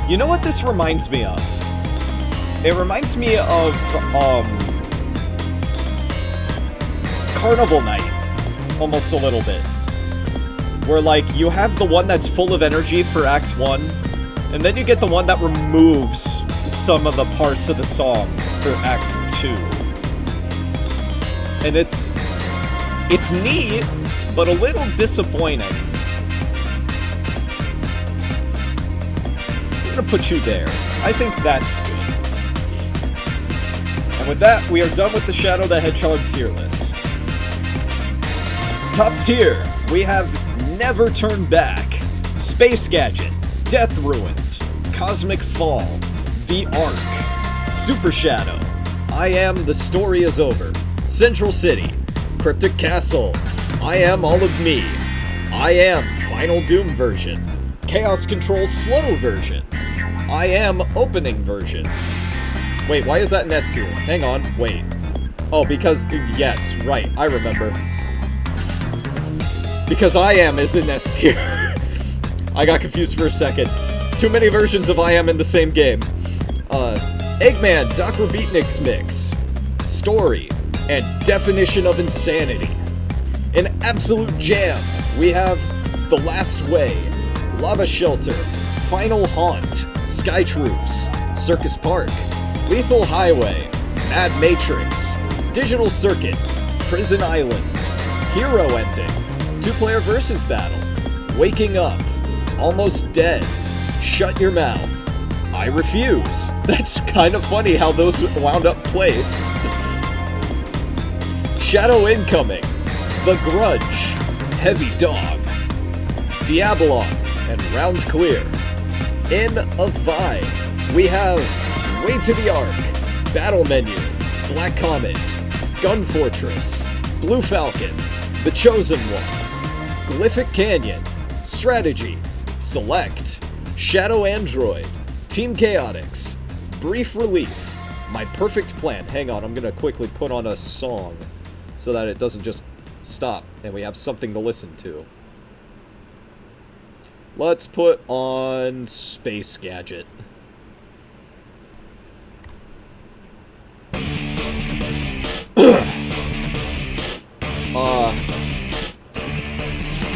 You know what this reminds me of? It reminds me of, Carnival Night, almost a little bit. Where, like, you have the one that's full of energy for Act 1, and then you get the one that removes some of the parts of the song for Act 2. And it's neat, but a little disappointing. To put you there. I think that's good. And with that, we are done with the Shadow the Hedgehog tier list. Top tier, we have Never Turn Back, Space Gadget, Death Ruins, Cosmic Fall, The Ark, Super Shadow, I Am The Story Is Over, Central City, Cryptic Castle, I Am All of Me, I Am Final Doom version, Chaos Control Slow version, I Am Opening version. Wait, why is that in S tier? Hang on, wait. Oh, because, yes, right, I remember. Because I Am is in S tier. I got confused for a second. Too many versions of I Am in the same game. Eggman, Doc Robotnik's mix. Story, and Definition of Insanity. An absolute jam, we have The Last Way, Lava Shelter, Final Haunt, Sky Troops, Circus Park, Lethal Highway, Mad Matrix, Digital Circuit, Prison Island, Hero Ending, 2-player versus battle, Waking Up, Almost Dead, Shut Your Mouth, I Refuse. That's kind of funny how those wound up placed. Shadow Incoming, The Grudge, Heavy Dog, Diabolon, and Round Clear. In a Vibe, we have Way to the Ark, Battle Menu, Black Comet, Gun Fortress, Blue Falcon, The Chosen One, Glyphic Canyon, Strategy, Select, Shadow Android, Team Chaotix, Brief Relief, My Perfect Plan. Hang on, I'm gonna quickly put on a song so that it doesn't just stop and we have something to listen to. Let's put on Space Gadget.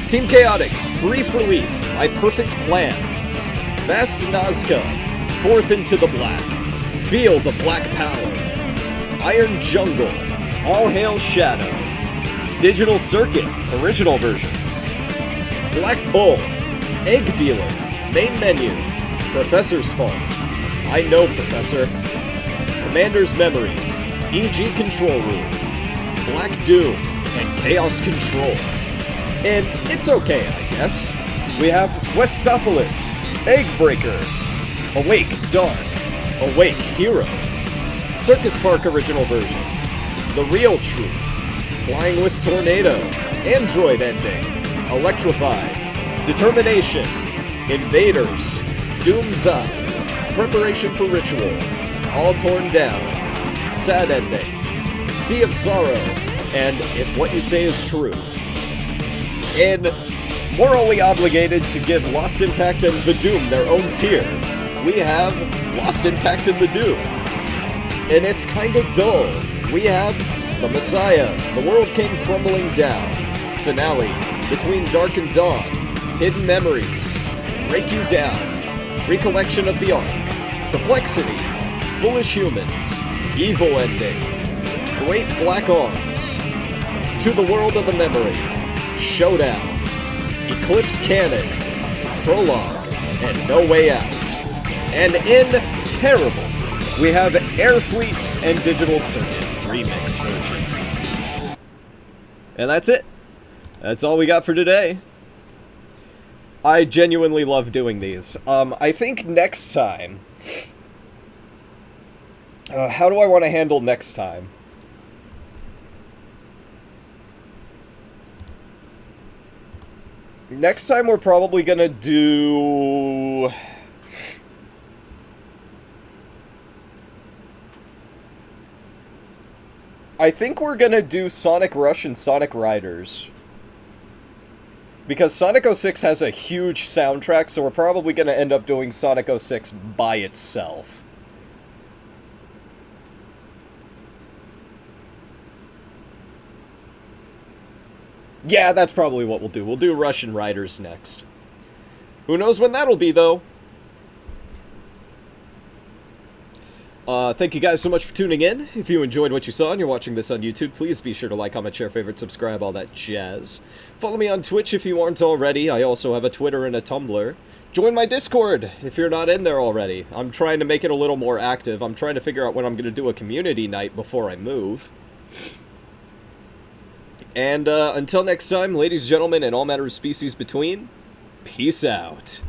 Team Chaotix, Brief Relief, My Perfect Plan, Vast Nazca, Forth into the Black, Feel the Black Power, Iron Jungle, All Hail Shadow, Digital Circuit, Original Version, Black Bull, Egg Dealer, Main Menu, Professor's Fault, I Know Professor, Commander's Memories, EG Control Room, Black Doom, and Chaos Control. And it's okay, I guess. We have Westopolis, Eggbreaker, Awake Dark, Awake Hero, Circus Park Original Version, The Real Truth, Flying with Tornado, Android Ending, Electrified, Determination, Invaders, Doom's Eye, Preparation for Ritual, All Torn Down, Sad Ending, Sea of Sorrow, and If What You Say Is True. And morally obligated to give Lost Impact and The Doom their own tier, we have Lost Impact and The Doom. And it's kind of dull. We have The Messiah, The World Came Crumbling Down, Finale, Between Dark and Dawn, Hidden Memories, Break You Down, Recollection of the Ark, Perplexity, Foolish Humans, Evil Ending, Great Black Arms, To the World of the Memory, Showdown, Eclipse Cannon, Prologue, and No Way Out. And in Terrible, we have Airfleet and Digital Circuit remix version. And that's it. That's all we got for today. I genuinely love doing these. I think next time... how do I want to handle next time? Next time we're probably gonna do... I think we're gonna do Sonic Rush and Sonic Riders. Because Sonic 06 has a huge soundtrack, so we're probably gonna end up doing Sonic 06 by itself. Yeah, that's probably what we'll do. We'll do Rush and Riders next. Who knows when that'll be, though? Thank you guys so much for tuning in. If you enjoyed what you saw and you're watching this on YouTube, please be sure to like, comment, share, favorite, subscribe, all that jazz. Follow me on Twitch if you aren't already. I also have a Twitter and a Tumblr. Join my Discord if you're not in there already. I'm trying to make it a little more active. I'm trying to figure out when I'm going to do a community night before I move. And until next time, ladies and gentlemen, and all matter of species between, peace out.